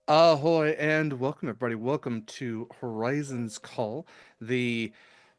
Ahoy and welcome everybody. Welcome to Horizon's Call, the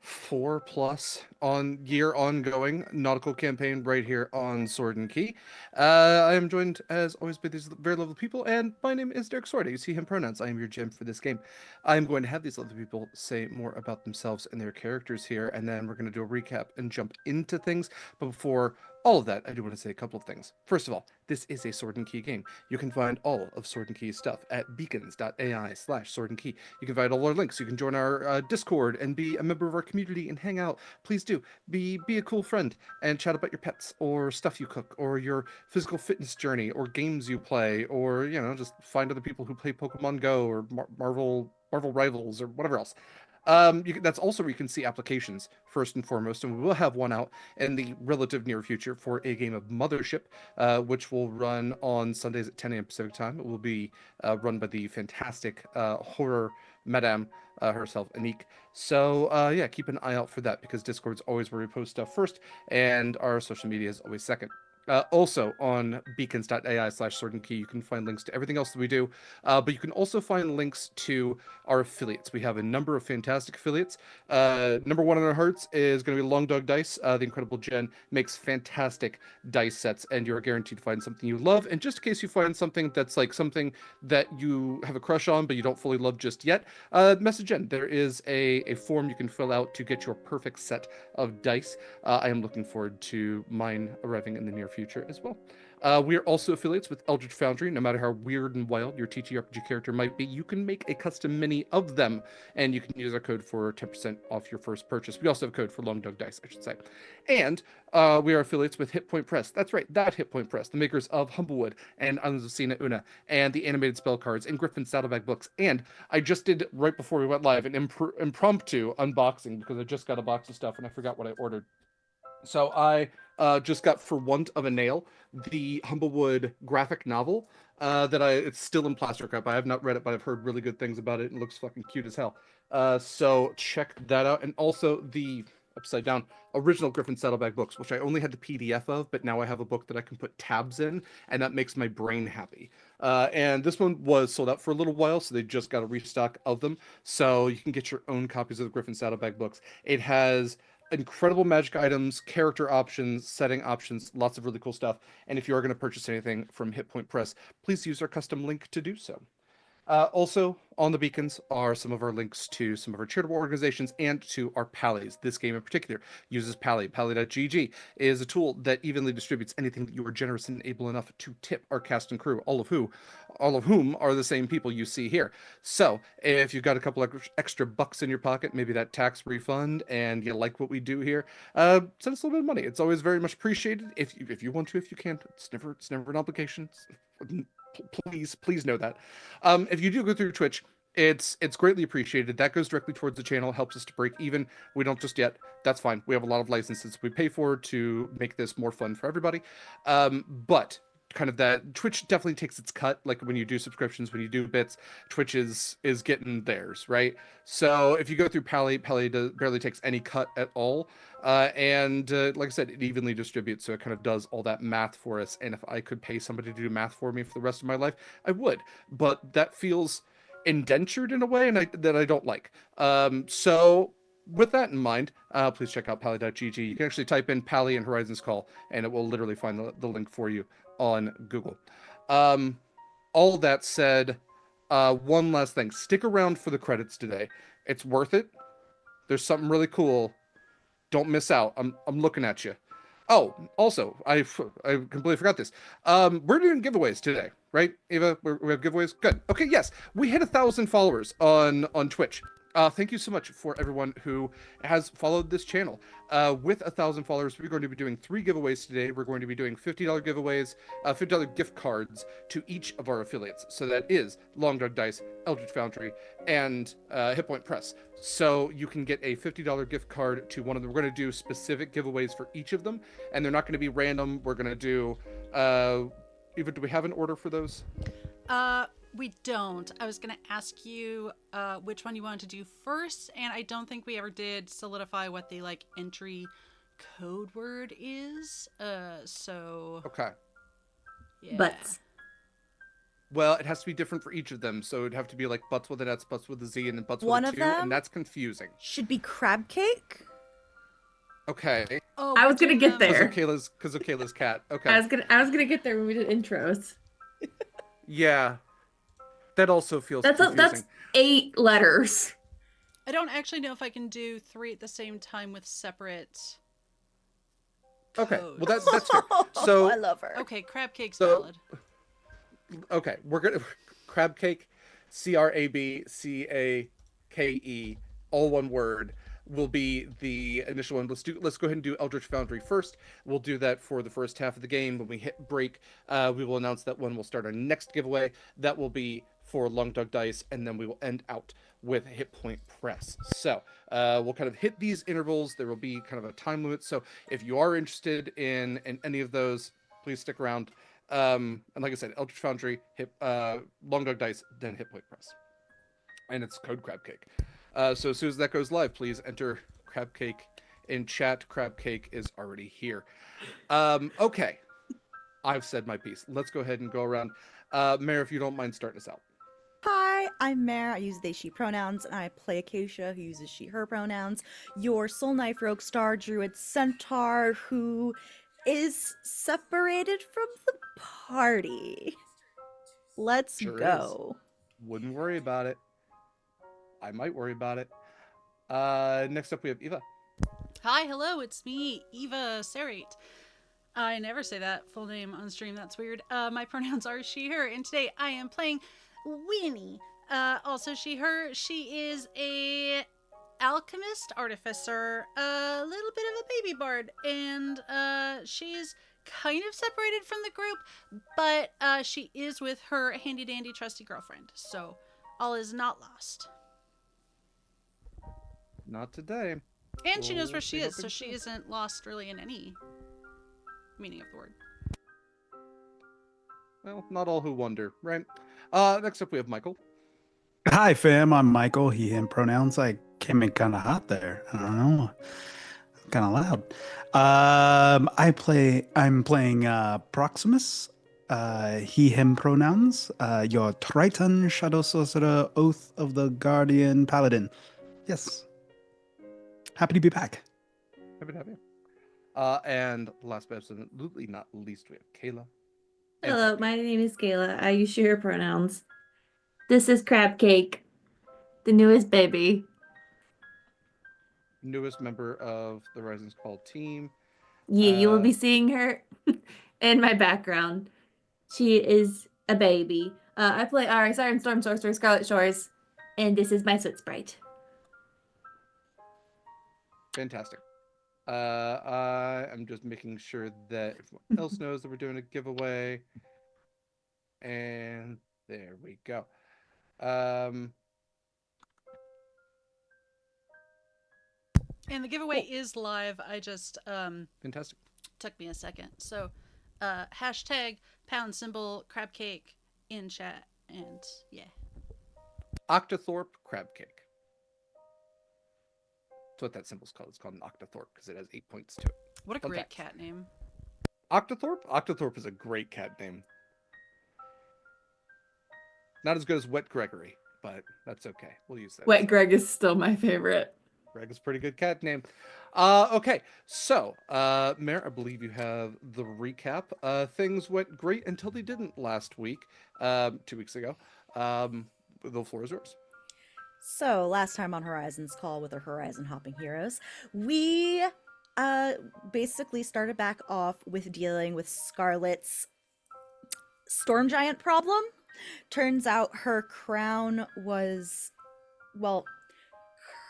4+ on year ongoing nautical campaign right here on Sword and Key. I am joined as always by these very lovely people, and my name is Derek Sword. You see him pronouns. I am your GM for this game. I am going to have these lovely people say more about themselves and their characters here, and then we're going to do a recap and jump into things. But before all of that, I do want to say a couple of things. First of all, this is a Sword and Key game. You can find all of Sword and Key's stuff at beacons.ai/Sword and Key. You can find all our links. You can join our Discord and be a member of our community and hang out. Please do. Be a cool friend and chat about your pets or stuff you cook or your physical fitness journey or games you play or, just find other people who play Pokemon Go or Marvel Rivals or whatever else. That's also where you can see applications first and foremost, and we will have one out in the relative near future for a game of Mothership, which will run on Sundays at 10 a.m. Pacific time. It will be run by the fantastic horror madame herself, Anik. So yeah, keep an eye out for that because Discord's always where we post stuff first, and our social media is always second. Also on beacons.ai/Sword and Key, you can find links to everything else that we do, but you can also find links to our affiliates. We have a number of fantastic affiliates. Number one in our hearts is going to be Long Dog Dice. The incredible Jen makes fantastic dice sets, and you're guaranteed to find something you love. And just in case you find something that's like something that you have a crush on, but you don't fully love just yet, message Jen. There is a form you can fill out to get your perfect set of dice. I am looking forward to mine arriving in the near future as well. We are also affiliates with Eldritch Foundry. No matter how weird and wild your TTRPG character might be, you can make a custom mini of them, and you can use our code for 10% off your first purchase. We also have a code for Long Dog Dice, I should say. And we are affiliates with Hit Point Press. That's right, that Hit Point Press, the makers of Humblewood and Islands of Sina Una, and the animated spell cards and Griffin's Saddlebag books. And I just did, right before we went live, an impromptu unboxing because I just got a box of stuff and I forgot what I ordered. So I just got For Want of a Nail, the Humblewood graphic novel. It's still in plastic wrap. I have not read it, but I've heard really good things about it. It looks fucking cute as hell. So check that out, and also the upside down original Griffin Saddlebag books, which I only had the PDF of, but now I have a book that I can put tabs in, and that makes my brain happy. And this one was sold out for a little while, so they just got a restock of them. So you can get your own copies of the Griffin Saddlebag books. It has incredible magic items, character options, setting options, lots of really cool stuff. And if you are going to purchase anything from Hit Point Press, please use our custom link to do so. Also, on the beacons are some of our links to some of our charitable organizations and to our Pallies. This game in particular uses Pally. Pally.gg is a tool that evenly distributes anything that you are generous and able enough to tip our cast and crew, all of whom are the same people you see here. So, if you've got a couple of extra bucks in your pocket, maybe that tax refund, and you like what we do here, send us a little bit of money. It's always very much appreciated. If you want to, if you can't, it's never an obligation. Please know that. If you do go through Twitch, it's greatly appreciated. That goes directly towards the channel, helps us to break even. We don't just yet. That's fine. We have a lot of licenses we pay for to make this more fun for everybody. But kind of that Twitch definitely takes its cut. Like when you do subscriptions, when you do bits, Twitch is getting theirs, right? So if you go through Pally barely takes any cut at all. And like I said, it evenly distributes, so it kind of does all that math for us. And if I could pay somebody to do math for me for the rest of my life, I would. But that feels indentured in a way, and that I don't like. So with that in mind, please check out pally.gg. You can actually type in Pally and Horizons Call, and it will literally find the link for you on Google. Um, all that said, one last thing. Stick around for the credits today. It's worth it. There's something really cool. Don't miss out. I'm looking at you. Oh, also, I completely forgot this. We're doing giveaways today, right, Ava? We have giveaways. Good. Okay. Yes, we hit 1,000 followers on Twitch. Thank you so much for everyone who has followed this channel. With 1,000 followers, we're going to be doing 3 giveaways today. We're going to be doing $50 giveaways, $50 gift cards to each of our affiliates. So that is Long Dog Dice, Eldritch Foundry, and Hit Point Press. So you can get a $50 gift card to one of them. We're going to do specific giveaways for each of them, and they're not going to be random. We're going to do. Eva, do we have an order for those? We don't. I was going to ask you which one you wanted to do first, and I don't think we ever did solidify what the like entry code word is. So Okay. yeah. Butts. Well, it has to be different for each of them. So it'd have to be like butts with an S, butts with a Z, and then butts with a One of two, and them that's confusing. should be crab cake. Okay, Oh, I we're was gonna doing get them. there. Because of Kayla's cat. I Okay, was gonna I was gonna get there when we did intros. yeah, that also feels That's confusing. 8 letters. I don't actually know if I can do three at the same time with separate Okay, code. well that's fair. I So love her. Okay, crab cake's so valid. okay, we're gonna crab cake, CRABCAKE, all one word will be the initial one. Let's go ahead and do Eldritch Foundry first. We'll do that for the first half of the game. When we hit break, we will announce that one will start our next giveaway. That will be for Long Dog Dice, and then we will end out with Hit Point Press. So we'll kind of hit these intervals. There will be kind of a time limit. So if you are interested in any of those, please stick around. And like I said, Eldritch Foundry, Long Dog Dice, then Hit Point Press, and it's code Crab Cake. So as soon as that goes live, please enter Crab Cake in chat. Crab Cake is already here. Okay, I've said my piece. Let's go ahead and go around. Mare, if you don't mind starting us out. Hi, I'm Mare. I use they, she pronouns, and I play Acacia, who uses she, her pronouns. Your Soul Knife Rogue Star Druid Centaur, who is separated from the party. Let's Sure go. Wouldn't worry about it. I might worry about it. Next up, we have Eva. Hi, hello, it's me, Eva Serrate. I never say that full name on stream, that's weird. My pronouns are she, her, and today I am playing Winnie. Also she, her. She is a alchemist, artificer, a little bit of a baby bard, and she's kind of separated from the group, but she is with her handy dandy trusty girlfriend, so all is not lost. Not today. And she knows We'll where she see how is, so things she go. isn't lost really in any meaning of the word. Well, not all who wonder, right? Next up, we have Michael. Hi, fam. I'm Michael. He, him pronouns. I came in kind of hot there. I don't know. Kind of loud. I'm playing Proximus. He, him pronouns. Your Triton Shadow Sorcerer, Oath of the Guardian Paladin. Yes. Happy to be back. Happy to have you. And last but absolutely not least, we have Kayla. and Hello, Becky. my name is Kaila. I use she, her pronouns. This is Crab Cake, the newest baby. Newest member of the Rising's Call team. Yeah, you will be seeing her in my background. She is a baby. I play Siren Storm Sorcerer Scarlett Shores, and this is my Soot Sprite. Fantastic. I'm just making sure that everyone else knows that we're doing a giveaway. And there we go. And the giveaway is live. I just Fantastic. took me a second. So hashtag #symbol crab cake in chat, and yeah. Octothorpe Crab Cake. That's what that symbol's called. It's called an Octothorpe because it has 8 points to it. What a Fun great fact. cat name. Octothorpe? Octothorpe is a great cat name. Not as good as Wet Gregory, but that's okay. We'll use that. Wet Greg is still my favorite. Greg is a pretty good cat name. Okay, so Mare, I believe you have the recap. Things went great until they didn't last week, 2 weeks ago. The floor is yours. So, last time on Horizon's Call with our Horizon Hopping Heroes, we basically started back off with dealing with Scarlett's storm giant problem. Turns out her crown was, well,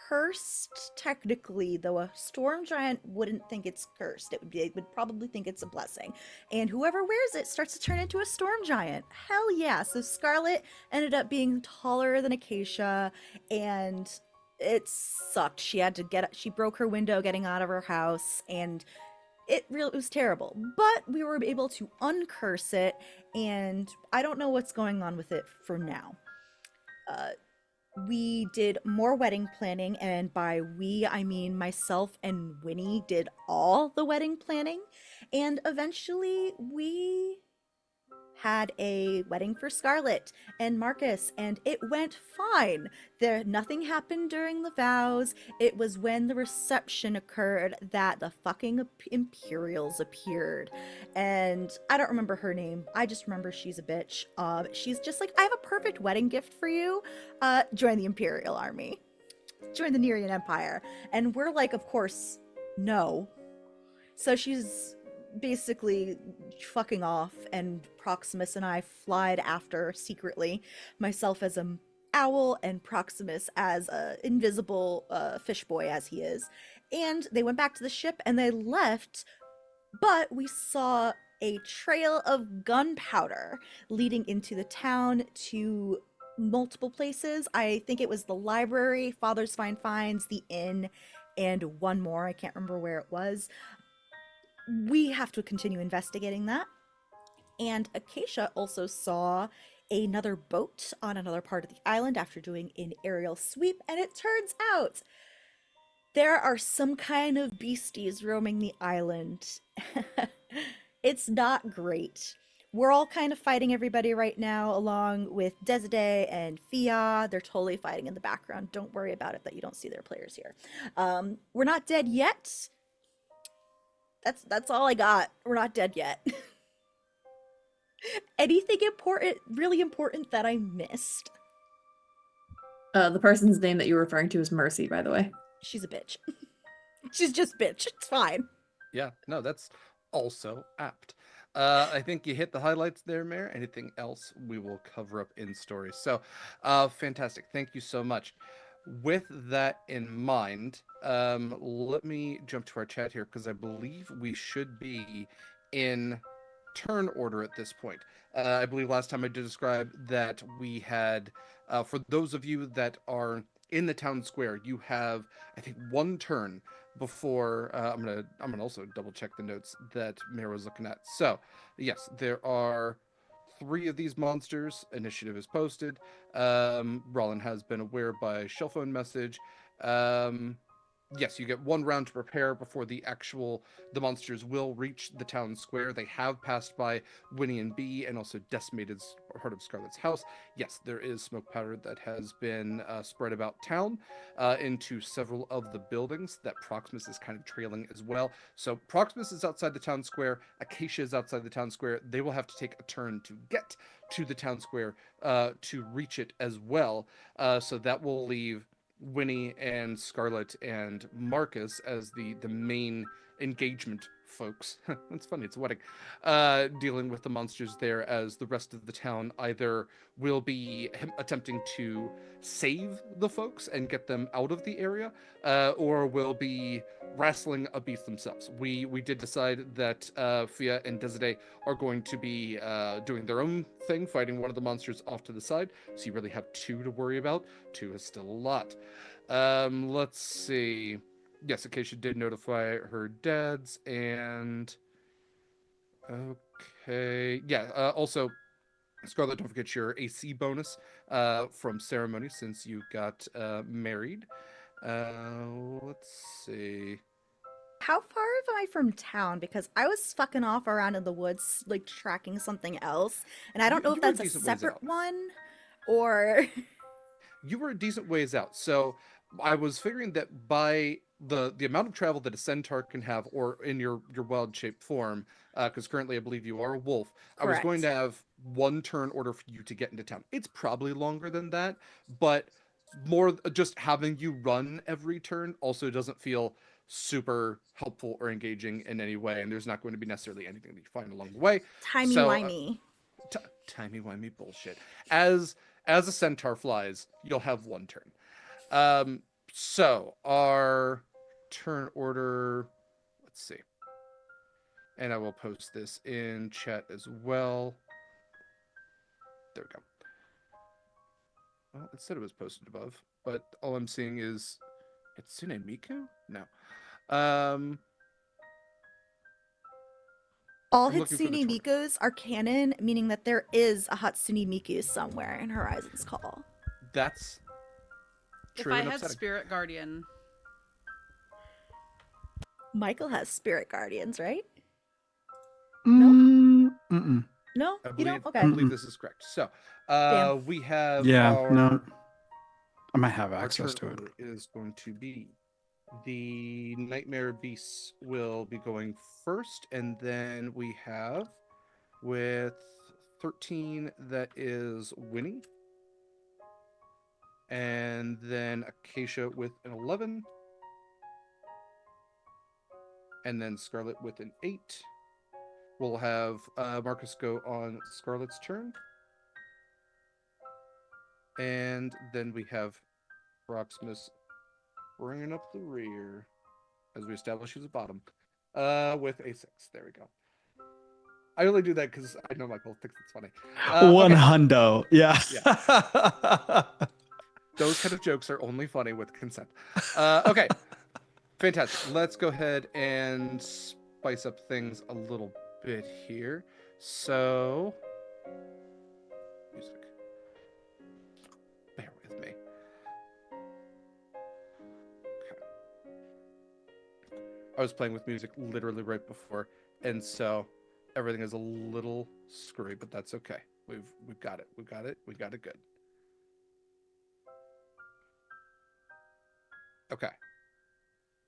cursed technically, though a storm giant wouldn't think it's cursed. It would probably think it's a blessing. And whoever wears it starts to turn into a storm giant. Hell yeah. So Scarlett ended up being taller than Acacia, and it sucked. She broke her window getting out of her house, and it was terrible. But we were able to uncurse it, and I don't know what's going on with it for now. We did more wedding planning, and by we, I mean myself and Winnie did all the wedding planning, and eventually we had a wedding for Scarlett and Marcus, and it went fine. Nothing happened during the vows. It was when the reception occurred that the fucking Imperials appeared. And I don't remember her name. I just remember she's a bitch. She's just like, I have a perfect wedding gift for you. Join the Imperial Army. Join the Nerian Empire. And we're like, of course, no. So she's basically fucking off, and Proximus and I flied after secretly, myself as a owl and Proximus as a invisible fish boy as he is. And they went back to the ship and they left, but we saw a trail of gunpowder leading into the town to multiple places. I think it was the library, Father's Fine Finds, the inn, and one more. I can't remember where it was. We have to continue investigating that. And Acacia also saw another boat on another part of the island after doing an aerial sweep, and it turns out there are some kind of beasties roaming the island. It's not great. We're all kind of fighting everybody right now, along with Deside and Fia. They're totally fighting in the background. Don't worry about it that you don't see their players here. We're not dead yet. That's all I got. We're not dead yet. Anything important, really important that I missed? The person's name that you're referring to is Mercy, by the way. She's a bitch. She's just bitch. It's fine. Yeah, no, that's also apt. I think you hit the highlights there, Mayor. Anything else we will cover up in stories. So, fantastic. Thank you so much. With that in mind, let me jump to our chat here because I believe we should be in turn order at this point. I believe last time I did describe that we had, for those of you that are in the town square, you have, I think, one turn before I'm gonna also double check the notes that Mara was looking at. So yes, there are 3 of these monsters. Initiative is posted. Rollin has been aware by shell phone message. Yes, you get 1 round to prepare before the monsters will reach the town square. They have passed by Winnie and Bee and also decimated part of Scarlett's house. Yes, there is smoke powder that has been spread about town into several of the buildings that Proximus is kind of trailing as well. So Proximus is outside the town square. Acacia is outside the town square. They will have to take a turn to get to the town square to reach it as well. So that will leave Winnie and Scarlett and Marcus as the main engagement folks. That's funny, it's a wedding. Dealing with the monsters there, as the rest of the town either will be attempting to save the folks and get them out of the area, or will be wrestling a beast themselves. We did decide that Fia and Deside are going to be doing their own thing, fighting one of the monsters off to the side. So you really have 2 to worry about. 2 is still a lot. Let's see. Yes, Acacia did notify her dads, and okay, yeah. Also, Scarlett, don't forget your AC bonus from ceremony since you got married. Let's see. How far am I from town? Because I was fucking off around in the woods, like tracking something else, and I don't know You if were a that's a decent ways separate out. one or. You were a decent ways out. So I was figuring that by the amount of travel that a centaur can have, or in your wild shaped form, because currently I believe you are a wolf, I was going to Correct. have 1 turn order for you to get into town. It's probably longer than that, but more just having you run every turn also doesn't feel super helpful or engaging in any way, and there's not going to be necessarily anything that you find along the way. Timey So wimey. timey-wimey bullshit. As a centaur flies, you'll have 1 turn. So our turn order, let's see. And I will post this in chat as well. There we go. Well, it said it was posted above, but all I'm seeing is Hatsune Miku? No. All I'm looking for the Hatsune turn. Mikus are canon, meaning that there is a Hatsune Miku somewhere in Horizon's Call. That's If true I and had upsetting. Spirit Guardian, Mikyl has spirit guardians, right? Mm-mm. No, I you believe, don't. Okay. I believe Mm-mm. this is correct. So, Damn. we have Yeah, our no. I might have our access turn to it. order is going to be the Nightmare Beasts will be going first, and then we have with 13 that is Winnie, and then Acacia with an 11, and then Scarlett with an 8. We'll have Marcus go on Scarlett's turn, and then we have Proximus bringing up the rear as we establish he's a bottom with a 6. There we go. I only do that because I know Michael thinks it's funny. One Okay. hundo. Yeah. Those kind of jokes are only funny with consent. Okay. Fantastic. Let's go ahead and spice up things a little bit here. So, music. Bear with me. Okay. I was playing with music literally right before, and so everything is a little screwy, but that's okay. We've got it. We've got it. We got it good. Okay.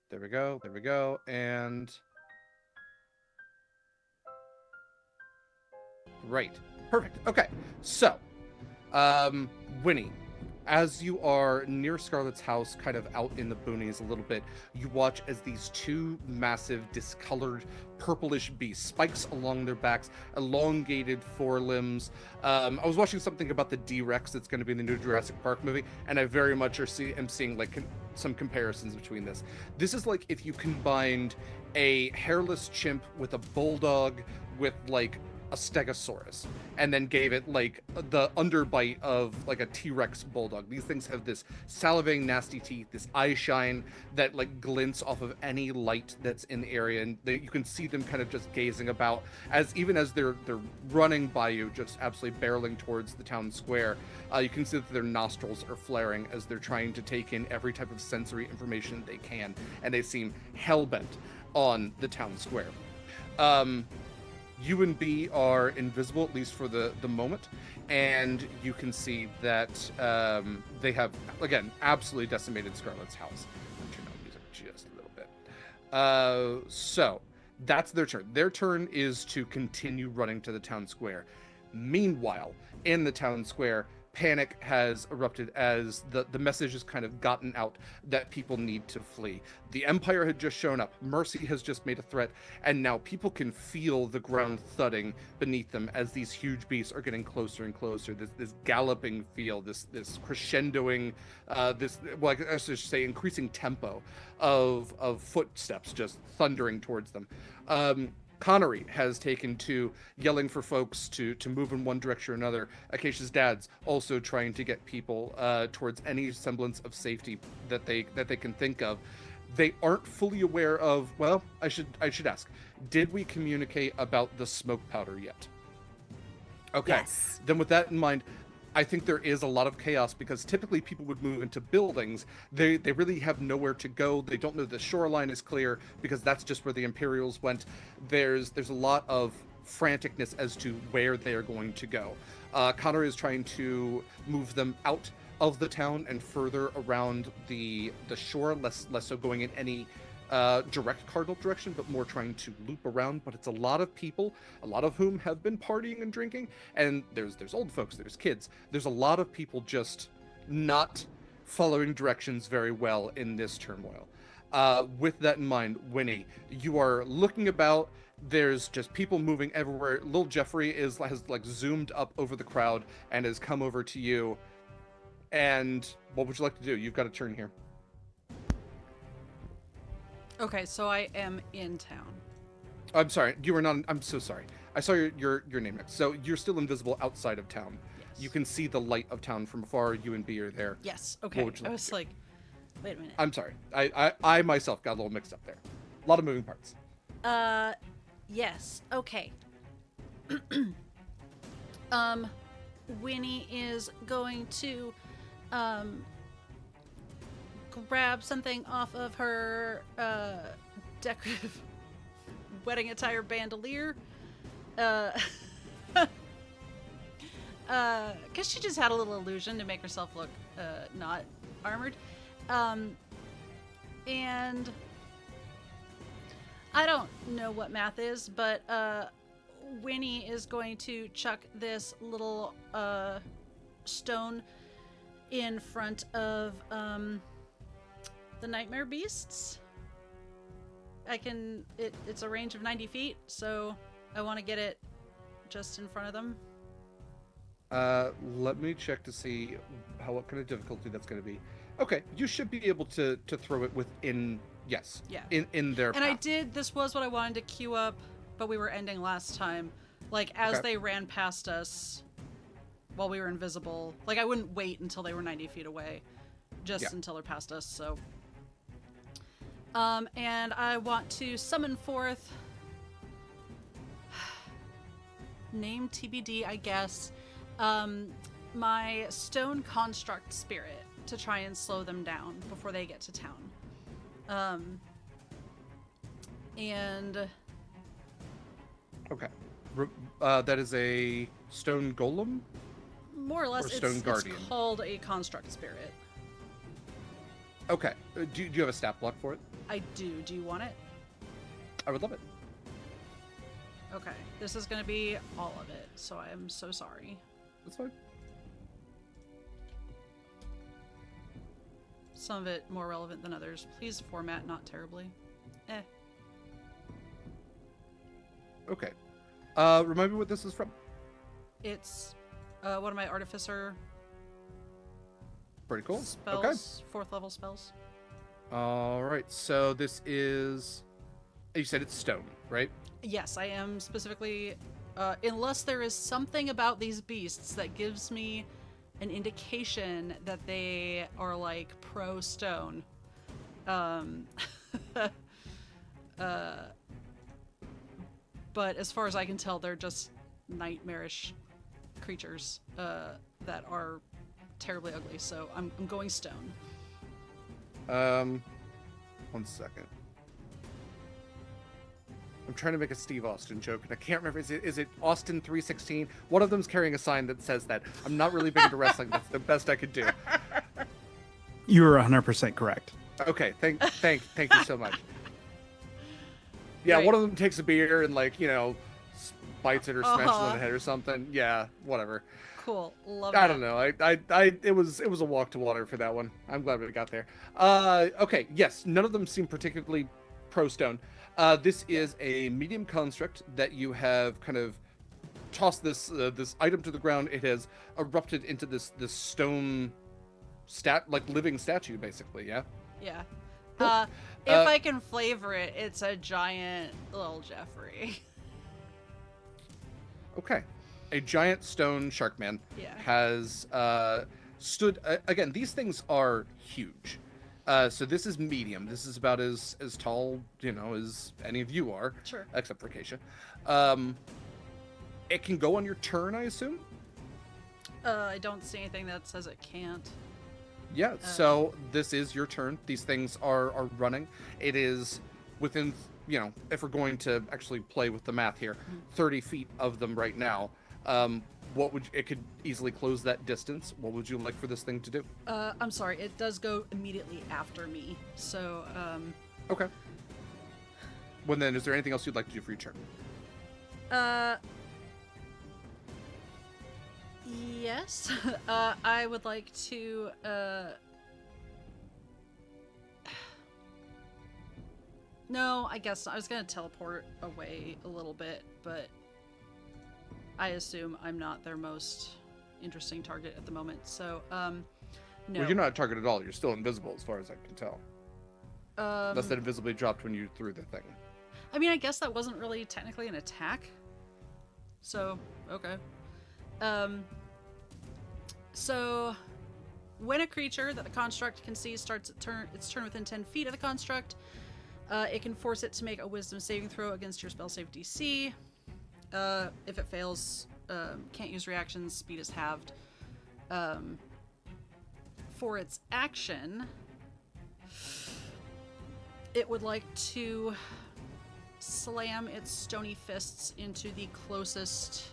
There we go. There we go. And right. Perfect. Okay. So, Winnie, as you are near Scarlett's house, kind of out in the boonies a little bit, you watch as these two massive, discolored, purplish beasts, spikes along their backs, elongated forelimbs. I was watching something about the D-Rex that's going to be in the new Jurassic Park movie, and I very much am seeing like some comparisons between this. This is like if you combined a hairless chimp with a bulldog with like a stegosaurus and then gave it like the underbite of like a T-Rex bulldog. These things have this salivating nasty teeth, this eye shine that like glints off of any light that's in the area, and you can see them kind of just gazing about as even as they're running by you, just absolutely barreling towards the town square. You can see that their nostrils are flaring as they're trying to take in every type of sensory information they can, and they seem hell-bent on the town square. You and B are invisible, at least for the moment, and you can see that they have, again, absolutely decimated Scarlett's house. Turn down music just a little bit. So that's their turn. Their turn is to continue running to the town square. Meanwhile, in the town square, panic has erupted as the message has kind of gotten out that people need to flee. The Empire had just shown up. Mercy has just made a threat, and now people can feel the ground thudding beneath them as these huge beasts are getting closer and closer. This galloping feel, this crescendoing, well, I should say increasing tempo of footsteps just thundering towards them. Connery has taken to yelling for folks to move in one direction or another. Acacia's dad's also trying to get people towards any semblance of safety that they can think of. They aren't fully aware of. Well, I should ask. Did we communicate about the smoke powder yet? Okay. Yes. Then with that in mind, I think there is a lot of chaos because typically people would move into buildings. They really have nowhere to go. They don't know the shoreline is clear because that's just where the Imperials went. There's a lot of franticness as to where they are going to go. Connor is trying to move them out of the town and further around the shore, less so going in any direct cardinal direction, but more trying to loop around. But it's a lot of people, a lot of whom have been partying and drinking, and there's old folks, there's kids, there's a lot of people just not following directions very well in this turmoil. With that in mind, Winnie, you are looking about. There's just people moving everywhere. Little Jeffrey has like zoomed up over the crowd and has come over to you. And what would you like to do? You've got a turn here. Okay, so I am in town. I'm sorry, you were not. I'm so sorry. I saw your name next. So you're still invisible outside of town. Yes. You can see the light of town from afar. You and B are there. Yes. Okay. would you I like was to do? like, wait a minute. I'm sorry. I myself got a little mixed up there. A lot of moving parts. Yes. Okay. Winnie is going to, grab something off of her, decorative wedding attire bandolier, because she just had a little illusion to make herself look not armored. And I don't know what math is, but Winnie is going to chuck this little stone in front of the nightmare beasts. It's a range of 90 feet, so I want to get it just in front of them. Let me check to see what kind of difficulty that's going to be. Okay, you should be able to throw it within, yes, Yeah. in their path. This was what I wanted to queue up, but we were ending last time. Like, as Okay. they ran past us while we were invisible, like, I wouldn't wait until they were 90 feet away, just until they're past us, so. And I want to summon forth, name TBD, I guess, my stone construct spirit to try and slow them down before they get to town. And Okay. That is a stone golem? more or less, Or stone guardian. it's called a construct spirit. Okay. Do you have a stat block for it? I do. Do you want it? I would love it. Okay. This is going to be all of it, so I am so sorry. That's fine. Some of it more relevant than others. Please format not terribly. Okay. Remind me what this is from. It's one of my artificer Pretty cool. spells, 4th level spells. Okay. All right. So this is. You said it's stone, right? Yes, I am specifically, unless there is something about these beasts that gives me an indication that they are like pro stone. But as far as I can tell, they're just nightmarish creatures that are terribly ugly. So I'm going stone. 1 second. I'm trying to make a Steve Austin joke, and I can't remember. Is it Austin 316? One of them's carrying a sign that says that. I'm not really big into wrestling. That's the best I could do. You were 100% correct. Okay, thank you so much. Yeah, Right. one of them takes a beer and bites it or smashes it on Uh-huh. the head or something. Yeah, whatever. Cool, love I that. don't know. It was a walk to water for that one. I'm glad we got there. Okay, yes, none of them seem particularly pro stone. This is a medium construct that you have kind of tossed this item to the ground. It has erupted into this stone living statue, basically. Yeah. Yeah. Cool. If I can flavor it, it's a giant little Jeffrey. Okay. A giant stone sharkman Yeah. has stood. Again, these things are huge. So this is medium. This is about as tall, as any of you are, Sure. except for Acacia. It can go on your turn, I assume. I don't see anything that says it can't. Yeah. So this is your turn. These things are running. It is within, if we're going to actually play with the math here, 30 feet of them right now. It could easily close that distance. What would you like for this thing to do? I'm sorry, it does go immediately after me. So, Okay. Well, then, is there anything else you'd like to do for your turn? Yes. I would like to, No, I guess I was gonna teleport away a little bit, but I assume I'm not their most interesting target at the moment. So, no. Well, you're not a target at all. You're still invisible, as far as I can tell. Unless that invisibly dropped when you threw the thing. I mean, I guess that wasn't really technically an attack. So, okay. So, when a creature that the construct can see starts its turn within 10 feet of the construct, it can force it to make a wisdom saving throw against your spell save DC. If it fails, can't use reactions, speed is halved. For its action, it would like to slam its stony fists into the closest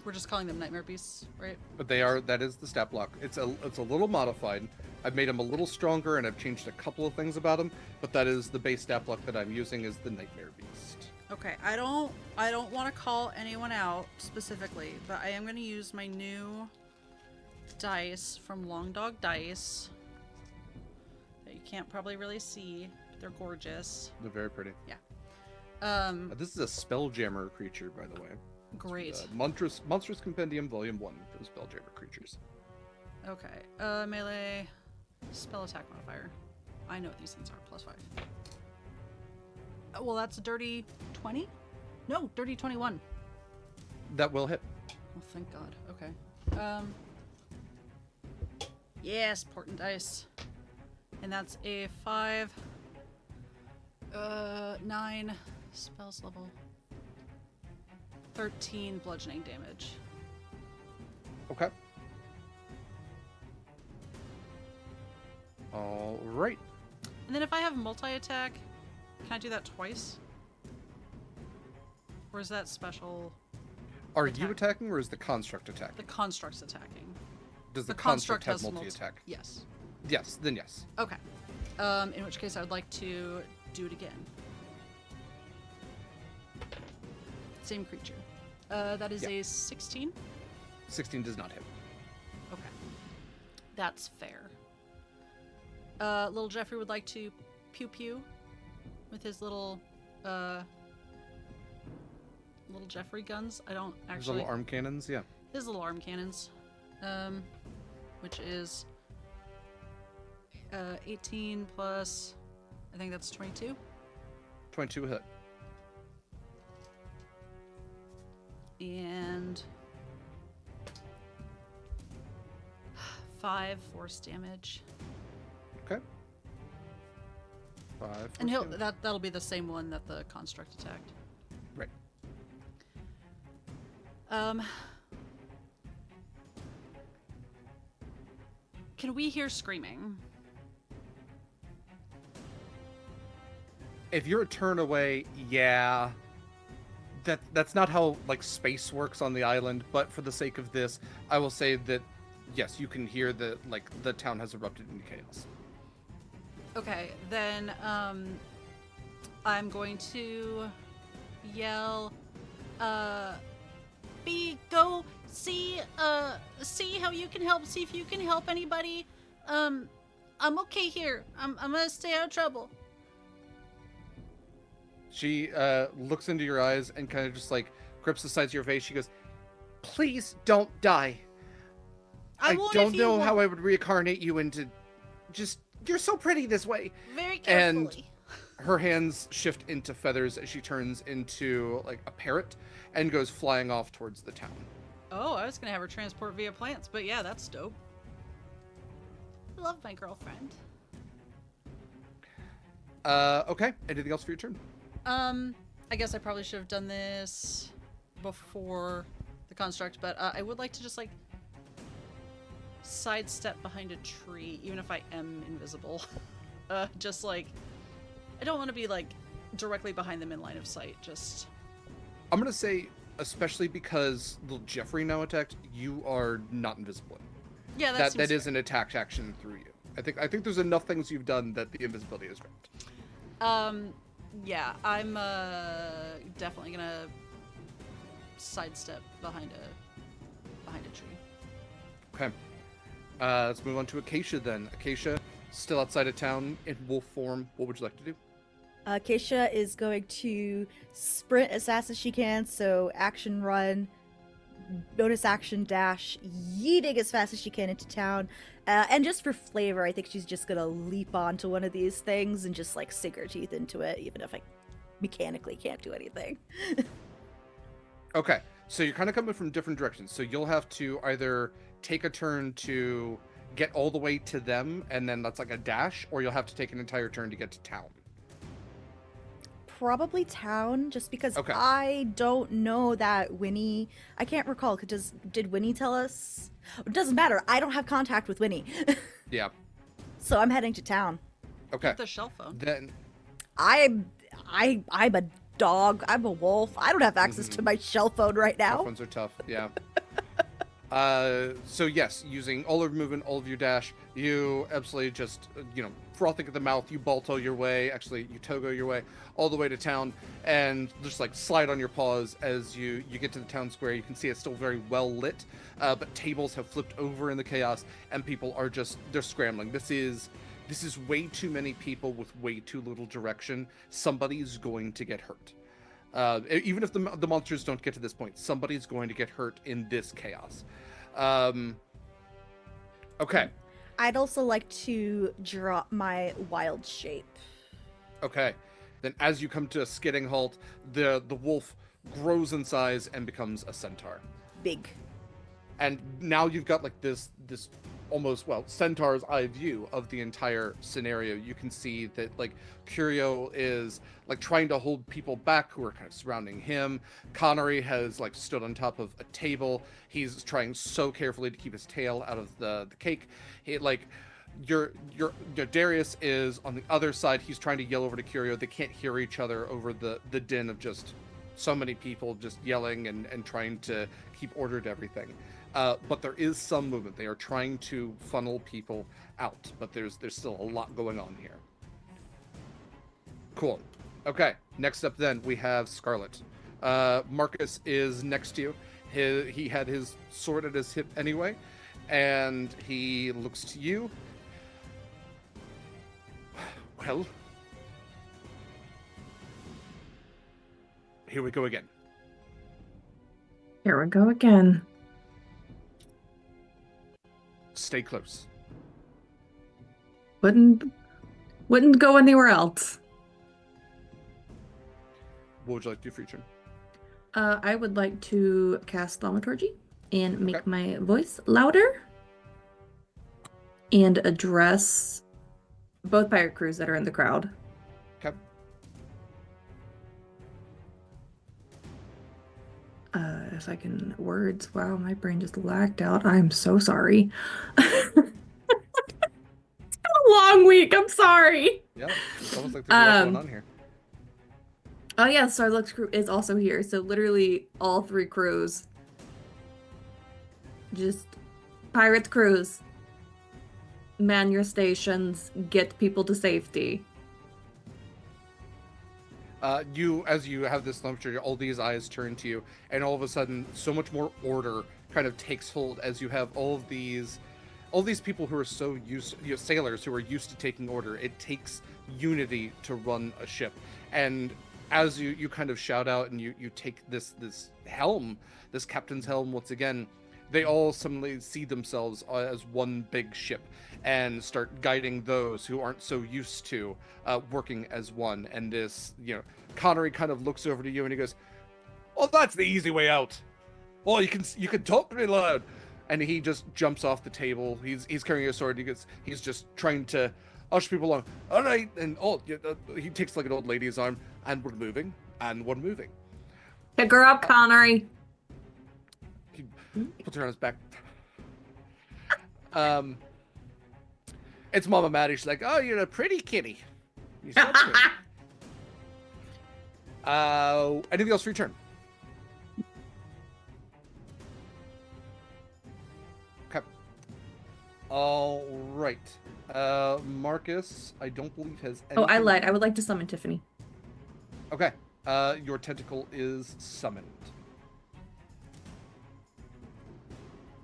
We're just calling them nightmare beasts, right? But that is the stat block. It's a little modified. I've made them a little stronger and I've changed a couple of things about them, but that is the base stat block that I'm using is the nightmare beast. Okay, I don't want to call anyone out specifically, but I am going to use my new dice from Long Dog Dice that you can't probably really see. They're gorgeous. They're very pretty. Yeah. This is a Spelljammer creature, by the way. Great. Monstrous Compendium Volume 1 for the Spelljammer creatures. Okay. Melee spell attack modifier. I know what these things are. +5. Well, that's a dirty 20? No, dirty 21. That will hit. Oh, thank God. Okay. Yes, Portent Dice. And that's a 5. 9 spells level. 13 bludgeoning damage. Okay. All right. And then if I have multi-attack, can I do that twice? Or is that special? Are Attack. you attacking or is the construct attacking? The construct's attacking. Does the construct construct have has multi-attack? Yes. Yes, then yes. Okay. In which case I would like to do it again. Same creature. That is Yep. a 16. 16 does not hit. Okay. That's fair. Little Jeffrey would like to pew pew with his little Jeffrey guns. I don't There's actually. little arm cannons, yeah. His little arm cannons. Which is 18 plus, I think that's 22. 22 hit. And 5 force damage. Okay. 5. And that'll be the same one that the construct attacked. Right. Can we hear screaming? If you're a turn away, yeah. That's not how like space works on the island, but for the sake of this, I will say that yes, you can hear the town has erupted into chaos. Okay, then I'm going to yell go see how you can help, see if you can help anybody. I'm okay here. I'm gonna stay out of trouble. She looks into your eyes and kind of just like grips the sides of your face. She goes, "Please don't die. I won't don't if you know won't." how I would reincarnate you into just you're so pretty this way." Very carefully. Her hands shift into feathers as she turns into like a parrot and goes flying off towards the town. Oh, I was gonna have her transport via plants, but yeah, that's dope. I love my girlfriend. Okay. Anything else for your turn? I guess I probably should have done this before the construct, but I would like to just like sidestep behind a tree, even if I am invisible. Just like, I don't want to be like directly behind them in line of sight. Just, I'm gonna say, especially because little Jeffrey now attacked, you are not invisible. yeah, That is an attack action through you. I think there's enough things you've done that the invisibility is dropped. Yeah, I'm definitely gonna sidestep behind a tree. Okay. Let's move on to Acacia then. Acacia, still outside of town in wolf form. What would you like to do? Acacia is going to sprint as fast as she can, so action run, bonus action dash, yeeting as fast as she can into town. And just for flavor, I think she's just gonna leap onto one of these things and just like sink her teeth into it, even if I mechanically can't do anything. Okay, so you're kind of coming from different directions. So you'll have to either take a turn to get all the way to them, and then that's like a dash, or you'll have to take an entire turn to get to town. Probably town, just because Okay. I don't know that Winnie. I can't recall. Did Winnie tell us? It doesn't matter. I don't have contact with Winnie, Yeah. so I'm heading to town. Okay. Get the shell phone. Then I'm a dog. I'm a wolf. I don't have access to my shell phone right cell now. phones are tough. Yeah. So yes, using all of your movement, all of your dash, you absolutely just, frothing at the mouth, you balto your way, actually, you togo your way all the way to town, and just like slide on your paws as you get to the town square. You can see it's still very well lit, but tables have flipped over in the chaos, and people are they're scrambling. This is way too many people with way too little direction. Somebody's going to get hurt. Even if the monsters don't get to this point, somebody's going to get hurt in this chaos. Okay. I'd also like to drop my wild shape. Okay. Then as you come to a skidding halt, the wolf grows in size and becomes a centaur. Big. And now you've got like this almost, centaur's eye view of the entire scenario. You can see that like Curio is like trying to hold people back who are kind of surrounding him. Connery has like stood on top of a table. He's trying so carefully to keep his tail out of the cake. He like your Darius is on the other side. He's trying to yell over to Curio. They can't hear each other over the din of just so many people just yelling and trying to keep order to everything. But there is some movement. They are trying to funnel people out, but there's still a lot going on here. Cool. Okay, next up then we have Scarlett. Marcus is next to you. He had his sword at his hip anyway, and he looks to you. Well, here we go again. Here we go again. Stay close. Wouldn't go anywhere else. What would you like to do for your turn? I would like to cast Thaumaturgy and make Okay. my voice louder and address both pirate crews that are in the crowd. Okay. If I can words. Wow, my brain just lagged out. I'm so sorry. It's been a long week. I'm sorry. Yeah, it's almost like there's a lot going on here. Oh yeah, Starluck's crew is also here. So literally all three crews. Just pirate crews. Man your stations. Get people to safety. As you have this lecture, all these eyes turn to you, and all of a sudden, so much more order kind of takes hold as you have all these people who are so used, sailors who are used to taking order. It takes unity to run a ship, and as you kind of shout out and you take this helm, this captain's helm once again, they all suddenly see themselves as one big ship and start guiding those who aren't so used to working as one. And this, Connery kind of looks over to you and he goes, "Oh, that's the easy way out. Oh, you can talk pretty loud." And he just jumps off the table. He's carrying a sword. He's just trying to usher people along. All right, and he takes like an old lady's arm, and we're moving, Pick her up, Connery. He puts her on his back. It's Mama Maddie. She's like, "Oh, you're a pretty kitty. You're so pretty." Anything else for your turn? Okay. All right. Marcus, I don't believe has anything. Oh, I lied. I would like to summon Tiffany. Okay. Your tentacle is summoned.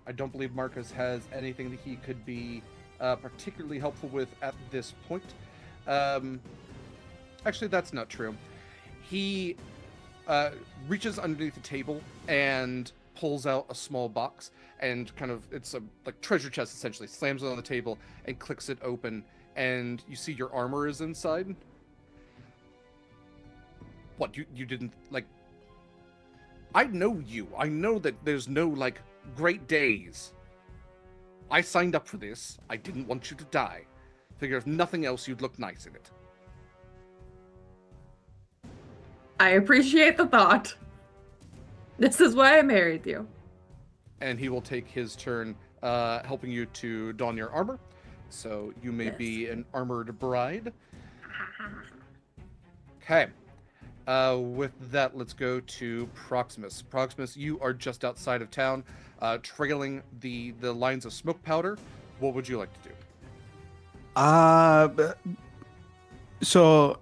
I don't believe Marcus has anything that he could be particularly helpful with at this point. Actually, that's not true. He reaches underneath the table and pulls out a small box and it's a like treasure chest essentially, slams it on the table and clicks it open, and you see your armor is inside. What, you didn't like? I know you. I know that there's no like great days. I signed up for this. I didn't want you to die. Figure if nothing else, you'd look nice in it. I appreciate the thought. This is why I married you. And he will take his turn helping you to don your armor. So you may be an armored bride. Okay. With that, let's go to Proximus. Proximus, you are just outside of town, trailing the lines of smoke powder. What would you like to do? B- so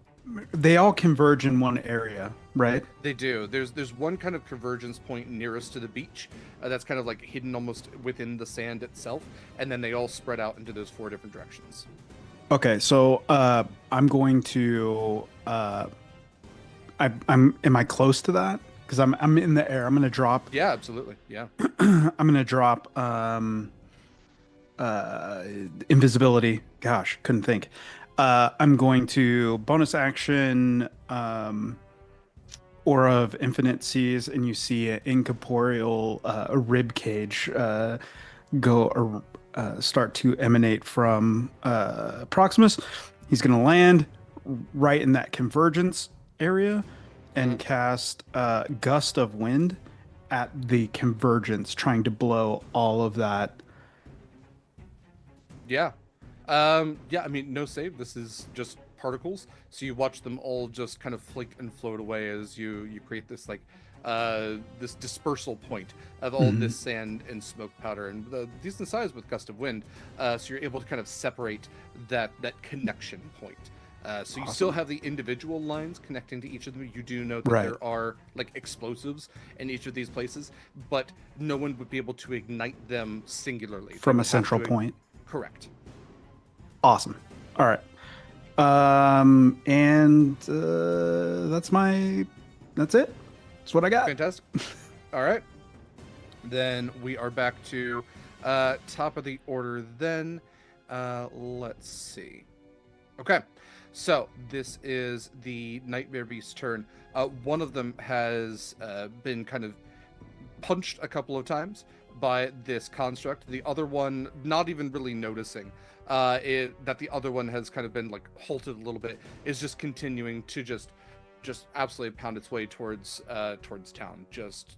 they all converge in one area, right? They do. There's one kind of convergence point nearest to the beach, that's kind of like hidden almost within the sand itself, and then they all spread out into those four different directions. Okay, so I'm going to I'm am I close to that? Because I'm in the air. I'm gonna drop. Yeah, absolutely. Yeah. I'm gonna drop invisibility. Gosh, couldn't think. I'm going to bonus action aura of infinite seas, and you see an incorporeal rib cage start to emanate from Proximus. He's gonna land right in that convergence area and cast gust of wind at the convergence, trying to blow all of that. Yeah. Yeah, I mean, no save. This is just particles. So you watch them all just kind of flake and float away as you create this this dispersal point of all this sand and smoke powder, and decent size with gust of wind. So you're able to kind of separate that connection point. So you still have the individual lines connecting to each of them. You do know that Right. there are like explosives in each of these places, but no one would be able to ignite them singularly. They From a would have central to- point. Correct. Awesome. All right. And that's it. That's what I got. Fantastic. All right. Then we are back to top of the order then. Let's see. Okay. So this is the Nightmare Beast's turn. One of them has been kind of punched a couple of times by this construct. The other one not even really noticing that the other one has kind of been like halted a little bit, is just continuing to just absolutely pound its way towards town. Just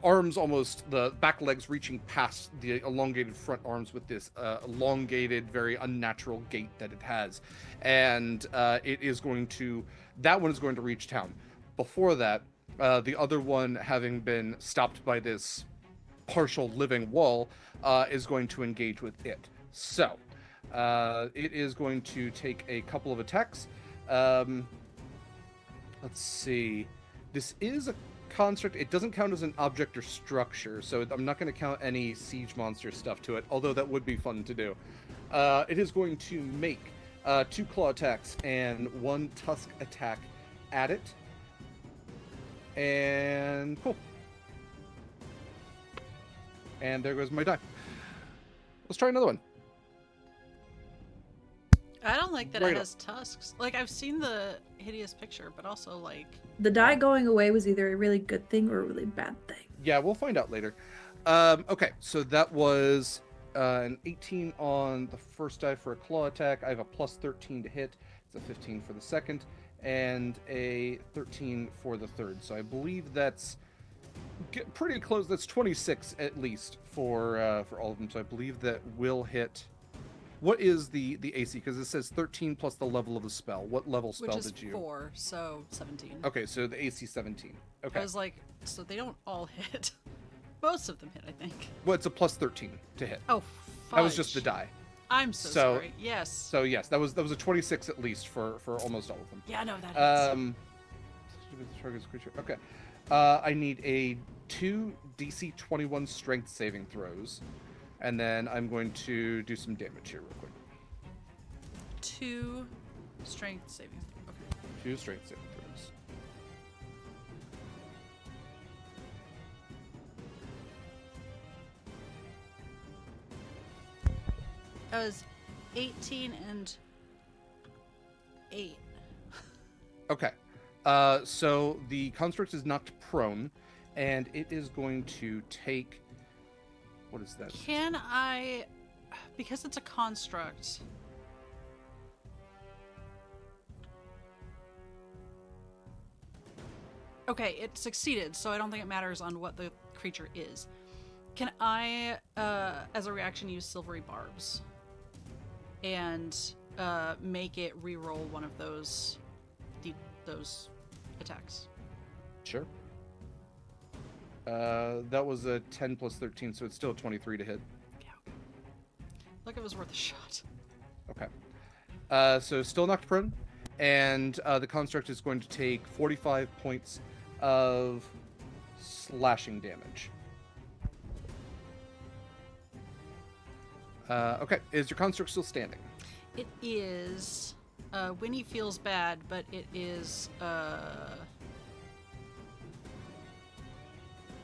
arms almost, the back legs reaching past the elongated front arms with this elongated, very unnatural gait that it has, and that one is going to reach town. Before that, the other one, having been stopped by this partial living wall, is going to engage with it. So it is going to take a couple of attacks. Let's see. This is a construct. It doesn't count as an object or structure, so I'm not going to count any siege monster stuff to it, although that would be fun to do. It is going to make 2 claw attacks and 1 tusk attack at it. And cool. And there goes my die. Let's try another one. I don't like that Right it up. has tusks. Like, I've seen the hideous picture, but also, like... The die going away was either a really good thing or a really bad thing. Yeah, we'll find out later. Okay, so that was an 18 on the first die for a claw attack. I have a plus 13 to hit. It's a 15 for the second, and a 13 for the third. So I believe that's pretty close. That's 26 at least for all of them. So I believe that will hit. What is the AC? Because it says 13 plus the level of the spell. What level spell Which is did you? 4, so 17. Okay, so the AC 17. Okay. I was like, so they don't all hit. Most of them hit, I think. Well, it's a plus 13 to hit. Oh, That was just the fudge. die. I'm so, So- sorry. Yes. So yes, that was a 26 at least for almost all of them. Yeah, no, that hits. Target's creature. Okay. I need a 2 DC 21 strength saving throws, and then I'm going to do some damage here real quick. 2 strength saving. Okay. 2 strength saving throws. That was 18 and 8. Okay. So the construct is knocked prone, and it is going to take. What is that? Can I, because it's a construct, okay, it succeeded, so I don't think it matters on what the creature is. Can I, as a reaction, use silvery barbs and make it re-roll one of those attacks. Sure. That was a 10 plus 13, so it's still 23 to hit. Yeah. Look, it was worth a shot. Okay. So still knocked prone, and the construct is going to take 45 points of slashing damage. Okay, is your construct still standing? It is. Winnie feels bad, but it is.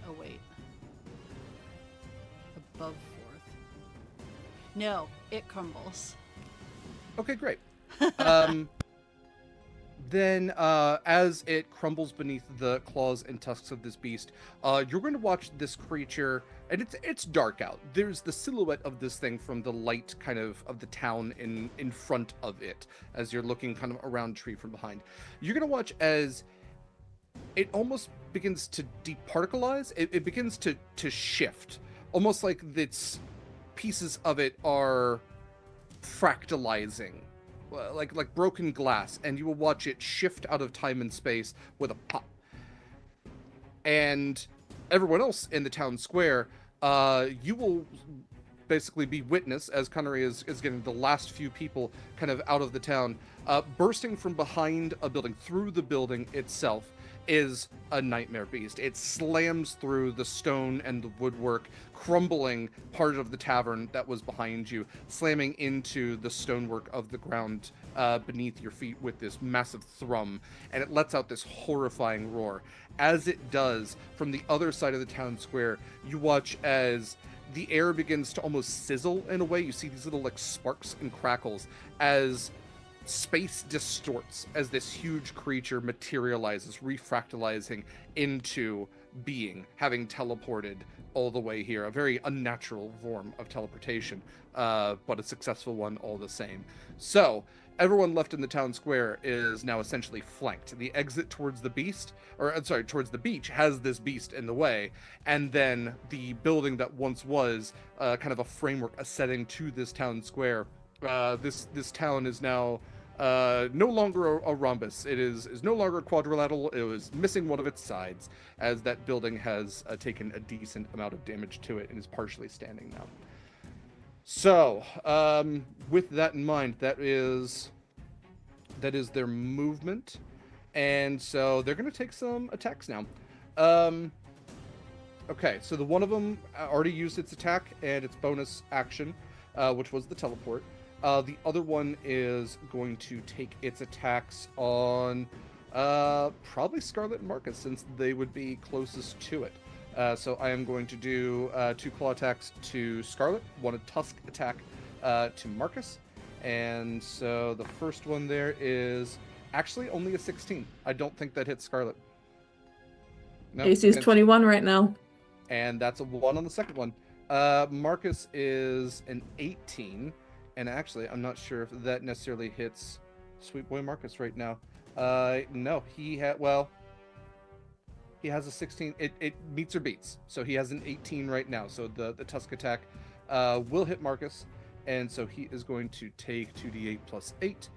Oh wait. Above fourth. No, it crumbles. Okay, great. Then, as it crumbles beneath the claws and tusks of this beast, you're going to watch this creature, and it's dark out. There's the silhouette of this thing from the light, kind of the town in front of it, as you're looking kind of around the tree from behind. You're going to watch as it almost begins to departicleize. It begins to shift, almost like its pieces of it are fractalizing, like broken glass, and you will watch it shift out of time and space with a pop. And everyone else in the town square, you will basically be witness as Connery is getting the last few people kind of out of the town. Bursting from behind a building, through the building itself, is a nightmare beast. It slams through the stone and the woodwork, crumbling part of the tavern that was behind you, slamming into the stonework of the ground beneath your feet with this massive thrum, and it lets out this horrifying roar. As it does, from the other side of the town square, you watch as the air begins to almost sizzle in a way. You see these little like sparks and crackles as space distorts, as this huge creature materializes, refractalizing into being, having teleported all the way here. A very unnatural form of teleportation, but a successful one all the same. So everyone left in the town square is now essentially flanked. The exit towards the beast, towards the beach, has this beast in the way, and then the building that once was kind of a framework, a setting to this town square. This town is now no longer a rhombus. It is no longer a quadrilateral. It was missing one of its sides, as that building has taken a decent amount of damage to it and is partially standing now. So, with that in mind, that is their movement, and so they're going to take some attacks now. Okay, so the one of them already used its attack and its bonus action, which was the teleport. The other one is going to take its attacks on probably Scarlett and Marcus, since they would be closest to it. So I am going to do 2 claw attacks to Scarlett, 1 tusk attack to Marcus. And so the first one there is actually only a 16. I don't think that hits Scarlett. No, AC is 21 right now. And that's a 1 on the second one. Marcus is an 18. And actually, I'm not sure if that necessarily hits Sweet Boy Marcus right now. No, he has a 16. It meets or beats. So he has an 18 right now. So the tusk attack will hit Marcus. And so he is going to take 2d8 plus 8.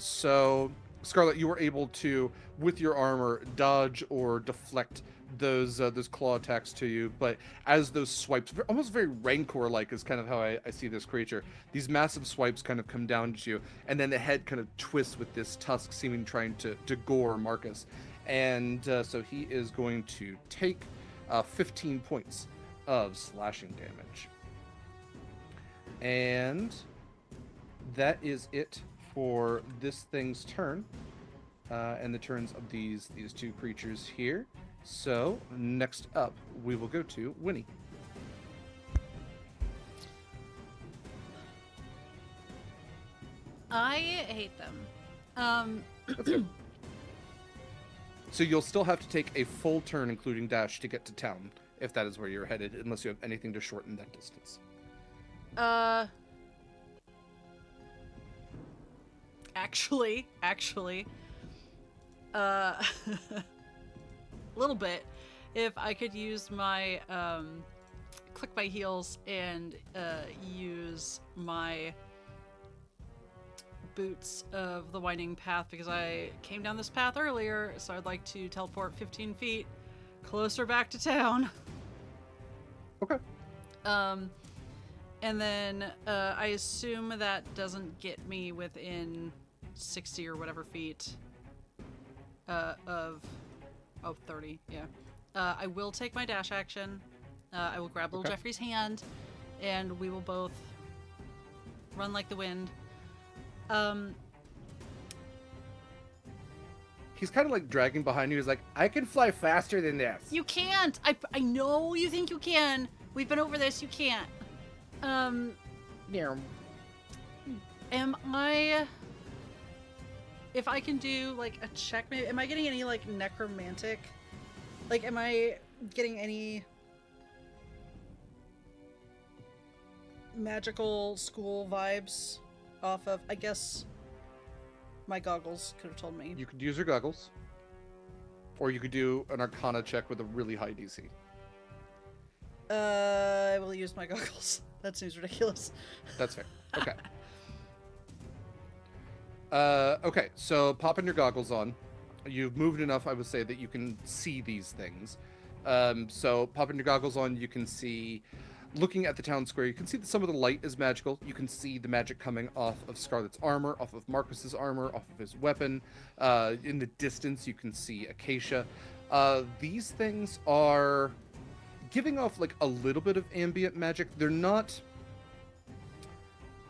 So, Scarlett, you were able to, with your armor, dodge or deflect those claw attacks to you, but as those swipes, almost very Rancor-like is kind of how I see this creature. These massive swipes kind of come down to you, and then the head kind of twists with this tusk, seeming trying to gore Marcus. And so he is going to take 15 points of slashing damage. And that is it for this thing's turn, and the turns of these 2 creatures here. So, next up, we will go to Winnie. I hate them. That's good. So you'll still have to take a full turn, including dash, to get to town, if that is where you're headed, unless you have anything to shorten that distance. Actually, a little bit. If I could use my, click my heels and, use my boots of the winding path because I came down this path earlier, so I'd like to teleport 15 feet closer back to town. Okay. And then I assume that doesn't get me within 60 or whatever feet of 30, yeah. I will take my dash action. I will grab little Jeffrey's hand, and we will both run like the wind. He's kind of like dragging behind you. He's like, I can fly faster than this. You can't! I know you think you can. We've been over this. You can't. Yeah. Am I... If I can do, like, a check, maybe... Am I getting any, like, necromantic... Like, am I getting any... magical school vibes off of... I guess... My goggles could have told me. You could use your goggles. Or you could do an Arcana check with a really high DC. I will use my goggles. That seems ridiculous. That's fair. Okay. Okay, so popping your goggles on. You've moved enough, I would say, that you can see these things. So popping your goggles on, you can see, looking at the town square, you can see that some of the light is magical. You can see the magic coming off of Scarlett's armor, off of Marcus's armor, off of his weapon. In the distance, you can see Acacia. These things are giving off like a little bit of ambient magic. They're not...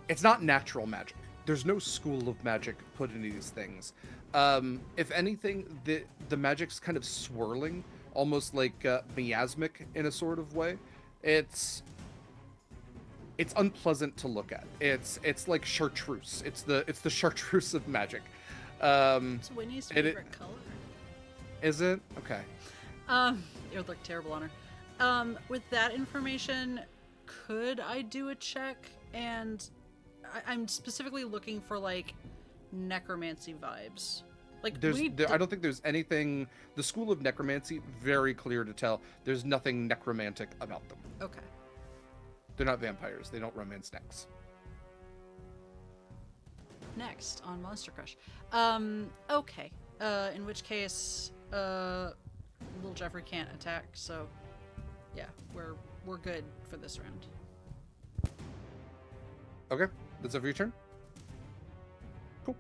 It's not natural magic. There's no school of magic put into these things. If anything, the magic's kind of swirling, almost like miasmic in a sort of way. It's unpleasant to look at. It's like chartreuse. It's the chartreuse of magic. It's Winnie's favorite color. Is it? Okay. It would look terrible on her. With that information, could I do a check? And I'm specifically looking for like necromancy vibes. Like I don't think there's anything. The school of necromancy, very clear to tell. There's nothing necromantic about them. Okay. They're not vampires. They don't romance necks. Next on Monster Crush. Okay. In which case, little Jeffrey can't attack, so yeah, we're good for this round. Okay, that's it for your turn. Cool.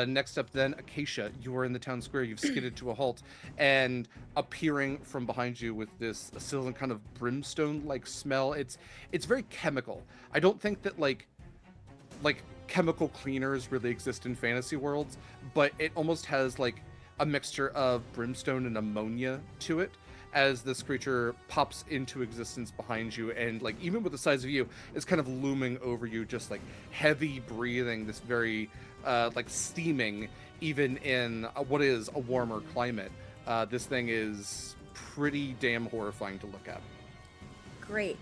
Next up then, Acacia, you are in the town square. You've skidded to a halt, and appearing from behind you with this still kind of brimstone-like smell. It's very chemical. I don't think that like chemical cleaners really exist in fantasy worlds, but it almost has like a mixture of brimstone and ammonia to it as this creature pops into existence behind you, and like even with the size of you, it's kind of looming over you, just like heavy breathing, this very like steaming, even in what is a warmer climate. This thing is pretty damn horrifying to look at. Great.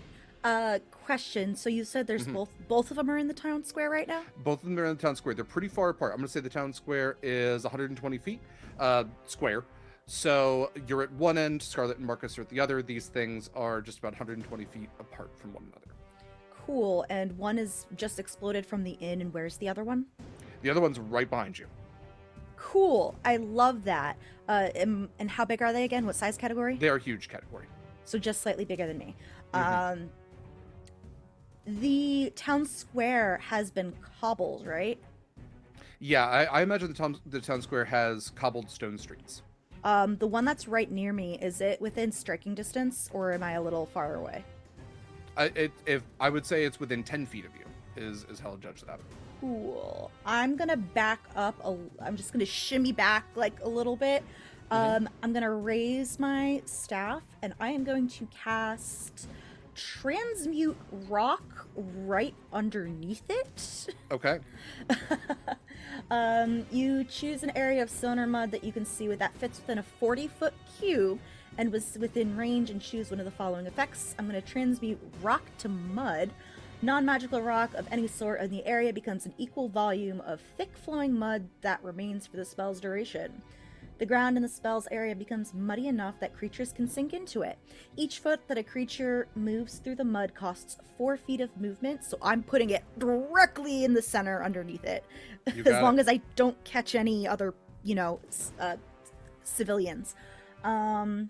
Question. So you said there's both of them are in the town square right now? Both of them are in the town square. They're pretty far apart. I'm going to say the town square is 120 feet square. So you're at one end, Scarlett and Marcus are at the other. These things are just about 120 feet apart from one another. Cool. And one is just exploded from the inn, and where's the other one? The other one's right behind you. Cool. I love that. And how big are they again? What size category? They are huge category. So just slightly bigger than me. The town square has been cobbled, right? Yeah, I imagine the town square has cobbled stone streets. The one that's right near me, is it within striking distance, or am I a little far away? If I would say it's within 10 feet of you, is how I'll judge that. Cool. I'm gonna back up. I'm just gonna shimmy back like a little bit. I'm gonna raise my staff, and I am going to cast Transmute Rock right underneath it. Okay. You choose an area of stone or mud that you can see that fits within a 40-foot cube and was within range, and choose one of the following effects. I'm going to transmute rock to mud. Non-magical rock of any sort in the area becomes an equal volume of thick flowing mud that remains for the spell's duration. The ground in the spell's area becomes muddy enough that creatures can sink into it. Each foot that a creature moves through the mud costs 4 feet of movement, so I'm putting it directly in the center underneath it. You As got long it. as I don't catch any other, civilians. So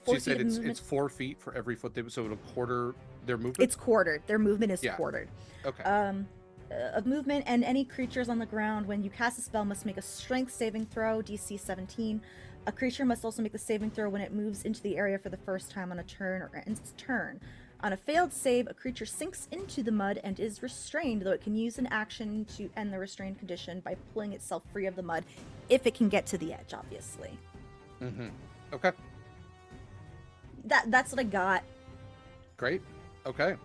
4 you feet said of it's movement. 4 feet for every foot so it'll quarter their movement? It's quartered. Their movement is Yeah. quartered. Okay. Of movement, and any creatures on the ground when you cast a spell must make a strength saving throw, DC 17. A creature must also make the saving throw when it moves into the area for the first time on a turn or ends its turn. On a failed save, a creature sinks into the mud and is restrained, though it can use an action to end the restrained condition by pulling itself free of the mud, if it can get to the edge, obviously. Mm-hmm. Okay. That's what I got. Great. Okay.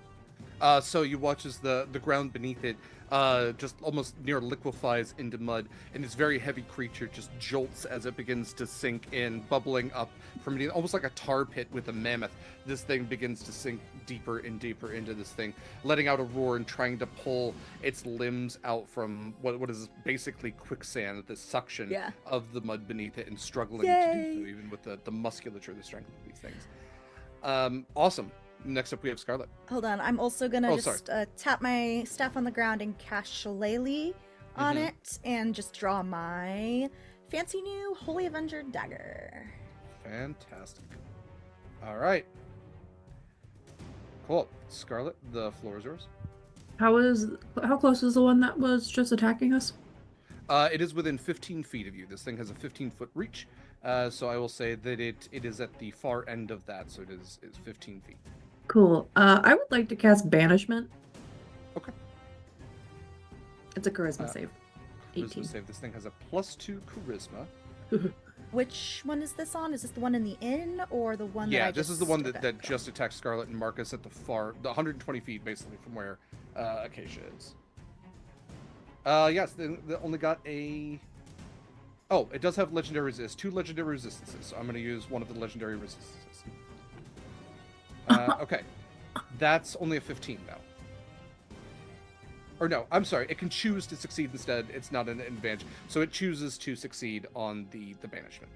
So you watch as the ground beneath it just almost near liquefies into mud, and this very heavy creature just jolts as it begins to sink in, bubbling up from beneath, almost like a tar pit with a mammoth. This thing begins to sink deeper and deeper into this thing, letting out a roar and trying to pull its limbs out from what is basically quicksand, the suction Yeah. of the mud beneath it, and struggling to Yay. do so, even with the musculature, the strength of these things. Awesome. Next up, we have Scarlett. Hold on, I'm also gonna Oh, just tap my staff on the ground and cast Shillelagh on Mhm. it, and just draw my fancy new Holy Avenger dagger. Fantastic. All right. Cool. Scarlett, the floor is yours. How close is the one that was just attacking us? It is within 15 feet of you. This thing has a 15-foot reach, so I will say that it is at the far end of that, so it's 15 feet. Cool. I would like to cast Banishment. Okay. It's a charisma save. Charisma 18. save. This thing has a +2 charisma. Which one is this on? Is this the one in the inn, or the one that Yeah, I this just... is the one that, okay, that cool. just attacked Scarlett and Marcus at the 120 feet, basically, from where Acacia is. Yes, they only got a... Oh, it does have legendary resist. 2 legendary resistances, so I'm going to use one of the legendary resistances. Okay. That's only a 15, though. Or no, I'm sorry. It can choose to succeed instead. It's not an advantage. So it chooses to succeed on the banishment.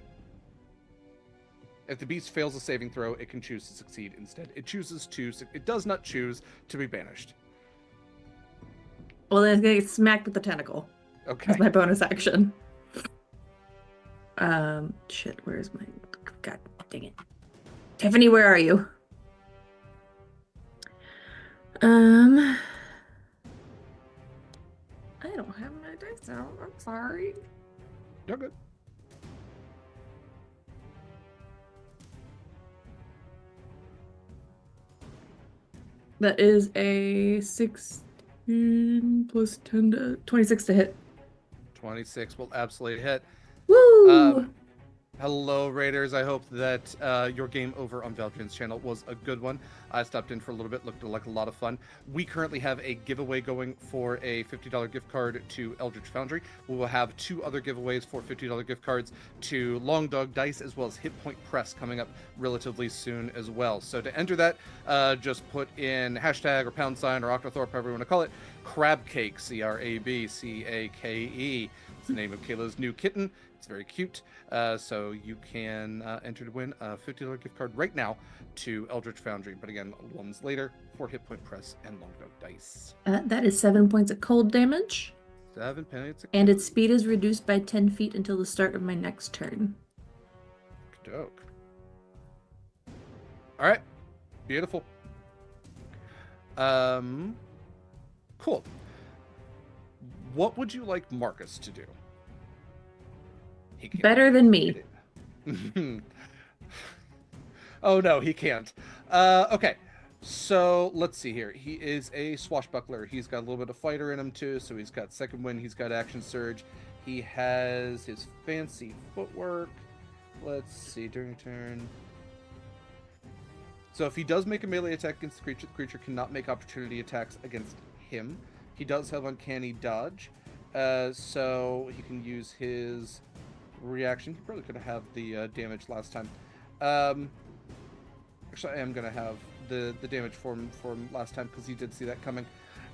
If the beast fails a saving throw, it can choose to succeed instead. It chooses to... It does not choose to be banished. Well, then it's gonna get smacked with the tentacle. Okay. That's my bonus action. Shit, where's my... God dang it. Tiffany, where are you? I don't have my dice out. I'm sorry. You're good. That is a 16 plus 10 to 26 to hit. 26 will absolutely hit. Woo! Hello, Raiders. I hope that your game over on Valdrin's channel was a good one. I stopped in for a little bit, looked like a lot of fun. We currently have a giveaway going for a $50 gift card to Eldritch Foundry. We will have 2 other giveaways for $50 gift cards to Long Dog Dice, as well as Hit Point Press coming up relatively soon as well. So to enter that, just put in hashtag or #, or Octothorpe, however you want to call it, Crab Cake, CRABCAKE. It's the name of Kayla's new kitten. It's very cute. So you can enter to win a $50 gift card right now to Eldritch Foundry. But again, ones later for Hit Point Press and Long Dog Dice. That is 7 points of cold damage. 7 pennies. And its speed is reduced by 10 feet until the start of my next turn. Dope. All right. Beautiful. Cool. What would you like Marcus to do? He can't Better than me. Oh no, he can't. Okay, so let's see here. He is a swashbuckler. He's got a little bit of fighter in him too, so he's got second wind, he's got action surge. He has his fancy footwork. Let's see, during turn. So if he does make a melee attack against the creature cannot make opportunity attacks against him. He does have uncanny dodge, so he can use his reaction. He probably could have the damage last time. Actually, I am going to have the damage from last time because he did see that coming.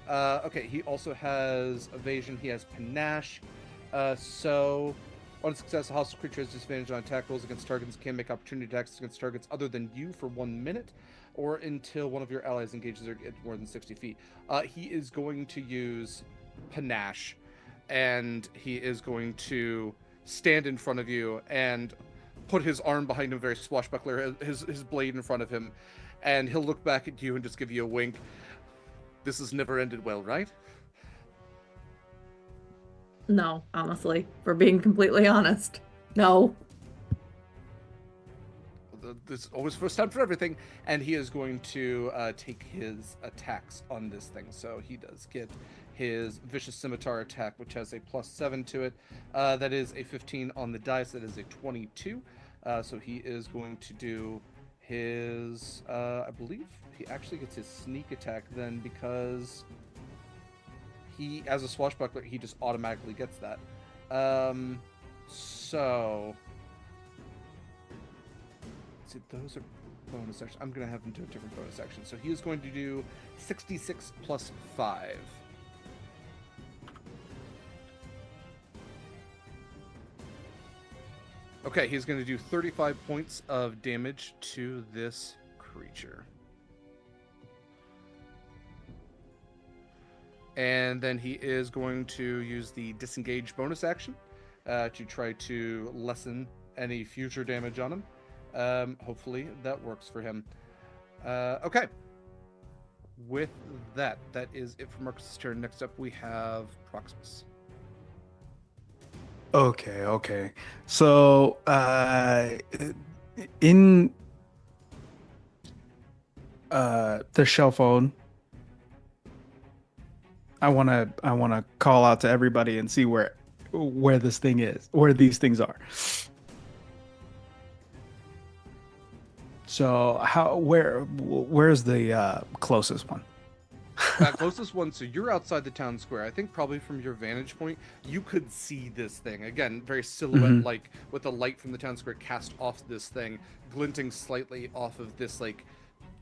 Okay, he also has evasion. He has panache. So On a success, a hostile creature has disadvantage on attack rolls against targets and can make opportunity attacks against targets other than you for 1 minute, or until one of your allies engages or gets more than 60 feet. He is going to use Panache, and he is going to stand in front of you and put his arm behind him, very swashbuckler, his blade in front of him, and he'll look back at you and just give you a wink. This has never ended well, right? No, honestly, for being completely honest. No. There's always first time for everything, and he is going to take his attacks on this thing. So he does get his Vicious Scimitar attack, which has a +7 to it. That is a 15 on the dice. That is a 22. So he is going to do his, I believe he actually gets his sneak attack then, because he, as a swashbuckler, he just automatically gets that. So... see, those are bonus actions. I'm going to have him do a different bonus action. So he is going to do 66 plus 5. Okay, he's going to do 35 points of damage to this creature. And then he is going to use the disengage bonus action to try to lessen any future damage on him. Hopefully that works for him. Okay. With that, that is it for Marcus's turn. Next up, we have Proximus. Okay. So, in the shell phone, I wanna call out to everybody and see where this thing is, where these things are. So where's the closest one? Closest one, so you're outside the town square. I think probably from your vantage point, you could see this thing. Again, very silhouette-like, with the light from the town square cast off this thing, glinting slightly off of this, like,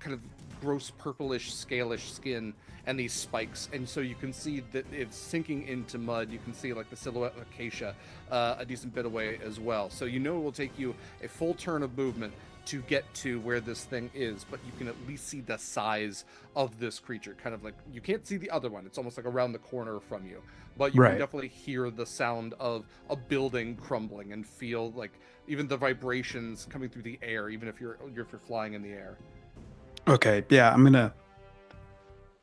kind of gross purplish, scalish skin and these spikes. And so you can see that it's sinking into mud. You can see, like, the silhouette of Acacia a decent bit away as well. So you know it will take you a full turn of movement to get to where this thing is, but you can at least see the size of this creature. Kind of like, you can't see the other one, it's almost like around the corner from you, but you can definitely hear the sound of a building crumbling and feel like even the vibrations coming through the air, even if you're flying in the air. Okay, yeah, I'm gonna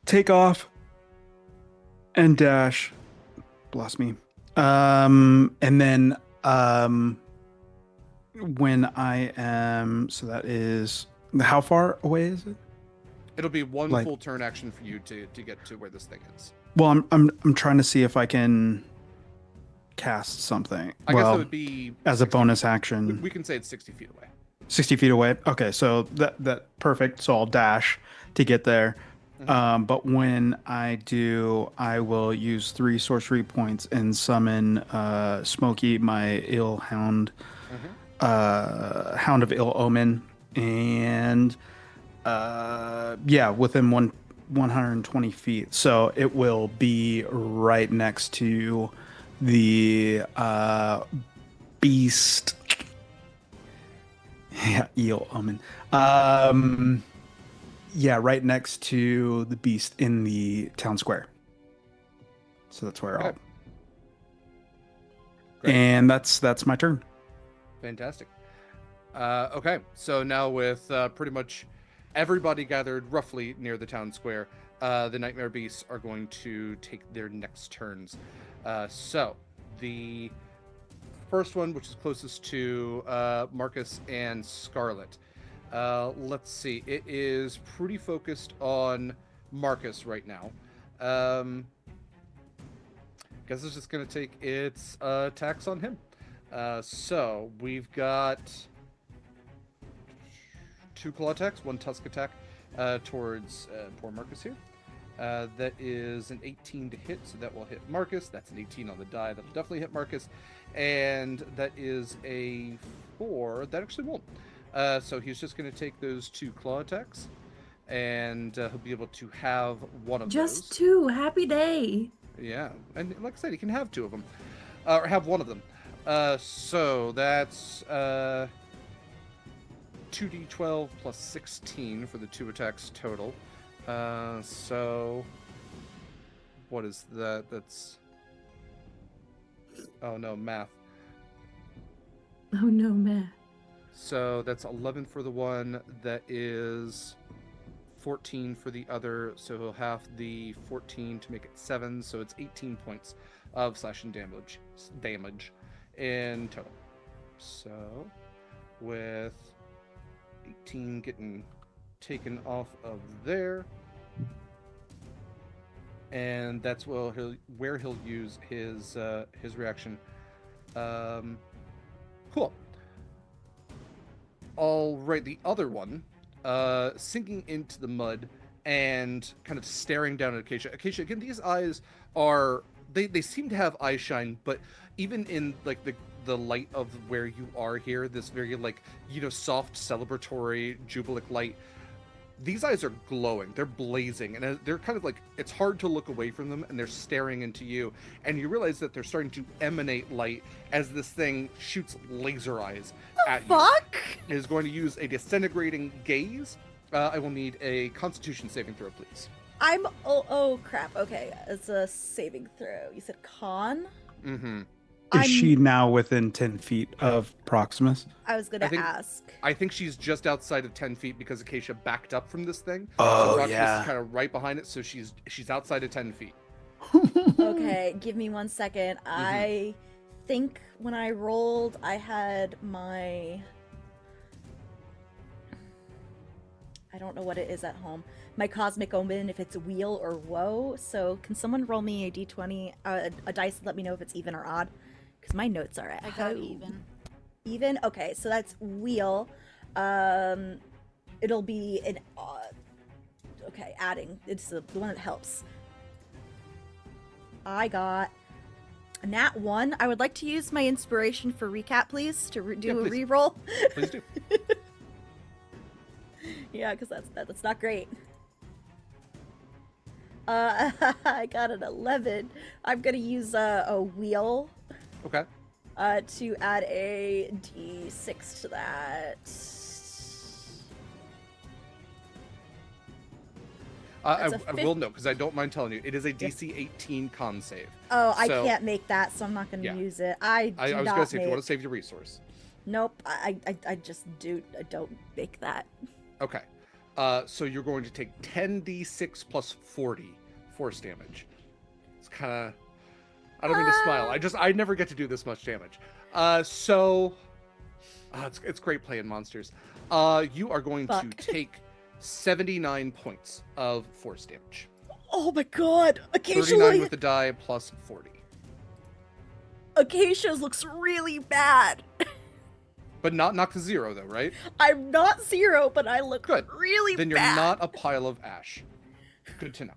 take off and dash, bless me, and then when I am, so that is, how far away is it? It'll be one Like, full turn action for you to get to where this thing is. well, I'm trying to see if I can cast something. I guess that would be as a bonus action. We can say it's 60 feet away. 60 feet away. Okay, so that perfect. So I'll dash to get there. But when I do, I will use 3 sorcery points and summon Smokey, my ill hound. Hound of Ill Omen, and within 120 feet. So it will be right next to the beast. Yeah, Ill Omen. Right next to the beast in the town square. So that's where I'll. Great. And that's my turn. Fantastic. Okay, so now with pretty much everybody gathered roughly near the town square, the Nightmare Beasts are going to take their next turns. So the first one, which is closest to Marcus and Scarlett, let's see. It is pretty focused on Marcus right now. Guess it's just going to take its attacks on him. So we've got 2 claw attacks, 1 tusk attack towards poor Marcus here. That is an 18 to hit, so that will hit Marcus. That's an 18 on the die. That'll definitely hit Marcus. And that is a 4. That actually won't. So he's just going to take those 2 claw attacks, and he'll be able to have one of those. Just 2. Happy day. Yeah, and like I said, he can have 2 of them, or have one of them. So that's 2d12 plus 16 for the 2 attacks total. So what is that? That's oh no, math. Oh no, man. So that's 11 for the one. That is 14 for the other. So he'll have the 14 to make it 7. So it's 18 points of slashing damage in total. So with 18 getting taken off of there, and that's where he'll use his reaction. Cool. All right, the other one, sinking into the mud and kind of staring down at Acacia. Acacia, again, these eyes are they seem to have eye shine, but even in like the light of where you are here, this very like soft celebratory jubilant light, these eyes are glowing, they're blazing, and they're kind of like, it's hard to look away from them, and they're staring into you, and you realize that they're starting to emanate light as this thing shoots laser eyes at you. Fuck! It is going to use a disintegrating gaze. I will need a Constitution saving throw, please. Oh crap. Okay, it's a saving throw. You said con? Mm-hmm. Is she now within 10 feet of Proximus? I was gonna ask. I think she's just outside of 10 feet because Acacia backed up from this thing. Oh, so Proximus yeah. is kind of right behind it, so she's outside of 10 feet. Okay, give me 1 second. I think when I rolled, I had my... I don't know what it is at home. My Cosmic Omen, if it's wheel or woe. So can someone roll me a d20, a dice, and let me know if it's even or odd? Because my notes are at I got home. even. Even? Okay, so that's wheel. It'll be an okay, adding. It's the one that helps. I got a nat 1. I would like to use my inspiration for recap, please, to do a please. reroll. Please do. Yeah, because that's not great. I got an 11. I'm gonna use a wheel. Okay. To add a d6 to that. I That's a will note, because I don't mind telling you, it is a DC 18 con save. Oh, I So- can't make that, so I'm not gonna Yeah. use it. I I was not going to say, if you make- want to save your resource. Nope, I just don't make that. Okay. So you're going to take 10d6 plus 40 force damage. It's kind of... I don't mean to smile. I never get to do this much damage. It's great playing monsters. You are going to Fuck. take 79 points of force damage. Oh my god! 39 with the die plus 40. Acacia's looks really bad. But not knocked to 0, though, right? I'm not 0, but I look Good. really Then you're bad. not a pile of ash. Good to know.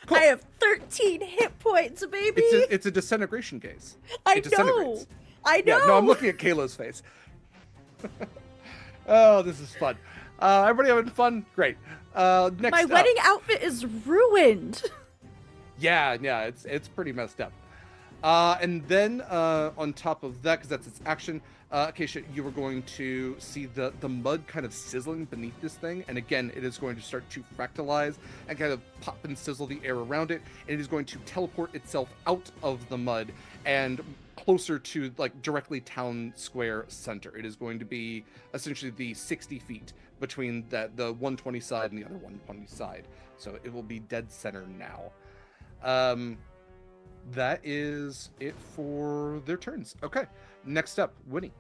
Cool. I have 13 hit points, baby. It's a disintegration gaze. I It know. disintegrates. I know. Yeah, no, I'm looking at Kayla's face. Oh, this is fun. Everybody having fun? Great. Next My up. wedding outfit is ruined. Yeah, it's pretty messed up. And then on top of that, because that's its action, Acacia, you were going to see the mud kind of sizzling beneath this thing, and again, it is going to start to fractalize and kind of pop and sizzle the air around it. And it is going to teleport itself out of the mud and closer to like directly town square center. It is going to be essentially the 60 feet between the 120 side and the other 120 side. So it will be dead center now. That is it for their turns. Okay, next up, Winnie.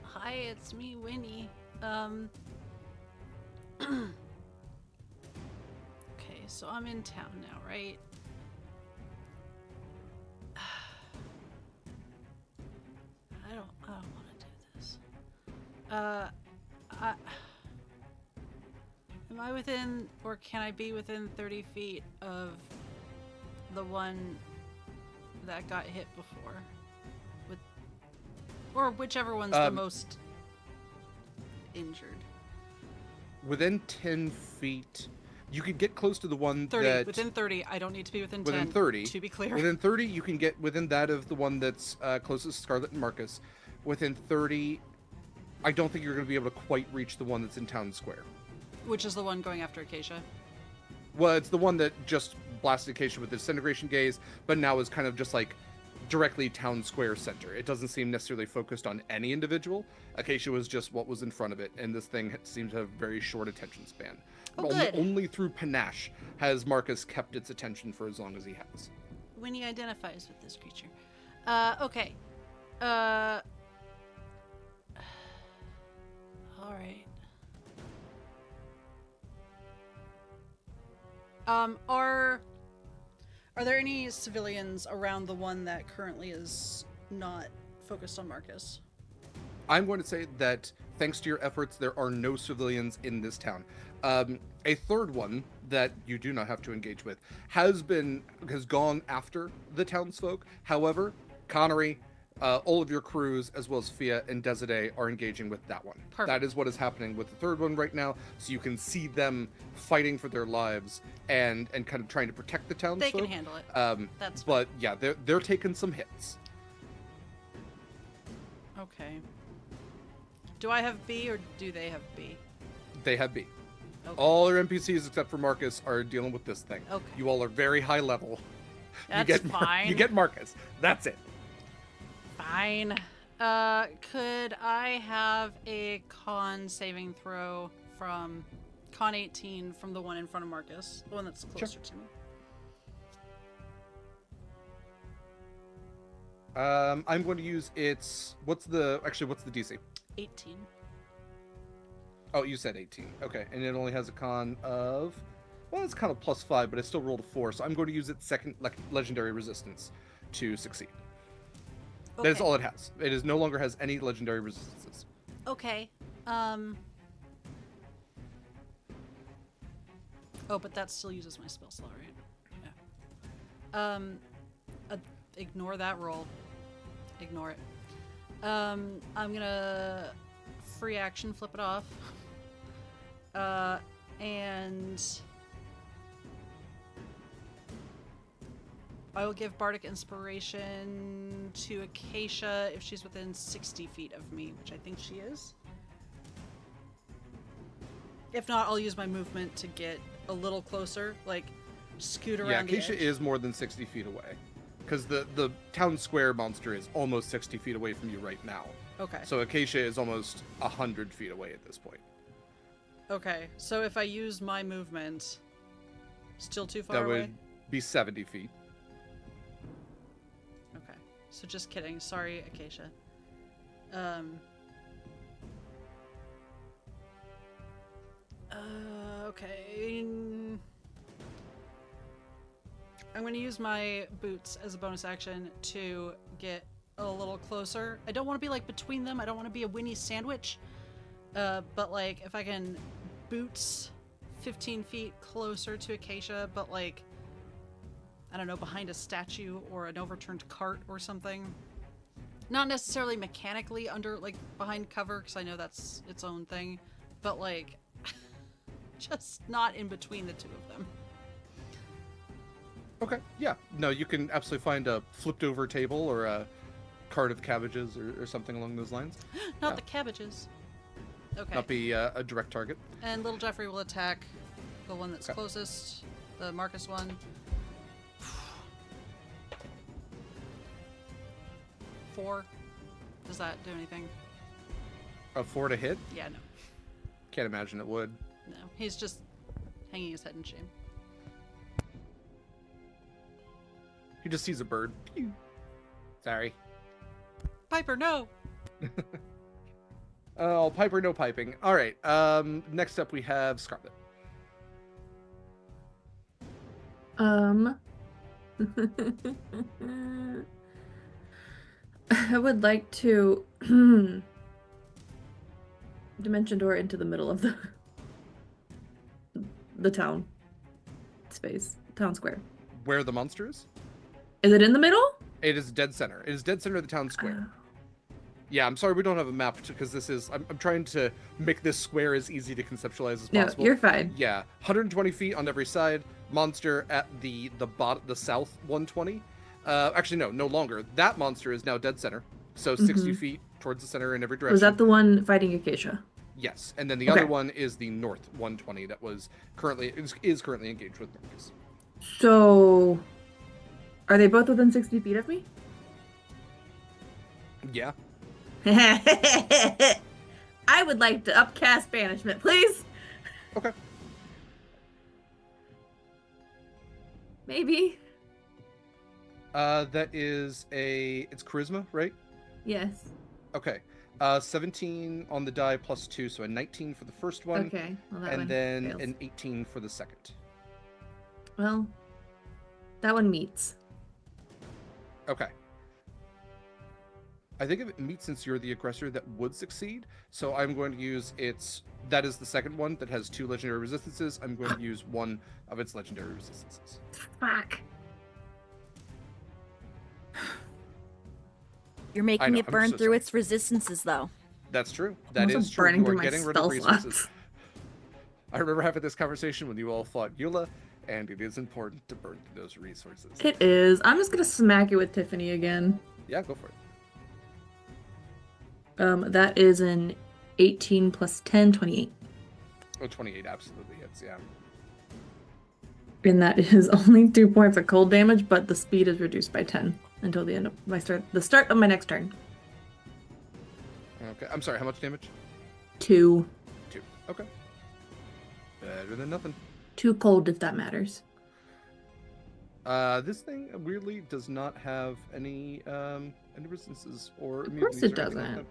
Hi, it's me, Winnie. Okay, so I'm in town now, right? I don't want to do this. Am I within, or can I be within 30 feet of the one that got hit before? Or whichever one's the most injured. Within 10 feet, You could get close to the one 30. that Within 30. I don't need to be within 10. within 30. To be clear. Within 30, you can get within that of the one that's closest to Scarlett and Marcus. Within 30, I don't think you're going to be able to quite reach the one that's in Town Square. Which is the one going after Acacia? Well, it's the one that just blasted Acacia with the disintegration gaze, but now is kind of just like directly Town Square center. It doesn't seem necessarily focused on any individual. Acacia was just what was in front of it, and this thing seems to have very short attention span. Oh, good. Only through panache has Marcus kept its attention for as long as he has. When he identifies with this creature. Okay. Alright. Are there any civilians around the one that currently is not focused on Marcus? I'm going to say that thanks to your efforts, there are no civilians in this town. A third one that you do not have to engage with has gone after the townsfolk. However, Connery, all of your crews, as well as Fia and Desiree, are engaging with that one. Perfect. That is what is happening with the third one right now. So you can see them fighting for their lives and kind of trying to protect the townsfolk. They can handle it. That's But yeah, they're taking some hits. okay. Do I have B or do they have B? They have B. Okay. All their NPCs except for Marcus are dealing with this thing. Okay. You all are very high level. That's fine. You get Marcus. That's it. Fine. Could I have a con saving throw from con 18 from the one in front of Marcus, the one that's closer to me? I'm going to use its. What's the DC? 18. Oh, you said 18. Okay, and it only has a con of. Well, it's kind of +5, but it still rolled a 4, so I'm going to use its second legendary resistance to succeed. Okay. That is all it has. It is no longer has any legendary resistances. Okay. Oh, but that still uses my spell slot, right? Yeah. Ignore that roll. Ignore it. I'm gonna free action flip it off. And I will give Bardic Inspiration to Acacia if she's within 60 feet of me, which I think she is. If not, I'll use my movement to get a little closer, like scoot around the Acacia edge. is more than 60 feet away. Because the town square monster is almost 60 feet away from you right now. Okay. So Acacia is almost 100 feet away at this point. Okay, so if I use my movement, still too far That away? would be 70 feet. Okay, so just kidding. Sorry, Acacia. Okay. I'm going to use my boots as a bonus action to get a little closer. I don't want to be like between them. I don't want to be a Winnie sandwich. But like if I can boots 15 feet closer to Acacia, but like, I don't know, behind a statue or an overturned cart or something. Not necessarily mechanically under, like, behind cover, because I know that's its own thing, but like, just not in between the two of them. Okay, yeah. No, you can absolutely find a flipped over table or a cart of cabbages or something along those lines. Not Yeah. the cabbages. Okay. Not be a direct target. And little Jeffrey will attack the one that's Okay. closest, the Marcus one. 4. Does that do anything? A 4 to hit? Yeah, no. Can't imagine it would. No. He's just hanging his head in shame. He just sees a bird. Pew. Sorry. Piper, no! Oh, Piper, no piping. All right. Next up we have Scarlett. I would like to dimension door into the middle of the town space, town square. Where the monster is? Is it in the middle? It is dead center. It is dead center of the town square. Yeah, I'm sorry we don't have a map because this is. I'm trying to make this square as easy to conceptualize as No, possible. you're fine. Yeah, 120 feet on every side. Monster at the south 120. Actually, no longer. That monster is now dead center. So 60 Mhm. feet towards the center in every direction. Was that the one fighting Acacia? Yes, and then the Okay. other one is the north 120 that was currently currently engaged with Marcus. So, are they both within 60 feet of me? Yeah. I would like to upcast banishment, please. Okay. Maybe. That is it's charisma, right? Yes. Okay. 17 on the die plus 2, so a 19 for the first one. Okay. Well, that And one then fails. an 18 for the second. Well, that one meets. Okay. I think if it meets, since you're the aggressor, that would succeed. So I'm going to use that is the second one that has 2 legendary resistances. I'm going to use one of its legendary resistances. Fuck. You're making know, it I'm burn so through sorry. its resistances, though. That's true. I'm That also is true. burning You are through my getting rid of spell resources. slots. I remember having this conversation when you all fought Eula, and it is important to burn through those resources. It is. I'm just gonna smack it with Tiffany again. Yeah, go for it. That is an 18 plus 10, 28. Oh, 28 absolutely hits, yeah. And that is only 2 points of cold damage, but the speed is reduced by 10 until the start of my next turn. Okay, I'm sorry, how much damage? 2. 2. Okay. Better than nothing. 2 cold, if that matters. This thing weirdly does not have any resistances or Of course immunities it or anything like doesn't. that.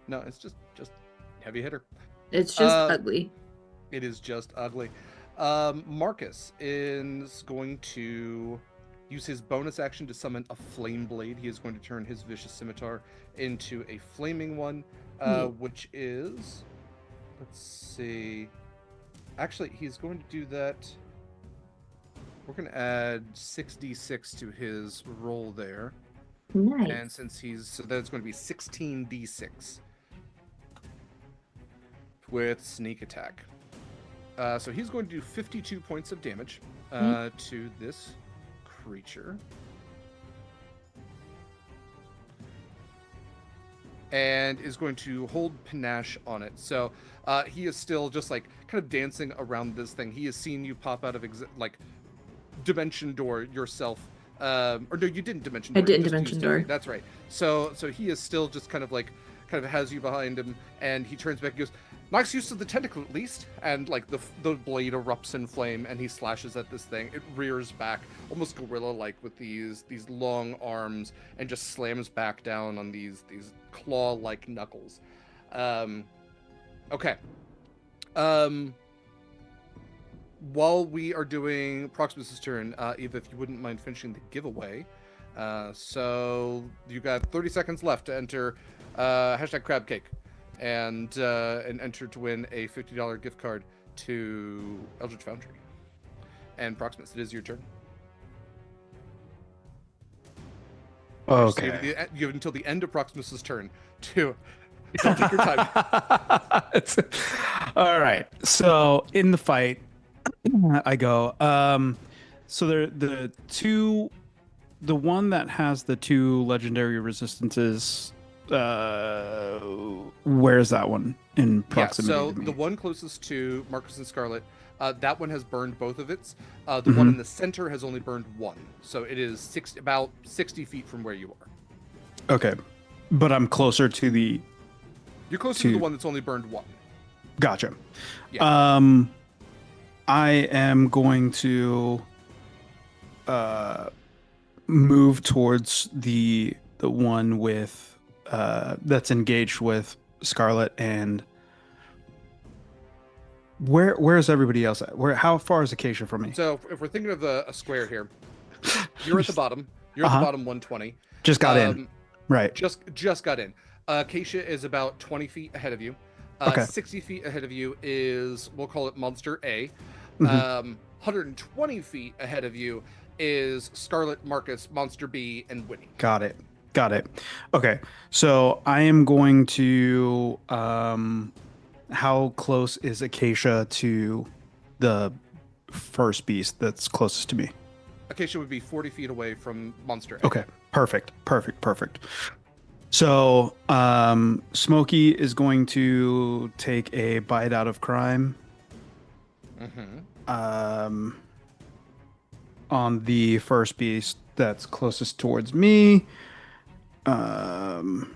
No, it's just heavy hitter. It's just Uh, ugly. It is just ugly. Marcus is going to use his bonus action to summon a flame blade. He is going to turn his vicious scimitar into a flaming one, which is, let's see. Actually, he's going to do that. We're going to add 6d6 to his roll there. Nice. And since so that's going to be 16d6 with sneak attack. So he's going to do 52 points of damage to this creature. And is going to hold panache on it. So he is still just like kind of dancing around this thing. He has seen you pop out of dimension door yourself. Or no, you didn't dimension door. I didn't you just dimension used door. it. That's right. So he is still just kind of has you behind him, and he turns back and goes, "Nice use of the tentacle, at least." And like the blade erupts in flame, and he slashes at this thing. It rears back, almost gorilla-like, with these long arms, and just slams back down on these claw-like knuckles. Okay. While we are doing Proximus' turn, Eva, if you wouldn't mind finishing the giveaway. So you got 30 seconds left to enter #crabcake and enter to win a $50 gift card to Eldritch Foundry. And Proximus, it is your turn. Okay. You have until the end of Proximus' turn to take your time. All right. So in the fight, I go. So the one that has the 2 legendary resistances. Where's that one in proximity? Yeah, so to me? the one closest to Marcus and Scarlett, that one has burned both of its. The one in the center has only burned 1. So it is about 60 feet from where you are. Okay, but I'm closer to the. You're closer to the one that's only burned 1. Gotcha. Yeah. I am going to move towards the one with that's engaged with Scarlett. And where's everybody else at? How far is Acacia from me? So if we're thinking of a square here, you're at the bottom. You're at the bottom 120. Just got in. Right. Just got in. Acacia is about 20 feet ahead of you. Okay. 60 feet ahead of you is, we'll call it Monster A. 120 feet ahead of you is Scarlet, Marcus, Monster B, and Winnie. Got it. Got it. Okay. So I am going to how close is Acacia to the first beast that's closest to me? Acacia would be 40 feet away from Monster A. Okay. Perfect. Perfect. Perfect. So Smokey is going to take a bite out of crime on the first beast that's closest towards me. And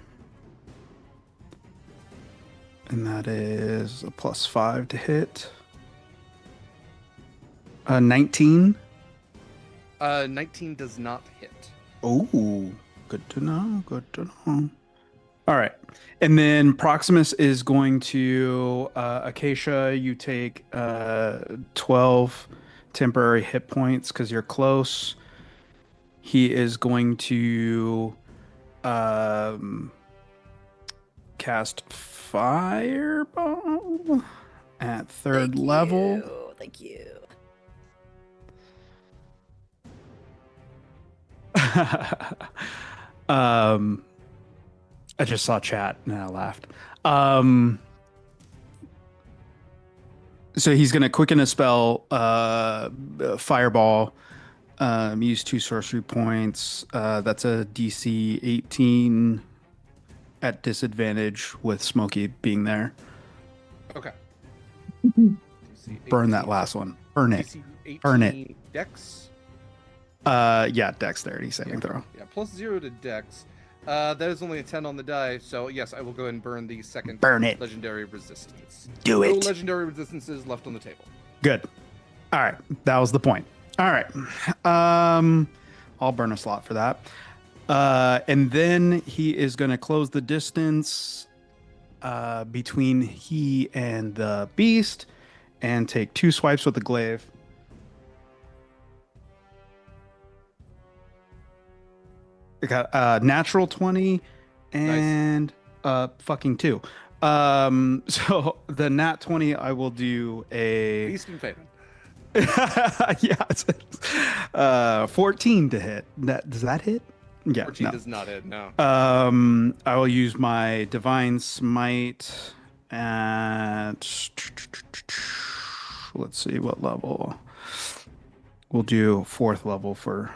that is a +5 to hit. 19. 19 does not hit. Oh, good to know. Good to know. All right. And then Proximus is going to Acacia, you take 12 temporary hit points because you're close. He is going to cast Fireball at third level. Thank you. I just saw chat and I laughed. So he's gonna quicken a spell, Fireball. Use 2 sorcery points. That's a DC 18 at disadvantage with Smokey being there. Okay. Burn that last one. Burn it. DC 18 Burn it. Dex. Yeah, dexterity saving throw. Yeah, +0 to Dex. That is only a 10 on the die, so yes, I will go ahead and burn the second Burn it. legendary resistance. Do No it. legendary resistances left on the table. Good. All right, that was the point. All right. I'll burn a slot for that. And then he is going to close the distance between he and the beast and take 2 swipes with the glaive. I got natural 20 and fucking 2. So the nat 20, I will do a Beast and Payment. yeah, it's 14 to hit. Does that hit? Yeah, 14 no. does not hit, no. I will use my divine smite at, let's see what level. We'll do 4th level for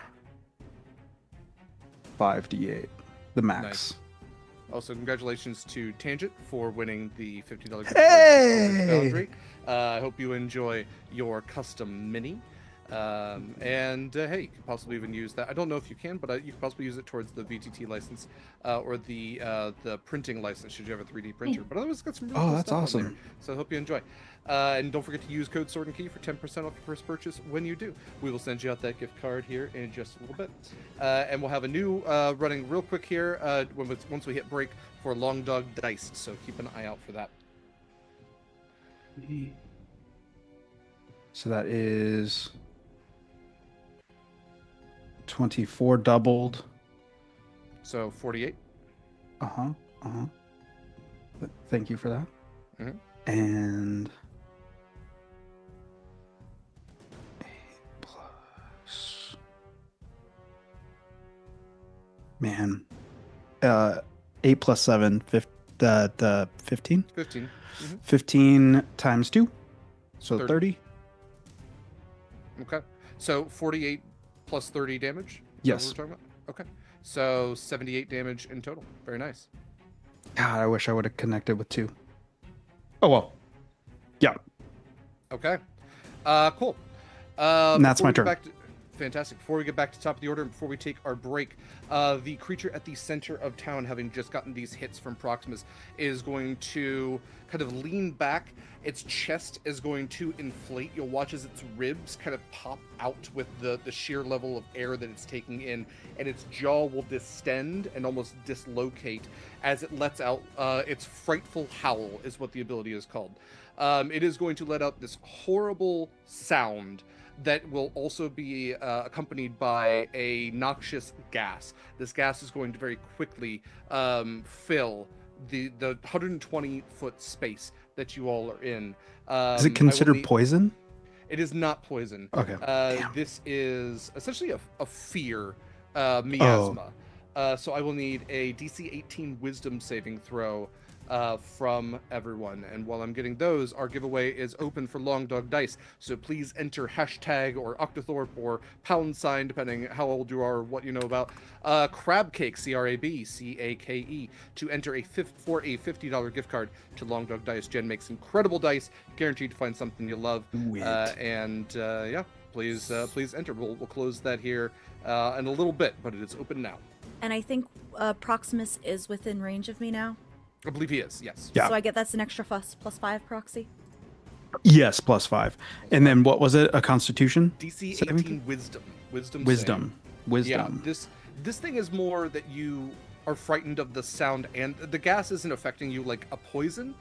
5d8, the max. Nice. Also, congratulations to Tangent for winning the $50 gift Hey! card to Foundry. I hope you enjoy your custom mini. Hey, you could possibly even use that. I don't know if you can, but you could possibly use it towards the VTT license or the printing license should you have a 3D printer. But otherwise, it's got some really cool that's stuff on awesome. there. So I hope you enjoy. And don't forget to use code Sword and Key for 10% off your first purchase when you do. We will send you out that gift card here in just a little bit. And we'll have a new running real quick here once we hit break for Long Dog Dice. So keep an eye out for that. So that is 24 doubled. So 48. Thank you for that. Mhm. And 8 plus. Man, 8 plus 7, the 15. 15. 15 times 2, so 30. Okay. So 48 plus 30 damage? Is that Yes. what we're talking about? Okay. So 78 damage in total. Very nice. God, I wish I would have connected with 2. Oh, well. Yeah. Okay. Cool. And that's Before my we get turn. back to- Fantastic. Before we get back to top of the order and before we take our break, the creature at the center of town, having just gotten these hits from Proximus, is going to kind of lean back. Its chest is going to inflate. You'll watch as its ribs kind of pop out with the sheer level of air that it's taking in, and its jaw will distend and almost dislocate as it lets out its frightful howl, is what the ability is called. It is going to let out this horrible sound that will also be accompanied by a noxious gas. This gas is going to very quickly fill the 120-foot space that you all are in. Is it considered poison? It is not poison. Okay. Damn. This is essentially a fear miasma. So I will need a DC 18 Wisdom saving throw from everyone. And while I'm getting those, our giveaway is open for Long Dog Dice. So please enter hashtag or Octothorpe or pound sign, depending how old you are or what you know about, Crab Cake, CRABCAKE, to enter for a $50 gift card to Long Dog Dice. Jen makes incredible dice, guaranteed to find something you love. Yeah, please enter. We'll close that here in a little bit, but it is open now. And I think Proximus is within range of me now. I believe he is, yes. Yeah. So I get that's an extra +5 proxy. Yes, +5. And then what was it? A Constitution? DC saving 18 Wisdom. Wisdom. Wisdom. Yeah, this thing is more that you are frightened of the sound, and the gas isn't affecting you like a poison,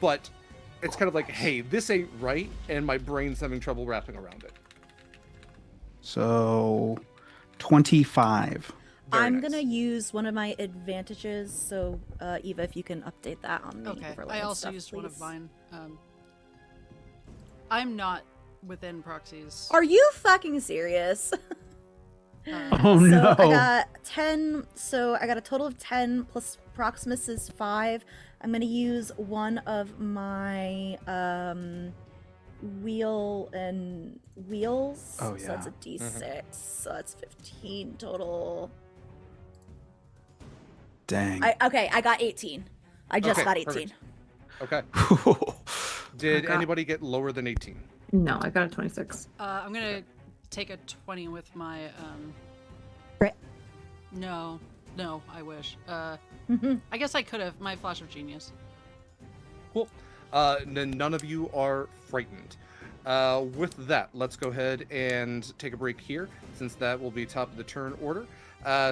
but it's kind of like, hey, this ain't right, and my brain's having trouble wrapping around it. So 25. I'm nice. gonna use one of my advantages. So Eva, if you can update that on the Okay, overlay I and also stuff, used one of please. mine. I'm not within proxies. Are you fucking serious? Oh So no. I got 10. So I got a total of 10 plus Proximus is 5. I'm gonna use one of my wheels. Oh, So that's a yeah. D6. So that's 15 total. Dang. I got 18. I just Okay, got 18. perfect. Okay. Did I got- anybody get lower than 18? No, I got a 26. I'm gonna take a 20 with my Crit. No, I wish. Mhm. I guess I could have my flash of genius. Cool. None of you are frightened. With that, let's go ahead and take a break here, since that will be top of the turn order.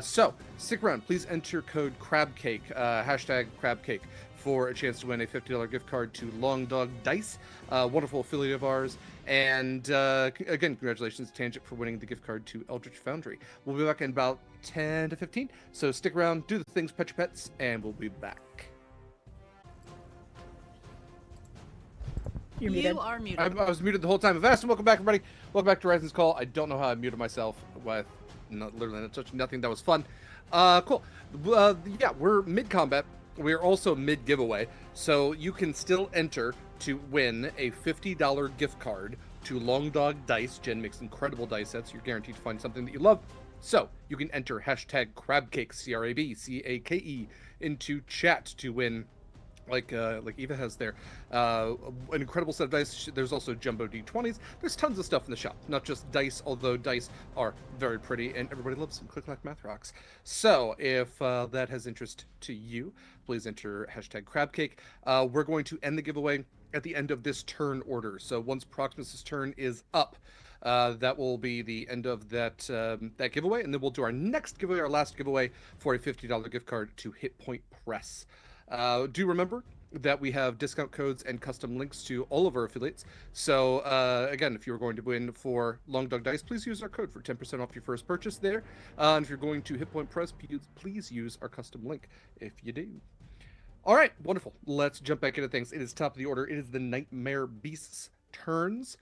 So, stick around. Please enter code CRABCAKE, hashtag CRABCAKE, for a chance to win a $50 gift card to Long Dog Dice, wonderful affiliate of ours. And again, congratulations, Tangent, for winning the gift card to Eldritch Foundry. We'll be back in about 10 to 15. So stick around, do the things, pet your pets, and we'll be back. You're you muted. are muted. I was muted the whole time. Avast, and welcome back, everybody. Welcome back to Horizon's Call. I don't know how I muted myself with literally touching nothing. That was fun. Cool. Yeah, we're mid-combat. We're also mid-giveaway. So you can still enter to win a $50 gift card to Long Dog Dice. Jen makes incredible dice sets. You're guaranteed to find something that you love. So you can enter hashtag CRABCAKE, CRABCAKE, into chat to win, like Eva has there, an incredible set of dice. There's also jumbo D20s. There's tons of stuff in the shop, not just dice, although dice are very pretty and everybody loves them. Click like math rocks. So if that has interest to you, please enter hashtag CRABCAKE. We're going to end the giveaway at the end of this turn order. So once Proximus's turn is up, that will be the end of that giveaway, and then we'll do our next giveaway, our last giveaway, for a $50 gift card to Hit Point Press. Do remember that we have discount codes and custom links to all of our affiliates. So again, if you're going to win for Long Dog Dice, please use our code for 10% off your first purchase there. And if you're going to Hit Point Press, please use our custom link if you do. All right, wonderful. Let's jump back into things. It is top of the order. It is the Nightmare Beast's turns.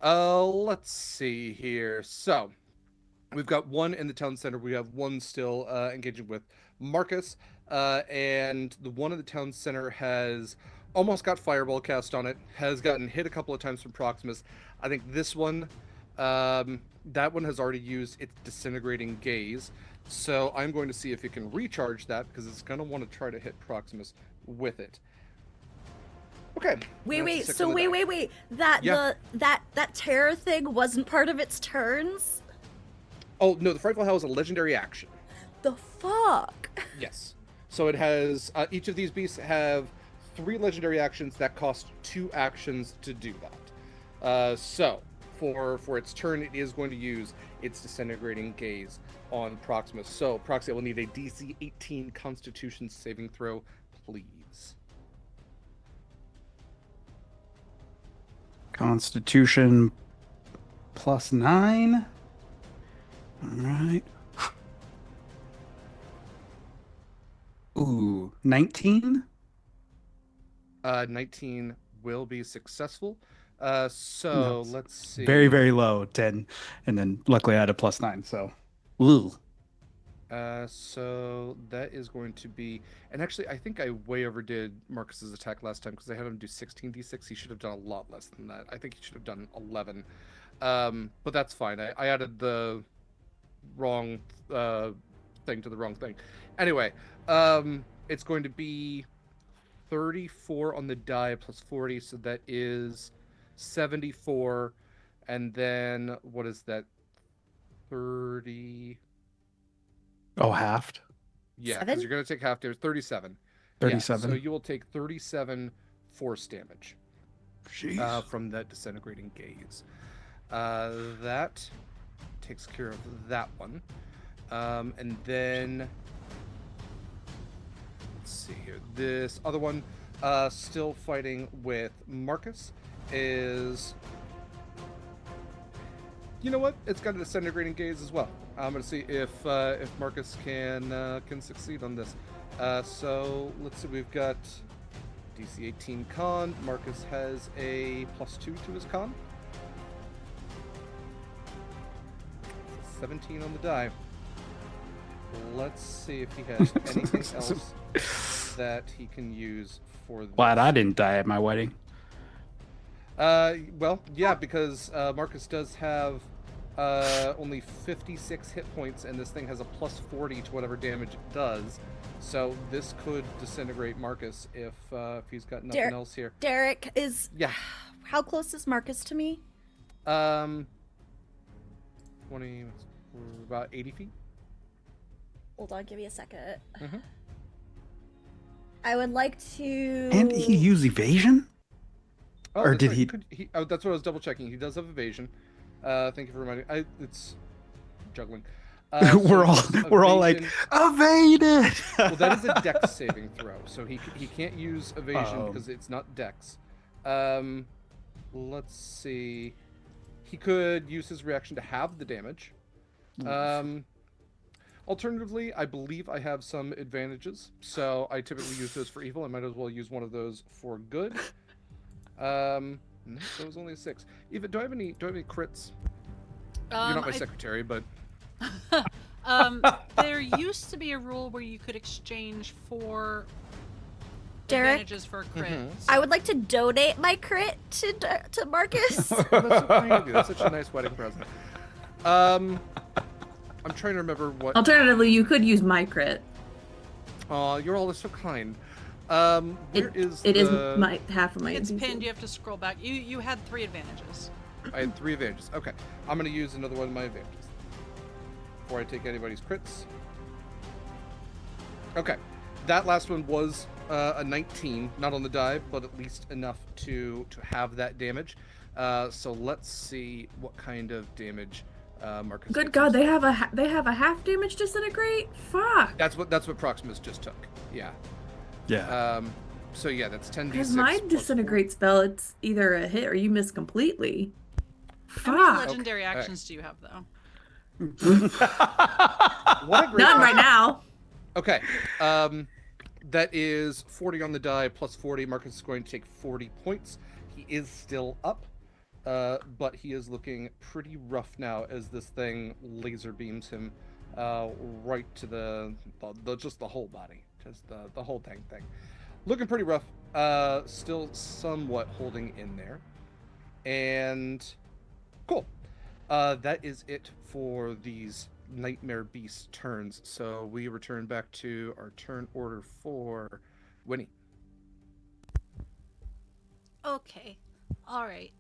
Let's see here. So we've got one in the town center. We have one still engaging with Marcus. And the one in the town center has almost got Fireball cast on it, has gotten hit a couple of times from Proximus. I think this one, that one has already used its Disintegrating Gaze. So I'm going to see if it can recharge that, because it's going to want to try to hit Proximus with it. Okay. Wait. That's So six on the die. wait. That terror thing wasn't part of its turns. Oh, no, the Frightful Howl is a legendary action. The fuck. Yes. So it has, each of these beasts have 3 legendary actions that cost 2 actions to do that. So for its turn, it is going to use its Disintegrating Gaze on Proximus. So Proxy will need a DC 18 Constitution saving throw, please. Constitution +9. All right. Ooh, 19? 19 will be successful. So No, let's see. Very, very low, 10. And then luckily I had a +9, so. Ooh. So that is going to be, and actually, I think I way overdid Marcus's attack last time because I had him do 16d6. He should have done a lot less than that. I think he should have done 11. But that's fine. I added the wrong thing to the wrong thing. Anyway, it's going to be 34 on the die plus 40, so that is 74. And then what is that? 30. Oh, halved. Yeah, because 7? you're going to take half damage. 37. 37. Yeah, so you will take 37 force damage Jeez. from that disintegrating gaze. That takes care of that one. And then let's see here. This other one, still fighting with Marcus, is, you know what? It's got a disintegrating gaze as well. I'm gonna see if Marcus can succeed on this. So let's see. We've got DC 18 con. Marcus has a +2 to his con. 17 on the die. Let's see if he has anything else that he can use for this. Glad I didn't die at my wedding. Well, yeah, because Marcus does have only 56 hit points, and this thing has a +40 to whatever damage it does. So this could disintegrate Marcus if he's got nothing else here. Derek is. Yeah. How close is Marcus to me? 20, about 80 feet. Hold on, give me a second. Mhm. I would like to. And he used evasion? Oh, Or that's did right. he- Oh, that's what I was double checking. He does have evasion. Thank you for reminding. It's juggling. So we're all like, evasion- evaded. Well, that is a dex saving throw, so he can't use evasion Oh. because it's not dex. Let's see. He could use his reaction to halve the damage. Alternatively, I believe I have some advantages, so I typically use those for evil. I might as well use one of those for good. No, that was only a 6. Eva, do I have any crits? You're not my secretary, but There used to be a rule where you could exchange 4 Derek? advantages for a crit. Mhm. I would like to donate my crit to Marcus. Oh, that's so kind of you. That's such a nice wedding present. I'm trying to remember what. Alternatively, you could use my crit. Oh, you're all so kind. Where is It is the... my half of my. It's NPC. pinned. You have to scroll back. You had 3 advantages. I had 3 advantages. Okay, I'm gonna use another one of my advantages before I take anybody's crits. Okay, that last one was a 19, not on the die, but at least enough to have that damage. So let's see what kind of damage Marcus. Good gets God, they himself. have a half damage disintegrate. Fuck. That's what Proximus just took. Yeah. Yeah. So yeah, that's 10d6. Because my plus disintegrate spell, it's either a hit or you miss completely. How many Fuck. legendary Okay, actions do you have, though? 4. What a great None right question. now. Okay. That is 40 on the die plus 40. Marcus is going to take 40 points. He is still up, but he is looking pretty rough now as this thing laser beams him right to the just the whole body, just the whole dang thing. Looking pretty rough. Still somewhat holding in there. And cool. That is it for these Nightmare Beast turns. So we return back to our turn order for Winnie. Okay. All right.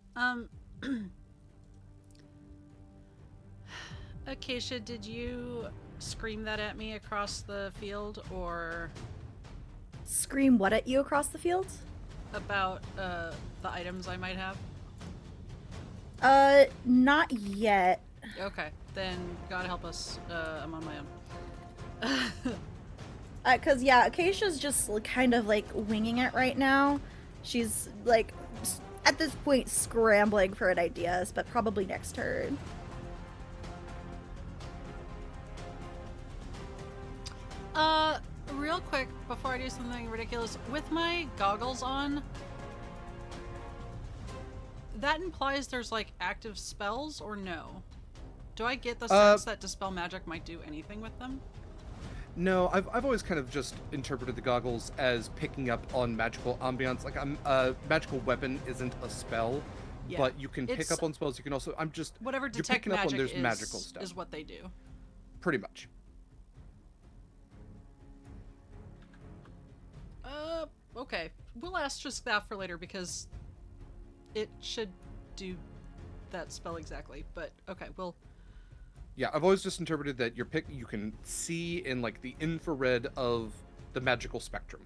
Acacia, did you scream that at me across the field, or Scream what at you across the field? about the items I might have? Not yet. Okay, then God help us. I'm on my own. Cause yeah, Acacia's just kind of like winging it right now. She's like at this point scrambling for ideas, but probably next turn. Real quick, before I do something ridiculous, with my goggles on, that implies there's like active spells, or no? Do I get the sense that Dispel Magic might do anything with them? No, I've always kind of just interpreted the goggles as picking up on magical ambiance. Like magical weapon isn't a spell, Yeah. but you can pick It's up on spells. You can also whatever you're detect picking up on magic there's magical stuff. is what they do. Pretty much. Okay. We'll asterisk that for later because it should do that spell exactly. But okay, we'll. Yeah, I've always just interpreted that you can see in like the infrared of the magical spectrum.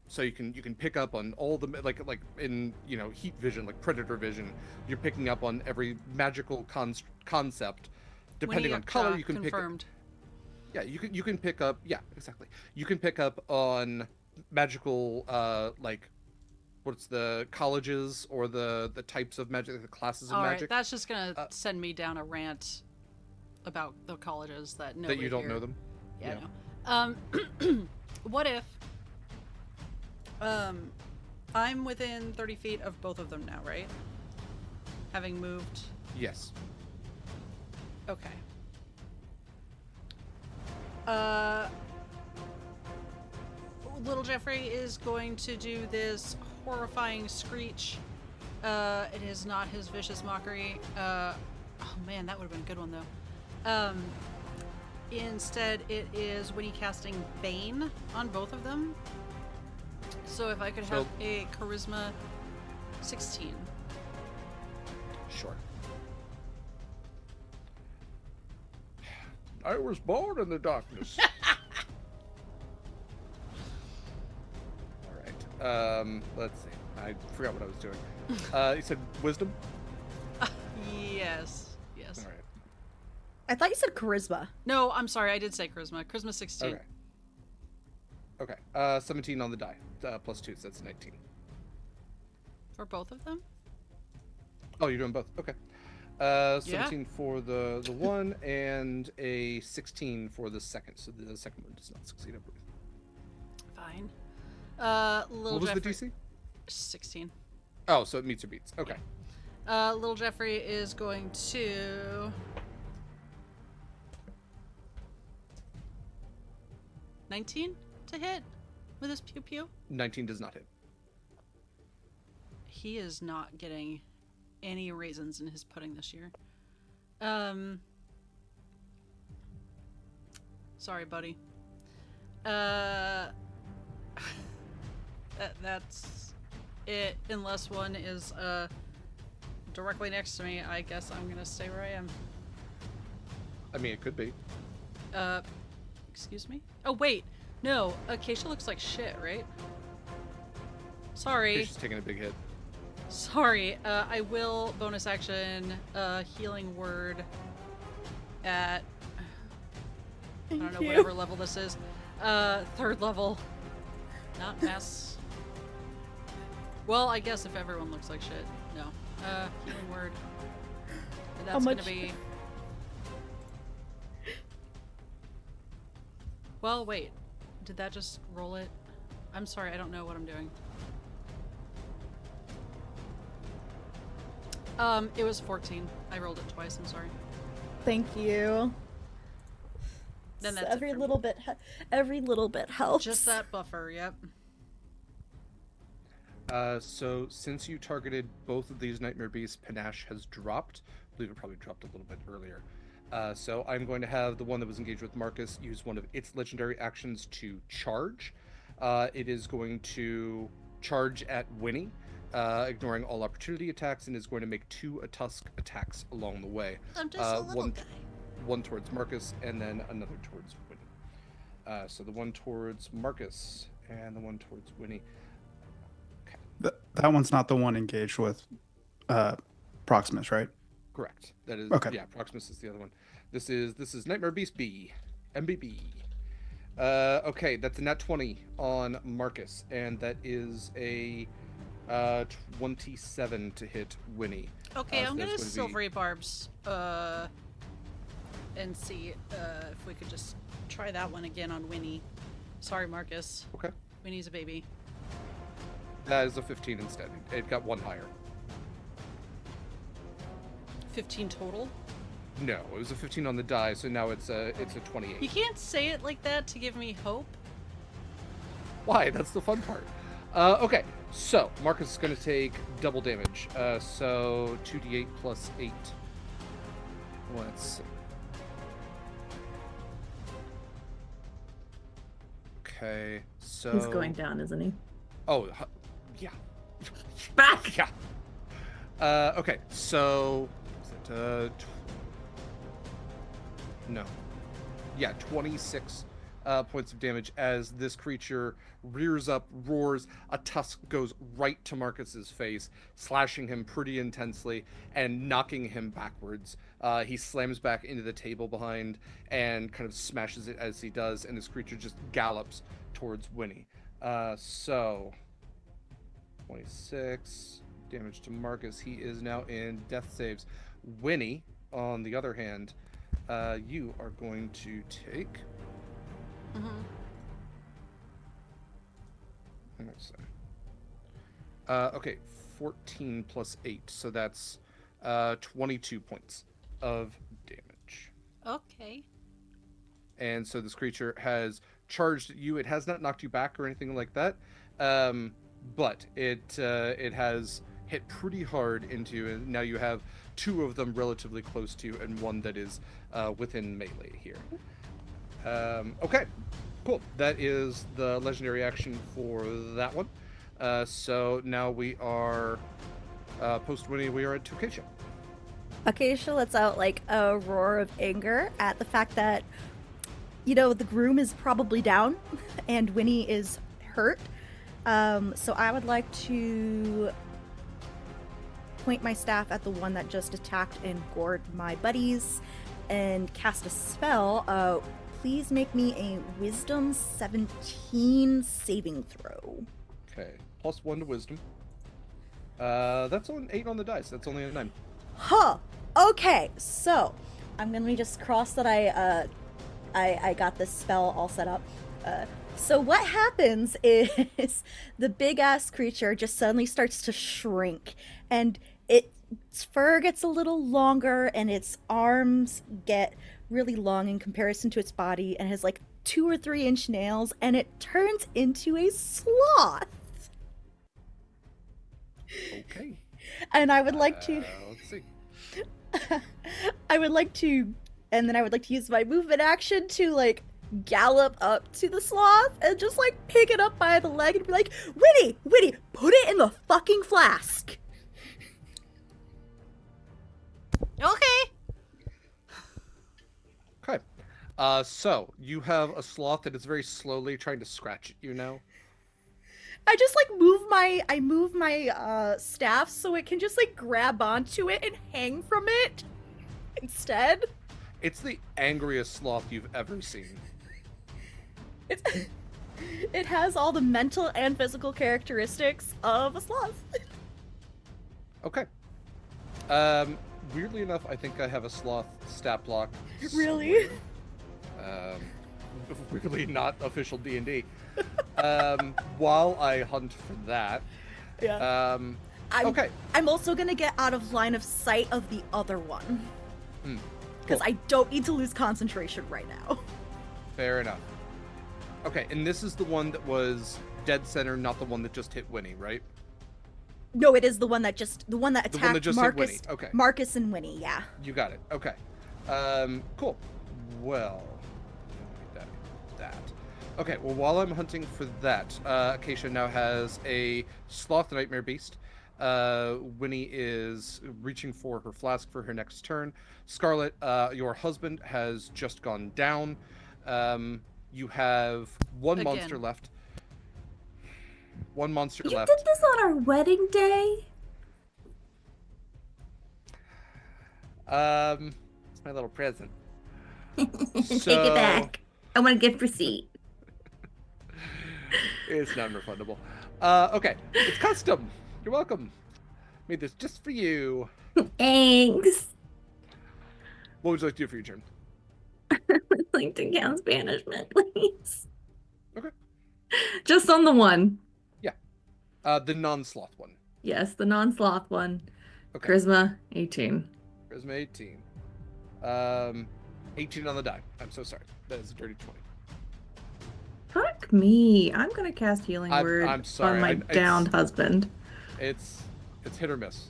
So you can pick up on all the like in heat vision, like predator vision. You're picking up on every magical concept. Depending on color, you can confirmed. Yeah, you can pick up. Yeah, exactly. You can pick up on magical like what's the colleges or the types of magic, the classes of All right, magic. that's just gonna send me down a rant about the colleges that nobody That you don't here. know them. Yeah, I know. What if I'm within 30 feet of both of them now, right? Having moved. Yes. Okay. Little Jeffrey is going to do this horrifying screech. It is not his vicious mockery. Oh man, that would have been a good one though. Instead, it is when he casting Bane on both of them. So if I could have a charisma 16. Sure. I was born in the darkness. All right. Let's see. I forgot what I was doing. You said wisdom? Yes. Yes. All right. I thought you said charisma. No, I'm sorry. I did say charisma. Charisma 16. Okay. 17 on the die. Plus 2, so that's 19. For both of them? Oh, you're doing both. Okay. 17 for the one and a 16 for the second. So the second one does not succeed, I believe. Fine. Little What was Jeffrey, the DC? 16. Oh, so it meets or beats. Okay. Little Jeffrey is going to 19 to hit with his pew pew. 19 does not hit. He is not getting any raisins in his pudding this year. Sorry, buddy. That's it. Unless one is directly next to me, I guess I'm gonna stay where I am. I mean, it could be. Excuse me? Oh, wait. No, Acacia looks like shit, right? Sorry. She's taking a big hit. Sorry. I will bonus action healing word at I don't know whatever level this is. 3rd level. Not mass. Well, I guess if everyone looks like shit. No. Healing word. And that's gonna be. Well, wait. Did that just roll it? I'm sorry, I don't know what I'm doing. It was 14. I rolled it twice, I'm sorry. Thank you. Then So that's every little bit helps. Just that buffer, yep. So since you targeted both of these Nightmare Beasts, Panache has dropped. I believe it probably dropped a little bit earlier. So I'm going to have the one that was engaged with Marcus use one of its legendary actions to charge. It is going to charge at Winnie, ignoring all opportunity attacks, and is going to make 2 tusk attacks along the way. I'm just a little guy. One towards Marcus, and then another towards Winnie. So the one towards Marcus and the one towards Winnie. That one's not the one engaged with Proximus, right? Correct. That is okay. Yeah, Proximus is the other one. This is Nightmare Beast B. MBB. Okay, that's a nat 20 on Marcus, and that is a 27 to hit Winnie. Okay, so I'm gonna that's silvery barbs and see if we could just try that one again on Winnie. Sorry, Marcus. Okay. Winnie's a baby. That is a 15 instead. It got 1 higher. 15 total? No, it was a 15 on the die, so now it's a 28. You can't say it like that to give me hope. Why? That's the fun part. Okay, so Marcus is going to take double damage. So 2d8 plus 8. Let's see. Okay, so... He's going down, isn't he? Oh, yeah. Back! Yeah. Okay, so... Is it, no. Yeah, 26 points of damage as this creature rears up, roars. A tusk goes right to Marcus's face, slashing him pretty intensely and knocking him backwards. He slams back into the table behind and kind of smashes it as he does, and this creature just gallops towards Winnie. So, 26 damage to Marcus. He is now in death saves. Winnie, on the other hand, you are going to take... Mm-hmm. Let's see. Okay, 14 plus 8, so that's 22 points of damage. Okay. And so this creature has charged at you. It has not knocked you back or anything like that, but it has hit pretty hard into you, and now you have two of them relatively close to you and one that is within melee here. Okay, cool. That is the legendary action for that one. So now we are post Winnie. We are at Acacia. Acacia lets out like a roar of anger at the fact that, you know, the groom is probably down and Winnie is hurt. So I would like to point my staff at the one that just attacked and gored my buddies and cast a spell. Please make me a Wisdom 17 saving throw. Okay, plus 1 to Wisdom. That's on 8 on the dice. That's only a 9. Huh. Okay, so I'm gonna just cross that I got this spell all set up. So what happens is the big ass creature just suddenly starts to shrink, and its fur gets a little longer, and its arms get really long in comparison to its body, and has like 2 or 3 inch nails, and it turns into a sloth. Okay. And I would like to. Let's see. I would like to, and then I would like to use my movement action to like gallop up to the sloth and just like pick it up by the leg and be like, Winnie, put it in the fucking flask. Okay. Okay. So you have a sloth that is very slowly trying to scratch at you now. I just like move my staff so it can just like grab onto it and hang from it instead. It's the angriest sloth you've ever seen. It has all the mental and physical characteristics of a sloth. Okay. Weirdly enough, I think I have a sloth stat block. Really? Weirdly not official D&D. While I hunt for that. Yeah. Okay. I'm also gonna get out of line of sight of the other one. Because Cool. I don't need to lose concentration right now. Fair enough. Okay, and this is the one that was dead center, not the one that just hit Winnie, right? No, it is the one that attacked The one that just hit Marcus. Winnie. Okay. Marcus and Winnie, yeah. You got it. Okay. Cool. Well, that. Okay, well, while I'm hunting for that, Acacia now has a sloth nightmare beast. Winnie is reaching for her flask for her next turn. Scarlett, your husband has just gone down. You have one Again. monster left. One monster You left. did this on our wedding day? It's my little present. Take it back. I want a gift receipt. It's non-refundable. Okay, it's custom. You're welcome. Made this just for you. Thanks. What would you like to do for your turn? I'd like to cast banishment, please. Okay. Just on the one. The non-sloth one. Yes, the non-sloth one. Okay. Charisma 18. Charisma 18. 18 on the die. I'm so sorry. That is a dirty 20. Fuck me. I'm gonna cast Healing Word I'm sorry. on my downed husband. It's hit or miss.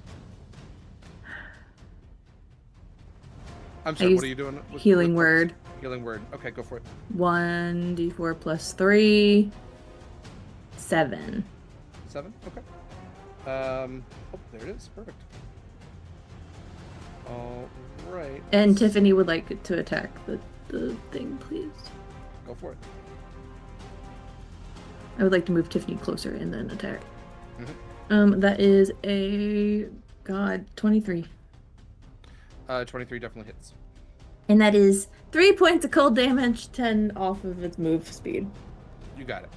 I'm sorry. What are you doing? Healing Word. Healing Word. Okay, go for it. 1d4 plus 3. 7. 7. Okay. Oh, there it is. Perfect. All right. And Tiffany would like to attack the thing, please. Go for it. I would like to move Tiffany closer and then attack. Mm-hmm. That is a 23. 23 definitely hits. And that is 3 points of cold damage, 10 off of its move speed. You got it.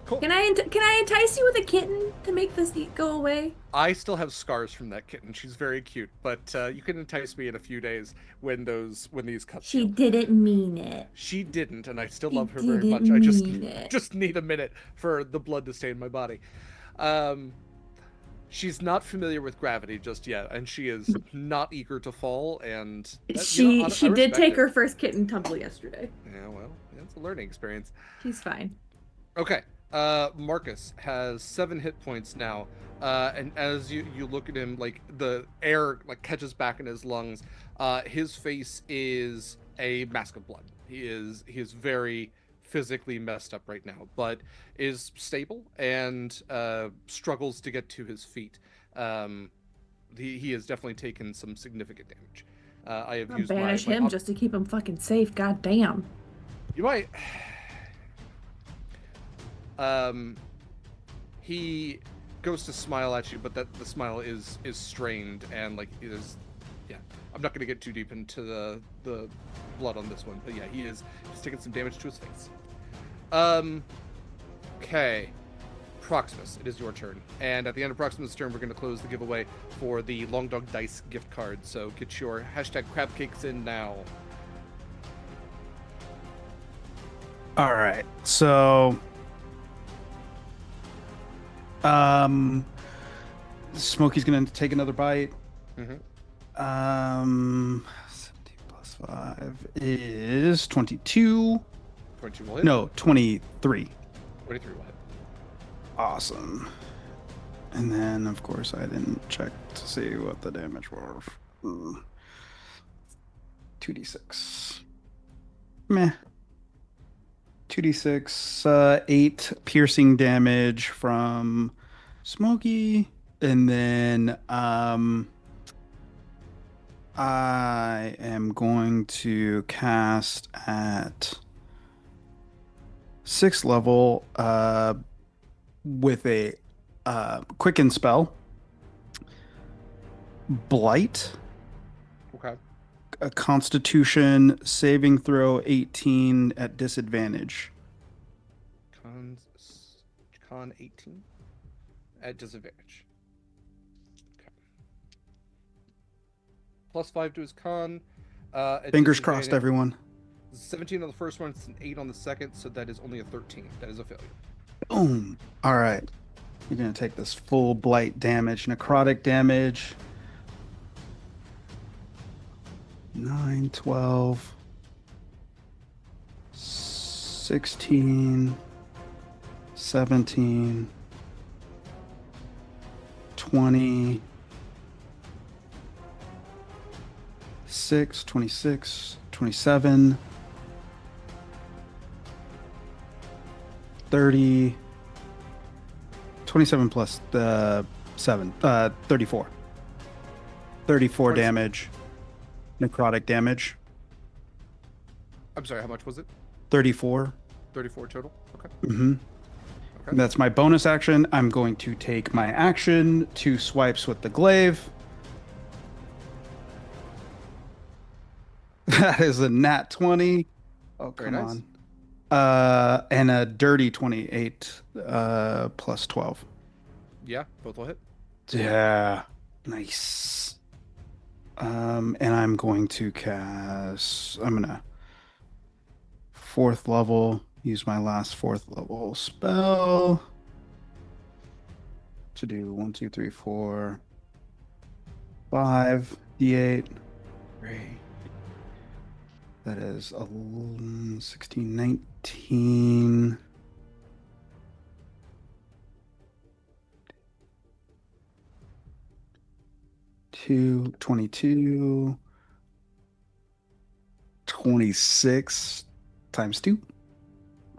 Cool. Can I entice you with a kitten to make this go away? I still have scars from that kitten. She's very cute, but you can entice me in a few days when these cuts. She heal. didn't mean it. She didn't, and I still She love her very didn't much. I mean it. just need a minute for the blood to stain my body. She's not familiar with gravity just yet, and she is not eager to fall. And She I did take it. her first kitten tumble yesterday. Yeah, well, it's a learning experience. She's fine. Okay. Marcus has 7 hit points now, and as you look at him, like the air like catches back in his lungs. His face is a mask of blood. He is very physically messed up right now, but is stable and struggles to get to his feet. He has definitely taken some significant damage. I have used banish him just to keep him fucking safe. God damn. You might. He goes to smile at you, but the smile is strained and like is, yeah. I'm not going to get too deep into the blood on this one, but yeah, he's taken some damage to his face. Okay, Proximus, it is your turn, and at the end of Proximus' turn, we're going to close the giveaway for the Long Dog Dice gift card. So get your #crabcakes in now. All right, so Smokey's gonna take another bite. Mm-hmm. 17 plus 5 is 22. 22 will hit. No, 23. 23 will hit. Awesome. And then, of course, I didn't check to see what the damage was. 2d6. Meh. 2d6, 8 piercing damage from Smokey, and then I am going to cast at 6th level with a quicken spell, Blight. Okay. A Constitution saving throw 18 at disadvantage. Con 18 at disadvantage. Okay. +5 to his con. Fingers crossed, everyone. 17 on the first one, it's an 8 on the second, so that is only a 13. That is a failure. Boom. All right. You're going to take this full blight damage, necrotic damage. 9, 12, 16, 17, 20, 26, 27, 30, 27 plus the 7, 34. 34 damage. Necrotic damage. I'm sorry, how much was it? 34. 34 total? Okay. Mm-hmm. Okay. That's my bonus action. I'm going to take my action, 2 swipes with the glaive. That is a nat 20. Oh, Very come nice. on. And a dirty 28 plus 12. Yeah, both will hit. Yeah. Nice. And I'm going to cast. I'm gonna 4th level. Use my last 4th level spell to do 1, 2, 3, 4, 5 d8. 3. That is 11, 16, 19. Two, 22, 26 times 2,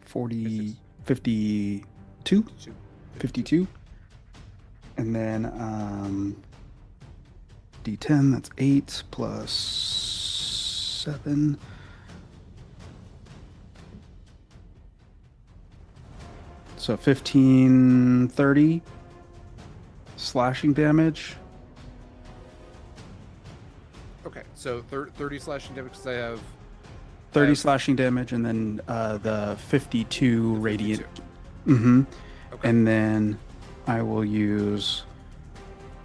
40, 52, 52. And then D10, that's 8 plus 7. So 15, 30 slashing damage. Okay, so 30 slashing damage because I have 30 slashing damage, and then the 52 radiant. 52. Mm-hmm. Okay. And then I will use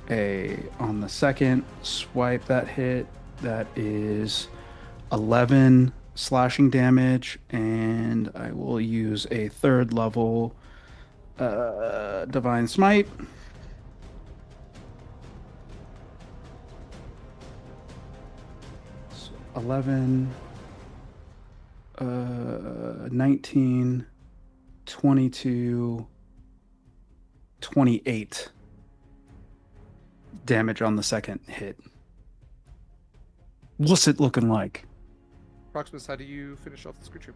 on the second swipe that hit. That is 11 slashing damage, and I will use a third level Divine Smite. So 11, 19, 22, 28 damage on the second hit. What's it looking like? Proximus, how do you finish off this creature?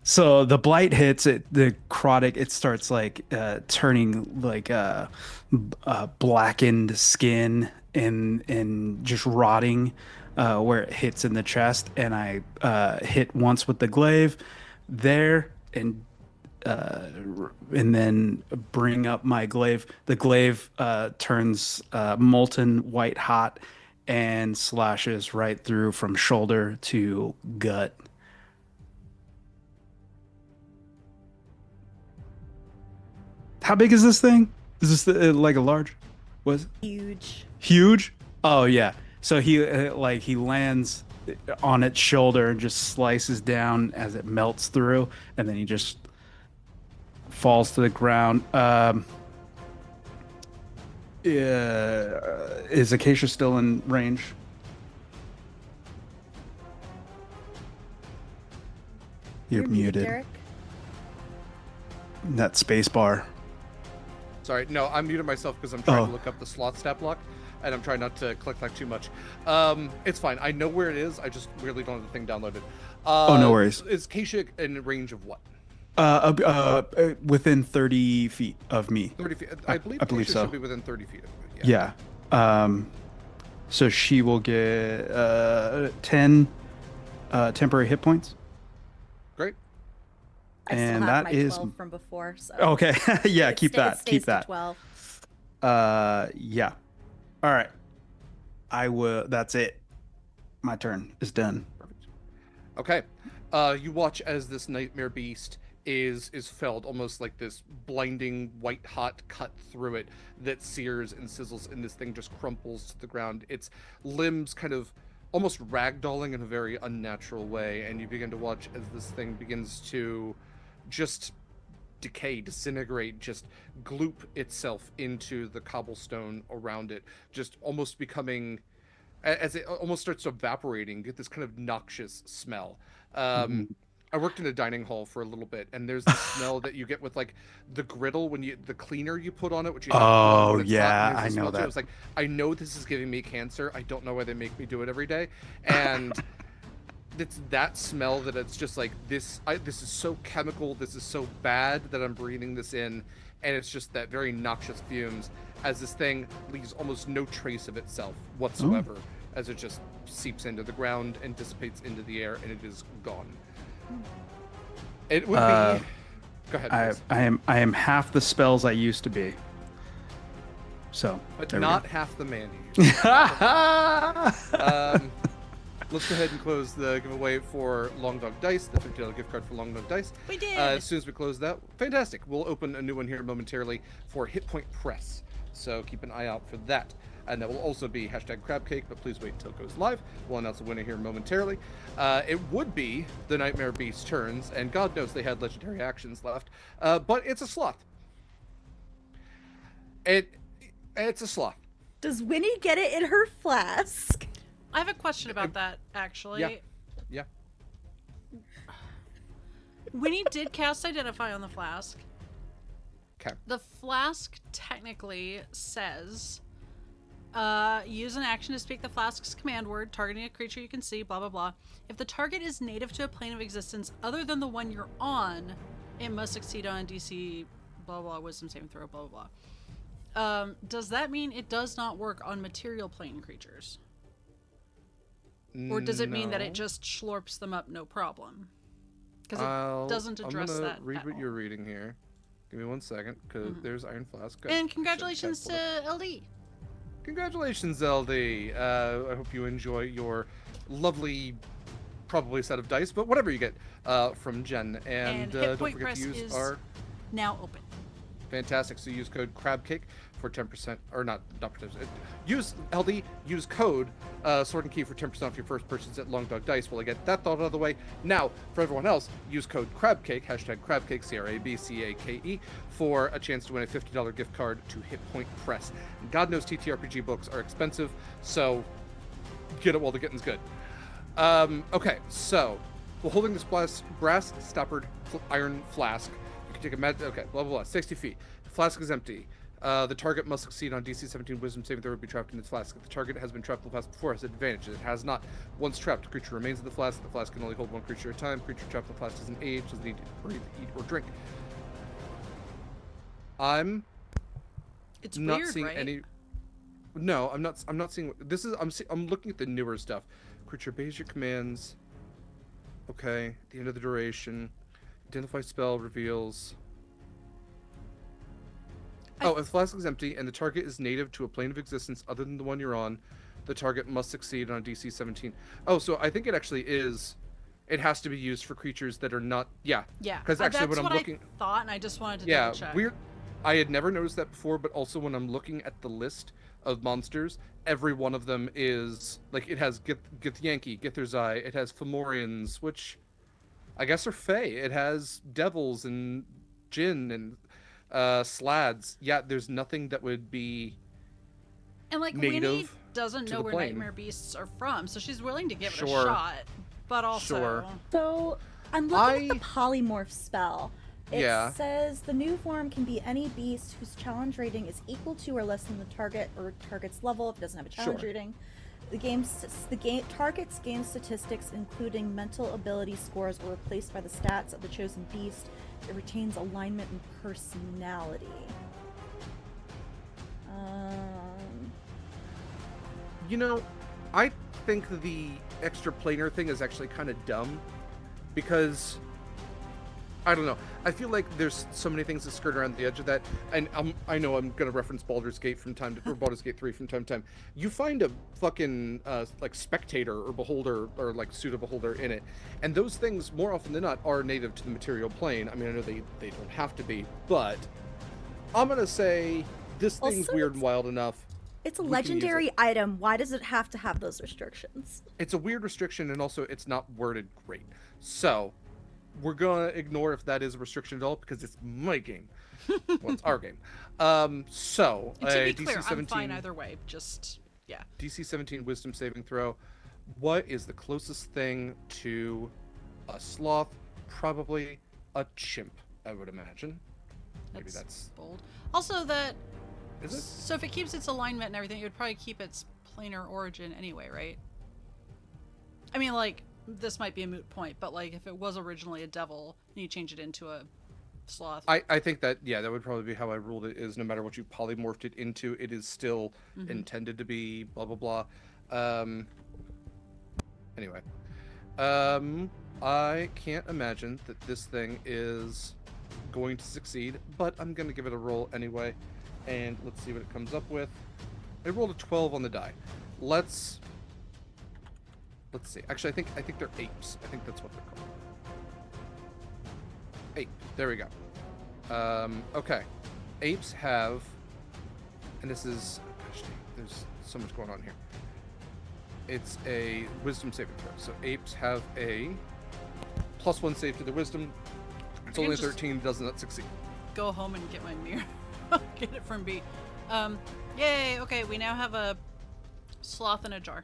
So the blight hits it, the necrotic, it starts like turning like blackened skin and just rotting where it hits in the chest, and I hit once with the glaive there, and then bring up my glaive. The glaive turns molten white hot and slashes right through from shoulder to gut. How big is this thing? Is this like a large? Was Huge. huge? Oh yeah. So he lands on its shoulder and just slices down as it melts through, and then he just falls to the ground. Is Acacia still in range? You're muted. Derek. That space bar. Sorry, no, I'm muted myself because I'm trying Oh. to look up the slot stat block, and I'm trying not to click like too much. It's fine. I know where it is. I just really don't have the thing downloaded. Oh, no worries. Is Acacia in range of what? Within 30 feet of me. 30 feet. I I believe believe Acacia so. should be within 30 feet of it. Yeah. Yeah. So she will get 10 temporary hit points. Great. I still And have that my is 12 from before, so okay. Yeah, it keep sta- it that. stays Keep to that. 12. Yeah. All right. I will. That's it. My turn is done. Perfect. Okay. You watch as this nightmare beast is felled, almost like this blinding white hot cut through it that sears and sizzles, and this thing just crumples to the ground. Its limbs kind of almost ragdolling in a very unnatural way, and you begin to watch as this thing begins to just decay, disintegrate, just gloop itself into the cobblestone around it, just almost becoming, as it almost starts evaporating, get this kind of noxious smell. I worked in a dining hall for a little bit, and there's the smell that you get with like the griddle when the cleaner you put on it, which you have to put on Oh when it's hot, yeah, and there's I the know smell too. that. It's like, I know this is giving me cancer. I don't know why they make me do it every day, and it's that smell that it's just like this. This is so chemical. This is so bad that I'm breathing this in, and it's just that very noxious fumes as this thing leaves almost no trace of itself whatsoever, as it just seeps into the ground and dissipates into the air, and it is gone. It would be. Go ahead. please. I am half the spells I used to be. So, But there we not half the man you used to be. Let's go ahead and close the giveaway for Long Dog Dice, the $50 gift card for Long Dog Dice. We did. As soon as we close that, fantastic. We'll open a new one here momentarily for Hit Point Press. So keep an eye out for that. And that will also be hashtag crab cake, but please wait until it goes live. We'll announce the winner here momentarily. It would be the Nightmare Beast turns, and God knows they had legendary actions left. But it's a sloth. It's a sloth. Does Winnie get it in her flask? I have a question about that, actually. Yeah. Winnie did cast Identify on the flask. Okay. The flask technically says, use an action to speak the flask's command word, targeting a creature you can see, blah, blah, blah. If the target is native to a plane of existence other than the one you're on, it must succeed on DC, blah, blah, wisdom saving throw, blah, blah, blah. Does that mean it does not work on material plane creatures? Or does it mean that it No. just slurps them up no problem? Because I'll- it doesn't address I'm gonna that read at what all. you're reading here. Give me 1 second, because there's Iron Flask. Good. And Should congratulations have to LD. Congratulations, LD. I hope you enjoy your lovely, probably set of dice, but whatever you get from Jen. And Hit don't Point forget Press to use is our now open. fantastic. So use code CrabCake for 10%, or not 10%. Use LD. Use code Sword and Key for 10% off your first purchase at Long Dog Dice. While I get that thought out of the way, now for everyone else, use code CrabCake #CrabCake CrabCake for a chance to win a $50 gift card to Hit Point Press. God knows TTRPG books are expensive, so get it while the getting's good. Okay, so while holding this brass stoppered iron flask, you can take a okay, blah blah blah, 60 feet. The flask is empty. The target must succeed on DC 17 Wisdom saving throw or be trapped in its flask. If the target has been trapped in the flask before, has advantage. It has not. Once trapped, the creature remains in the flask. The flask can only hold one creature at a time. Creature trapped in the flask doesn't age, doesn't need to breathe, eat, or drink. I'm It's not weird, seeing right? any. No, I'm not. I'm not seeing. This is. I'm looking at the newer stuff. Creature obeys your commands. Okay. At the end of the duration, identify spell reveals. Oh, if the flask is empty and the target is native to a plane of existence other than the one you're on, the target must succeed on a DC 17. Oh, so I think it actually is. It has to be used for creatures that are not. Yeah. Yeah. Because actually, that's when I'm what looking. I thought, and I just wanted to Yeah, double check. weird. I had never noticed that before, but also when I'm looking at the list of monsters, every one of them is like it has Githyanki, Githurzai, it has Fomorians, which I guess are Fae. It has devils and Jinn and Slads. Yeah, there's nothing that would be And like Winnie native doesn't to know the where plane. nightmare beasts are from, so she's willing to give it a Sure. shot. But also, Sure. So I'm looking at the polymorph spell. It Yeah. says the new form can be any beast whose challenge rating is equal to or less than the target or target's level if it doesn't have a challenge Sure. rating. The target's game statistics, including mental ability scores, are replaced by the stats of the chosen beast. It retains alignment and personality. You know, I think the extra planar thing is actually kind of dumb because I don't know. I feel like there's so many things that skirt around the edge of that, and I know I'm gonna reference Baldur's Gate from time to or Baldur's Gate 3 from time to time. You find a fucking like spectator or beholder or like pseudo beholder in it, and those things more often than not are native to the material plane. I mean, I know they don't have to be, but I'm gonna say this thing's Also, weird and wild enough. It's a We can use legendary it. item. Why does it have to have those restrictions? It's a weird restriction, and also it's not worded great. So we're gonna ignore if that is a restriction at all because it's my game. Well, it's our game. So and to be DC clear, 17, I'm fine either way. Just yeah. DC 17 Wisdom saving throw. What is the closest thing to a sloth? Probably a chimp, I would imagine. Maybe that's bold. Also, that is it? so if it keeps its alignment and everything, it would probably keep its planar origin anyway, right? I mean, like this might be a moot point, but like if it was originally a devil and you change it into a sloth, I think that yeah, that would probably be how I ruled it. Is no matter what you polymorphed it into, it is still intended to be blah blah blah. Anyway, I can't imagine that this thing is going to succeed, but I'm gonna give it a roll anyway, and let's see what it comes up with. I rolled a 12 on the die. Let's see. Actually, I think they're apes. I think that's what they're called. Ape. There we go. Okay. Apes have, and this is, gosh dang, there's so much going on here. It's a wisdom saving throw. So apes have a +1 save to their wisdom. It's I can only just 13, does not succeed. go home and get my mirror. Get it from B. Yay! Okay, we now have a sloth in a jar.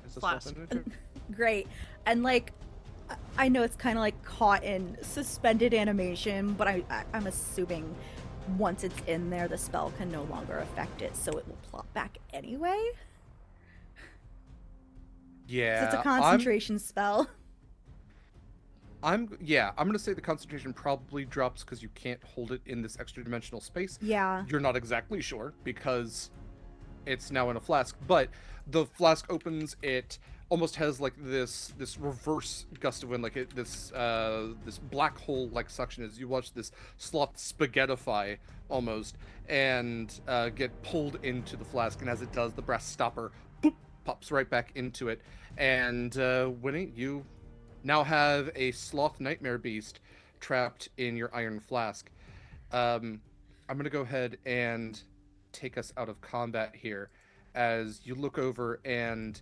Is this Flask. what I'm gonna do? Great. And like, I know it's kind of like caught in suspended animation, but I'm assuming once it's in there, the spell can no longer affect it, so it will plop back anyway. Yeah, It's a concentration spell. I'm gonna say the concentration probably drops because you can't hold it in this extra dimensional space. Yeah. You're not exactly sure because it's now in a flask, but the flask opens. It almost has like this reverse gust of wind, like this black hole like suction as you watch this sloth spaghettify almost and get pulled into the flask. And as it does, the brass stopper boop, pops right back into it. And Winnie, you now have a sloth nightmare beast trapped in your iron flask. I'm gonna go ahead and take us out of combat here as you look over and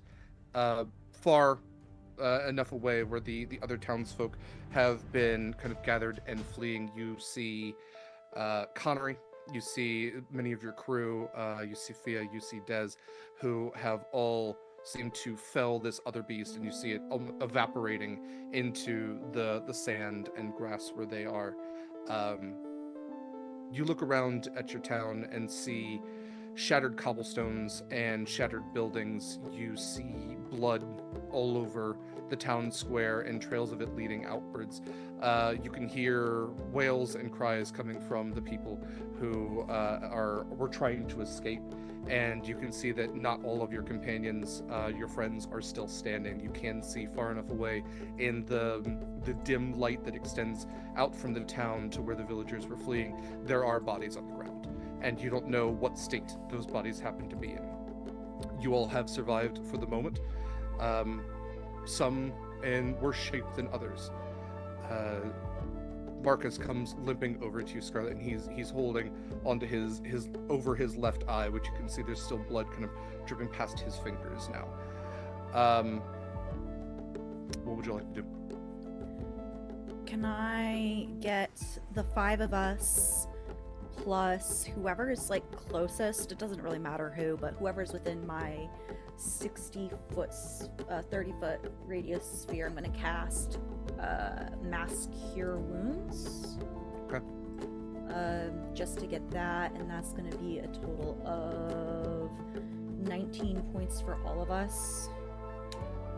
far enough away where the other townsfolk have been kind of gathered and fleeing. You see Connery, you see many of your crew, you see Fia, you see Dez, who have all seemed to fell this other beast, and you see it evaporating into the sand and grass where they are. You look around at your town and see shattered cobblestones and shattered buildings. You see blood all over the town square and trails of it leading outwards. You can hear wails and cries coming from the people who were trying to escape, and you can see that not all of your companions, your friends, are still standing. You can see far enough away in the dim light that extends out from the town to where the villagers were fleeing. There are bodies on the ground, and you don't know what state those bodies happen to be in. You all have survived for the moment, some in worse shape than others. Marcus comes limping over to you, Scarlett, and he's holding onto his over his left eye, which you can see there's still blood kind of dripping past his fingers now. What would you like to do? Can I get the 5 of us plus whoever is like closest? It doesn't really matter who, but whoever's within my 60-foot, 30-foot radius sphere, I'm going to cast Mass Cure Wounds. Okay. Just to get that, and that's going to be a total of 19 points for all of us.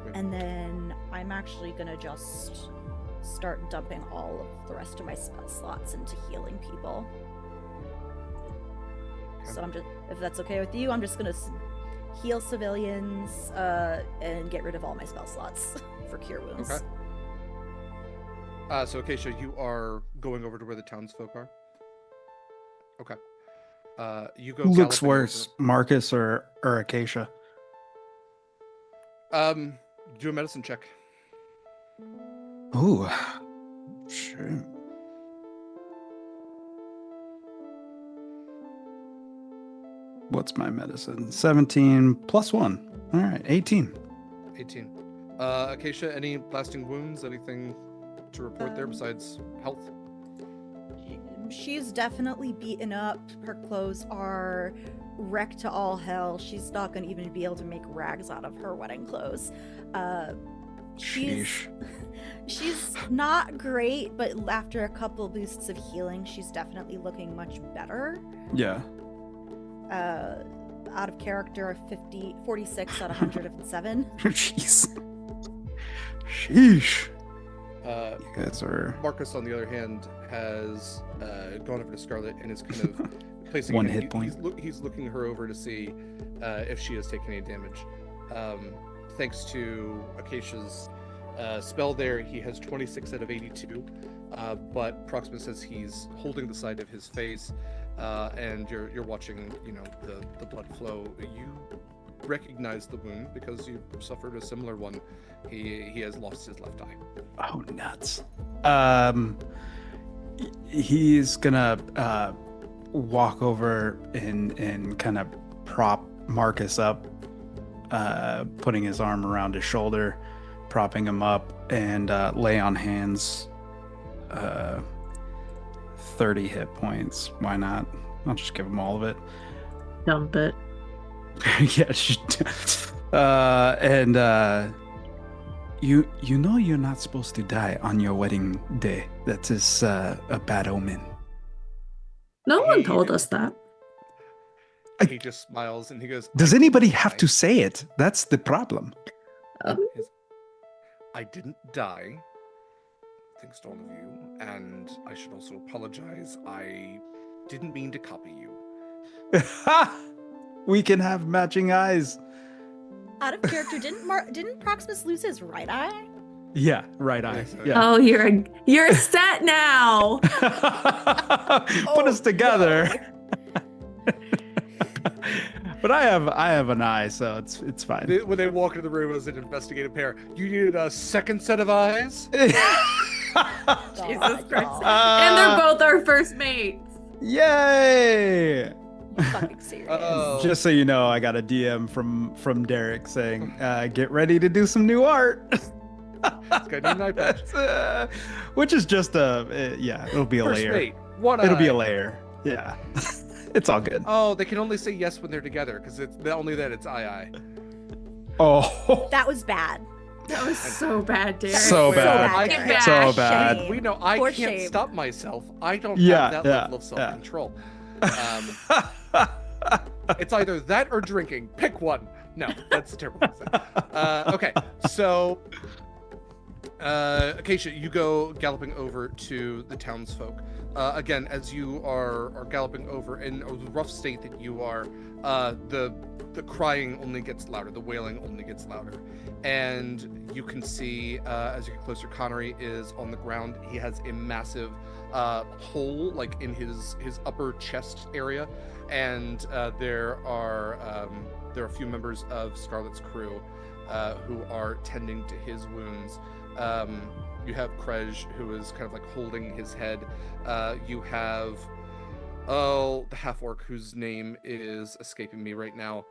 Okay. And then I'm actually going to just start dumping all of the rest of my spell slots into healing people. Okay. So I'm just, if that's okay with you, I'm just gonna heal civilians and get rid of all my spell slots for cure wounds. Okay. So Acacia, you are going over to where the townsfolk are. Okay. You go. Looks galloping worse, Marcus or Acacia? Do a medicine check. Ooh, sure. What's my medicine? 17 plus 1. All right, 18. 18. Acacia, any lasting wounds? Anything to report there besides health? She's definitely beaten up. Her clothes are wrecked to all hell. She's not going to even be able to make rags out of her wedding clothes. She's not great, but after a couple boosts of healing, she's definitely looking much better. Yeah. Out of character, 46 out of 107. Jeez. Sheesh. You guys are... Marcus, on the other hand, has gone over to Scarlett and is kind of placing one hit point. He's looking her over to see if she has taken any damage. Thanks to Acacia's spell there, he has 26 out of 82. But Proximus says he's holding the side of his face, and you're watching, the blood flow. You recognize the wound because you suffered a similar one. He has lost his left eye. Oh, nuts. He's gonna walk over and kind of prop Marcus up, putting his arm around his shoulder, propping him up, and lay on hands. 30 hit points. Why not? I'll just give him all of it. Dump it. Yeah. You know you're not supposed to die on your wedding day. That is a bad omen. No one He told did- us that. He just smiles and he goes, Does "I anybody didn't have die." to say it? That's the problem. His- I didn't die. Thanks to all of you. And I should also apologize. I didn't mean to copy you. We can have matching eyes. Out of character, didn't Proximus lose his right eye? Yeah, right eye. so- Yeah. Oh, you're set now. Put us together. But I have an eye, so it's fine. When they walk into the room as an investigative pair, you needed a second set of eyes? Jesus God, Christ. y'all. And they're both our first mates. Yay! You fucking serious? Uh-oh. Just so you know, I got a DM from Derek saying, "Get ready to do some new art." It's got a new eye patch. Which is just it'll be a First layer. mate, one It'll be eye. a layer. Yeah, it's all good. Oh, they can only say yes when they're together because it's only then it's I. Oh, That was bad. That was so bad, Derek. So bad. I Get can't- back. so bad. Shame. We know I For can't shame. stop myself. I don't Yeah, have that yeah, level of yeah. self-control. It's either that or drinking. Pick one. No, that's a terrible thing. Okay, so Acacia, you go galloping over to the townsfolk. Again, as you are galloping over in a rough state that you are, the crying only gets louder, the wailing only gets louder, and you can see as you get closer, Connery is on the ground. He has a massive hole like in his upper chest area, and there are a few members of Scarlett's crew who are tending to his wounds. You have Krej, who is kind of like holding his head. You have the half-orc whose name is escaping me right now.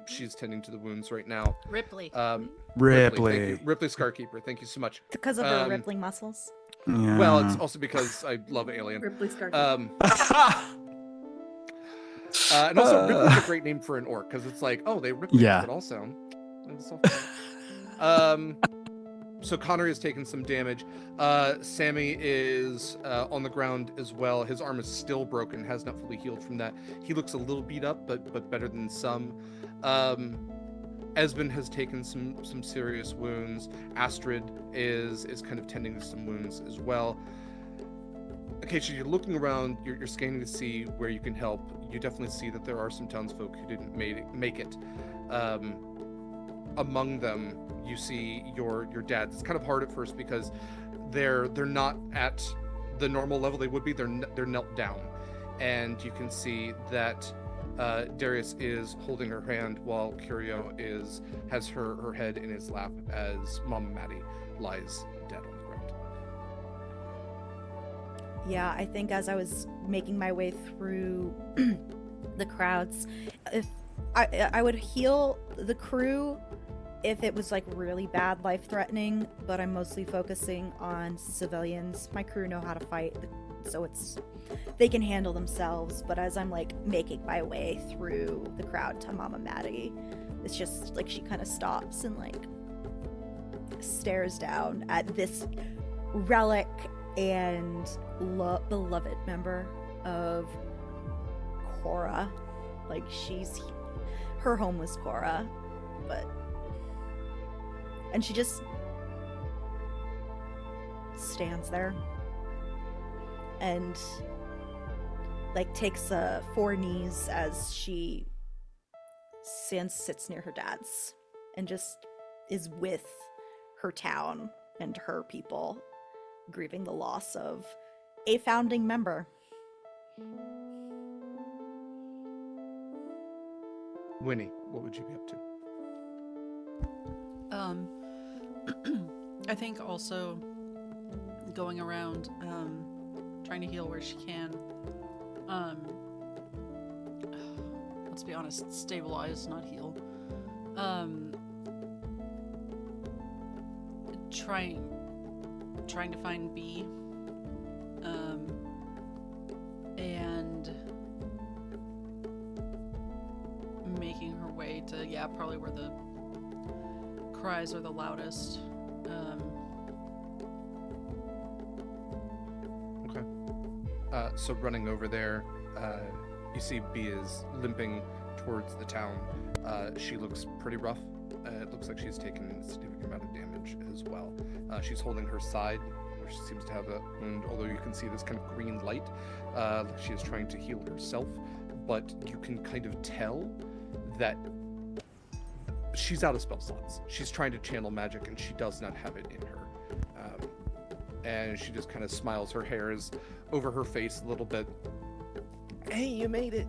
She's tending to the wounds right now. Ripley. Ripley. Thank you. Ripley Scarkeeper. Thank you so much. Because of her rippling muscles. Yeah. Well, it's also because I love Alien. Ripley Scarkey. And also, Ripley's a great name for an orc because it's like, oh, they rip Yeah. but also. It's so so Connery has taken some damage. Sammy is on the ground as well. His arm is still broken, has not fully healed from that. He looks a little beat up, but better than some. Esben has taken some serious wounds. Astrid is kind of tending to some wounds as well. Okay, so you're looking around, you're scanning to see where you can help. You definitely see that there are some townsfolk who didn't make it. Among them, you see your dads. It's kind of hard at first because they're not at the normal level they would be. They're knelt down, and you can see that Darius is holding her hand while Curio has her head in his lap as Mama Maddie lies dead on the ground. Yeah, I think as I was making my way through the crowds, if I would heal the crew if it was like really bad, life-threatening, but I'm mostly focusing on civilians. My crew know how to fight, so they can handle themselves. But as I'm like making my way through the crowd to Mama Maddie, it's just like she kind of stops and like stares down at this relic and beloved member of Cora. Like her home was Cora, and she just stands there and like takes 4 knees as she sits near her dad's and just is with her town and her people, grieving the loss of a founding member. Winnie, what would you be up to? I think also going around, trying to heal where she can. Let's be honest, stabilize, not heal. Trying to find B. And way to, probably where the cries are the loudest. Okay. So running over there, you see B is limping towards the town. She looks pretty rough. It looks like she's taken a significant amount of damage as well. She's holding her side, where she seems to have a wound, although you can see this kind of green light. She is trying to heal herself, but you can kind of tell that she's out of spell slots. She's trying to channel magic, and she does not have it in her. And she just kind of smiles. Her hair is over her face a little bit. Hey, you made it.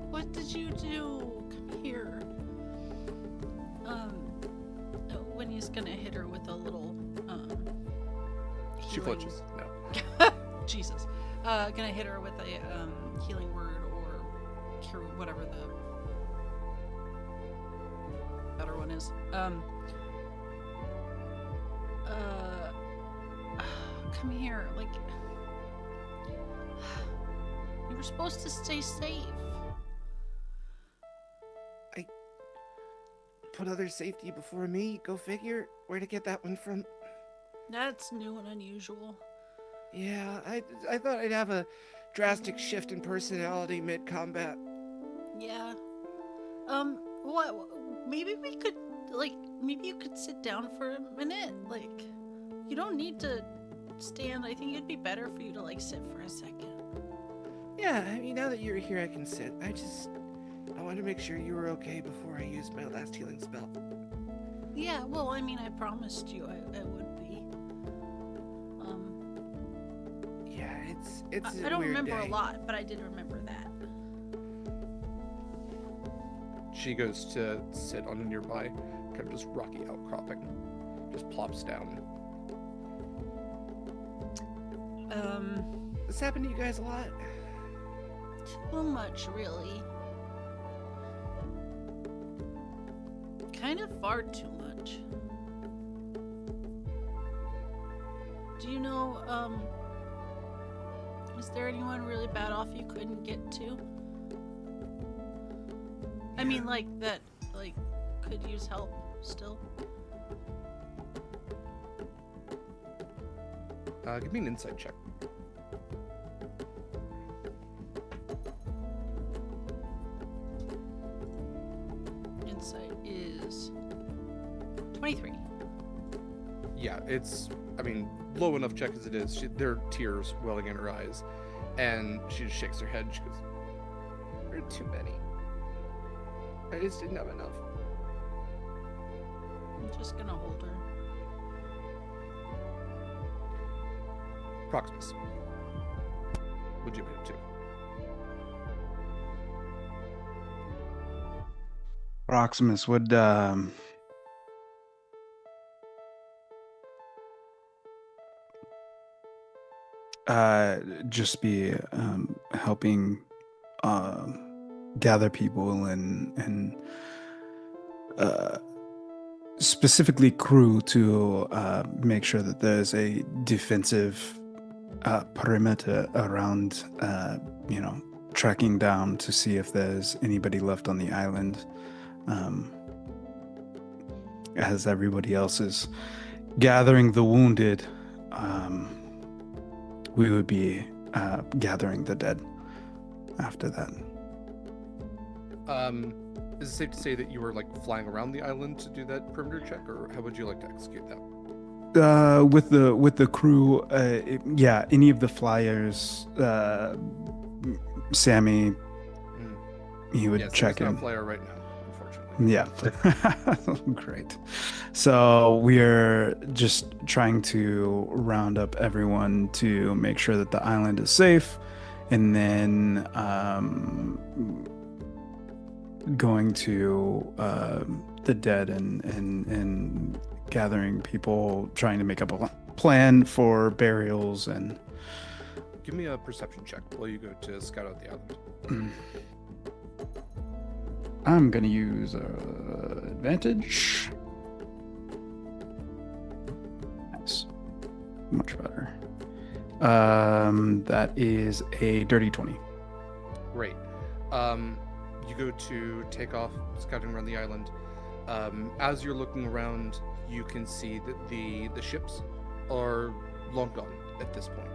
What did you do? Come here. Winnie's gonna hit her with a little, She healing- flinches. No. Jesus. Gonna hit her with a healing word or cure, whatever the better one is. Come here, like, you were supposed to stay safe. Put other safety before me. Go figure. Where to get that one from? That's new and unusual. Yeah, I thought I'd have a drastic shift in personality mid-combat. Yeah. What? Maybe we could, maybe you could sit down for a minute. Like, you don't need to stand. I think it'd be better for you to, sit for a second. Yeah, I mean, now that you're here, I can sit. I wanted to make sure you were okay before I used my last healing spell. Yeah, well, I mean, I promised you I would be. Yeah, it's I don't weird remember day. a lot, but I did remember that. She goes to sit on a nearby, kind of just rocky outcropping. Just plops down. This happened to you guys a lot? Too much, really. Kind of far too much. Do you know, is there anyone really bad off you couldn't get to? I mean, that, could use help still? Give me an insight check. Insight is 23. Yeah, it's, low enough check as it is. There are tears welling in her eyes, and she just shakes her head. She goes, There are too many. I just didn't have enough. I'm just gonna hold her. Proximus. What'd you get up to? Proximus would just be helping gather people and specifically crew to make sure that there's a defensive perimeter around, tracking down to see if there's anybody left on the island. As everybody else is gathering the wounded, we would be gathering the dead after that. Is it safe to say that you were flying around the island to do that perimeter check, or how would you like to execute that? With the crew, any of the flyers, Sammy, he would check Not in. a flyer right now, unfortunately. Yeah, great. So we're just trying to round up everyone to make sure that the island is safe, and then going to the dead and gathering people, trying to make up a plan for burials and. Give me a perception check while you go to scout out the island. I'm gonna use advantage. Nice, much better. That is a dirty 20. Great. you go to take off, scouting around the island. As you're looking around, you can see that the ships are long gone at this point.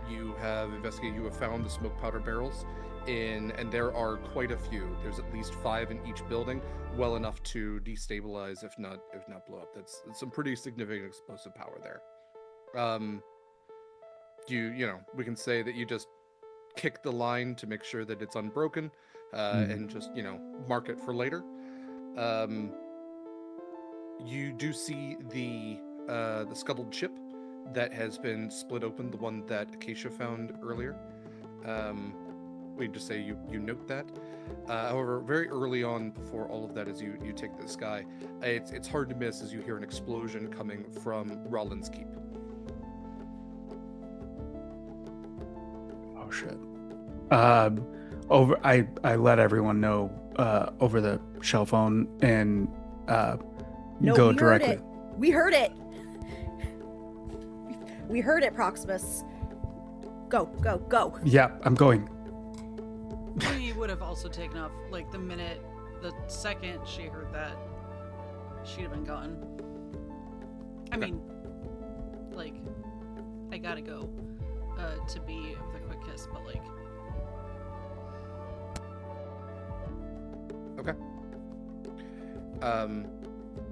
You have investigated. You have found the smoke powder barrels, and there are quite a few. There's at least 5 in each building, well enough to destabilize, if not blow up. That's some pretty significant explosive power there. You know, we can say that you just kick the line to make sure that it's unbroken, and just, you know, mark it for later. You do see the scuttled ship that has been split open, the one that Acacia found earlier. We just say you note that. However, very early on, before all of that, as you take the sky, it's hard to miss as you hear an explosion coming from Rollins Keep. Oh shit. I let everyone know over the shell phone and No, go we directly. heard it. We heard it. We heard it, Proximus. Go, go, go. Yeah, I'm going. She would have also taken off, like, the second she heard that, she'd have been gone. I mean, like, I gotta go to be with a quick kiss, but, like... Okay.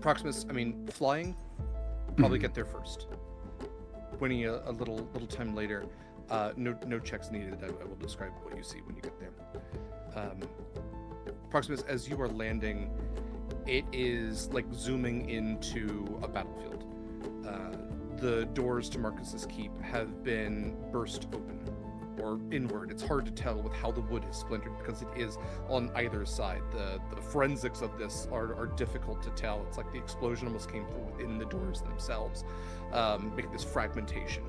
Proximus, I mean, flying, probably get there first. Winnie, a little time later. No checks needed. I will describe what you see when you get there. Proximus, as you are landing, it is like zooming into a battlefield. The doors to Marcus's Keep have been burst open, or inward. It's hard to tell with how the wood is splintered because it is on either side. The forensics of this are difficult to tell. It's like the explosion almost came from within the doors themselves, making this fragmentation.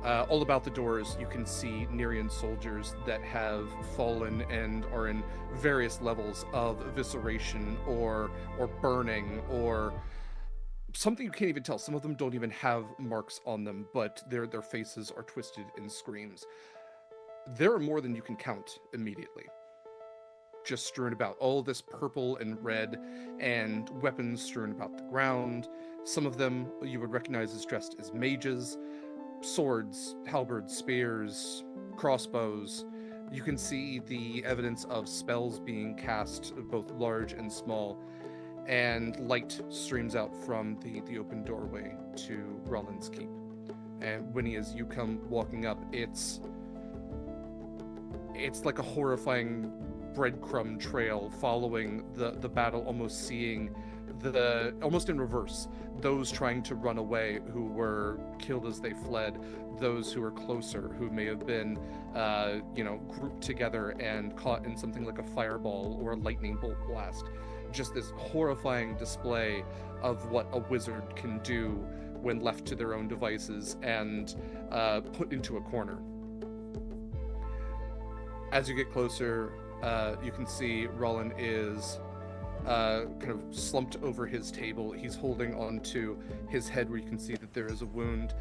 All about the doors, you can see Nerean soldiers that have fallen and are in various levels of evisceration or burning or something you can't even tell. Some of them don't even have marks on them, but their faces are twisted in screams. There are more than you can count immediately, just strewn about. All this purple and red, and weapons strewn about the ground. Some of them you would recognize as dressed as mages. Swords, halberds, spears, crossbows. You can see the evidence of spells being cast, both large and small, and light streams out from the open doorway to Rollins Keep. And Winnie, as you come walking up, it's like a horrifying breadcrumb trail following the battle, almost seeing almost in reverse, those trying to run away who were killed as they fled, those who were closer who may have been grouped together and caught in something like a fireball or a lightning bolt blast. Just this horrifying display of what a wizard can do when left to their own devices and put into a corner. As you get closer, you can see Rollin is kind of slumped over his table. He's holding onto his head where you can see that there is a wound.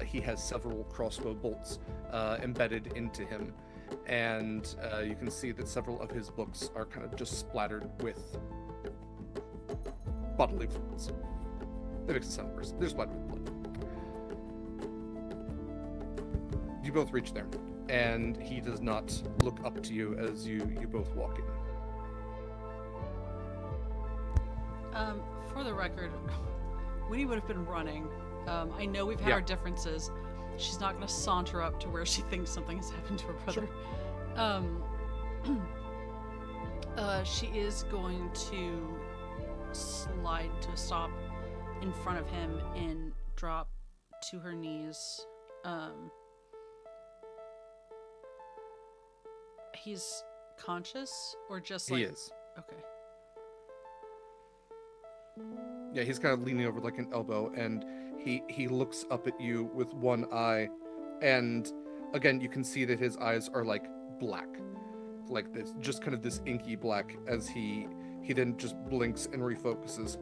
He has several crossbow bolts embedded into him. And you can see that several of his books are kind of just splattered with bodily fluids. That makes it sound worse. They're splattered with blood. You both reach there, and he does not look up to you as you both walk in. For the record, Winnie would have been running. I know we've had our differences. She's not going to saunter up to where she thinks something has happened to her brother. Sure. She is going to slide to a stop in front of him and drop to her knees. He's conscious or just like... He is. Okay. Yeah, he's kind of leaning over like an elbow, and he looks up at you with one eye, and again, you can see that his eyes are like black, like this, just kind of this inky black, as he then just blinks and refocuses.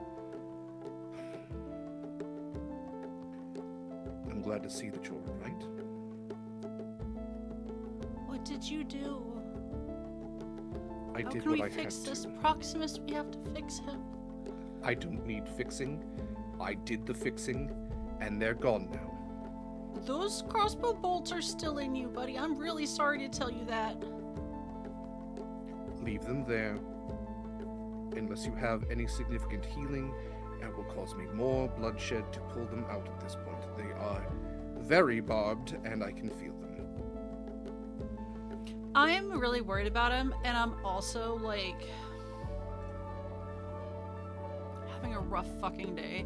I'm glad to see that you're all right. What did you do? I How did can what we I fix had this? to. Proximus, we have to fix him. I don't need fixing. I did the fixing, and they're gone now. Those crossbow bolts are still in you, buddy. I'm really sorry to tell you that. Leave them there. Unless you have any significant healing, it will cause me more bloodshed to pull them out at this point. They are very barbed, and I can feel them. I am really worried about him, and I'm also, like, having a rough fucking day.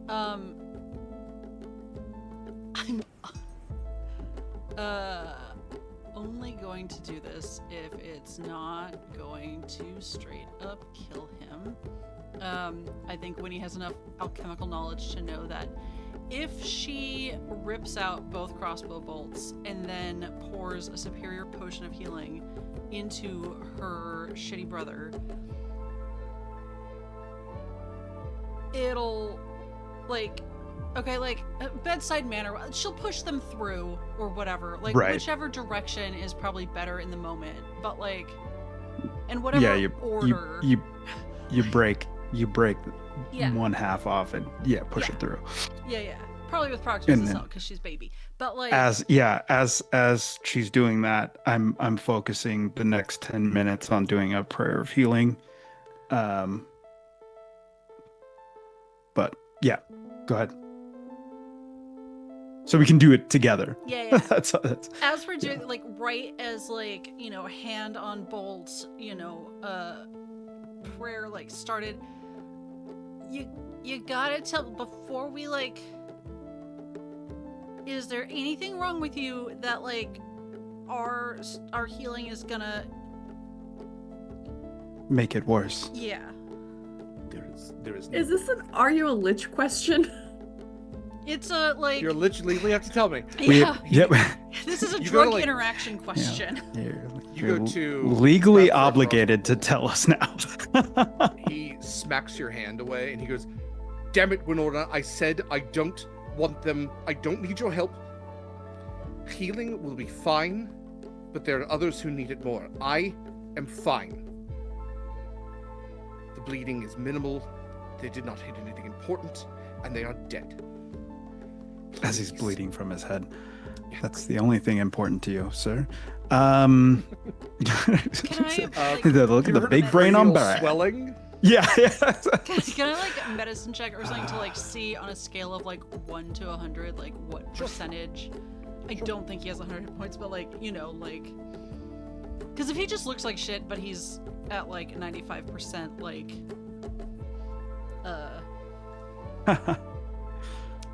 I'm only going to do this if it's not going to straight up kill him. I think Winnie has enough alchemical knowledge to know that if she rips out both crossbow bolts and then pours a superior potion of healing into her shitty brother, it'll, like, okay, like, bedside manner, she'll push them through or whatever, like, Right. whichever direction is probably better in the moment, but, like, and whatever order. You break Yeah. one half off and push it through. Yeah. Probably with Proximus And as then- well, because she's baby. But, like, As she's doing that, I'm focusing the next 10 minutes on doing a prayer of healing. But yeah, go ahead. So we can do it together. yeah. that's As we're doing, like, right as, like, you know, hand on bolts, you know, prayer, like, started, you gotta tell, before we, like, is there anything wrong with you that, like, our healing is gonna, make it worse. yeah. There is. Is this an "Are you a lich" question? It's a, like, You're literally. You have to tell me. yeah. This is a You drug gotta, like- interaction question. You go to legally grab the obligated to crossbow. tell us now. He smacks your hand away and he goes, "Damn it, Winona! I said I don't want them. I don't need your help. Healing will be fine, but there are others who need it more. I am fine. The bleeding is minimal. They did not hit anything important, and they are dead." As he's Please. bleeding from his head. That's the only thing important to you, sir. Look Can I, at like, the big brain on Cranial Barrett. swelling. Yeah. Can I, like, medicine check or something to, like, see on a scale of, like, 1 to 100, like, what percentage? I don't think he has 100 hit points, but, like, you know, like, because if he just looks like shit, but he's at, like, 95%, like,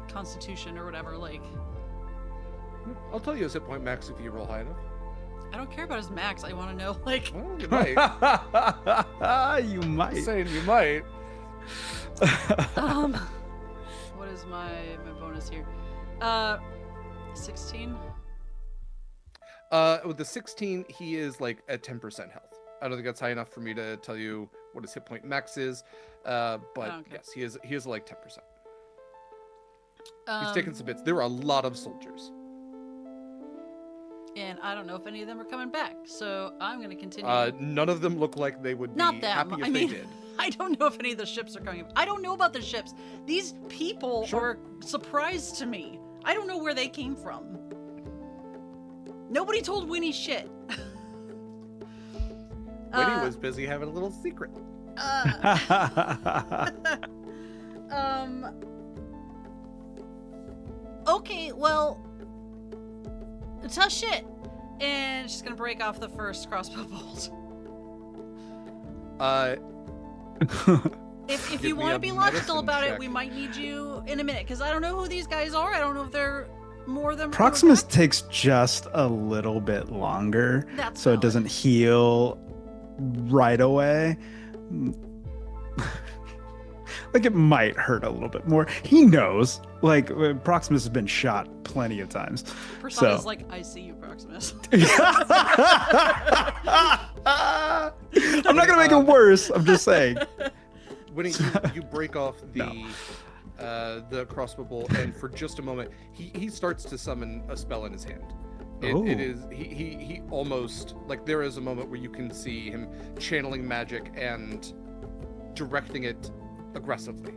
constitution or whatever, like, I'll tell you his hit point max if you roll high enough. I don't care about his max. I want to know, like, Well, you might. You I'm might. saying you might. what is my bonus here? 16? With the 16, he is like at 10% health. I don't think that's high enough for me to tell you what his hit point max is. But okay. yes, he is like 10%. He's Um, taking some bits. There were a lot of soldiers. and I don't know if any of them are coming back, so I'm gonna continue. None of them look like they would be Not them. happy if I they mean, did. I don't know if any of the ships are coming. I don't know about the ships. These people Sure. are a surprise to me. I don't know where they came from. Nobody told Winnie shit. Winnie was busy having a little secret. Okay, well, tough shit. And she's gonna break off the first crossbow bolt. If Give you me want to a be logical medicine about it, check. we might need you in a minute, because I don't know who these guys are. I don't know if they're more than Proximus takes just a little bit longer, That's so it valid. doesn't heal right away. Like, it might hurt a little bit more. He knows. Like, Proximus has been shot plenty of times. Personia's so- like, I see you, Proximus. I'm not gonna make it worse. I'm just saying. When you break off the crossbow bolt, and for just a moment, he starts to summon a spell in his hand, It is he almost like there is a moment where you can see him channeling magic and directing it aggressively,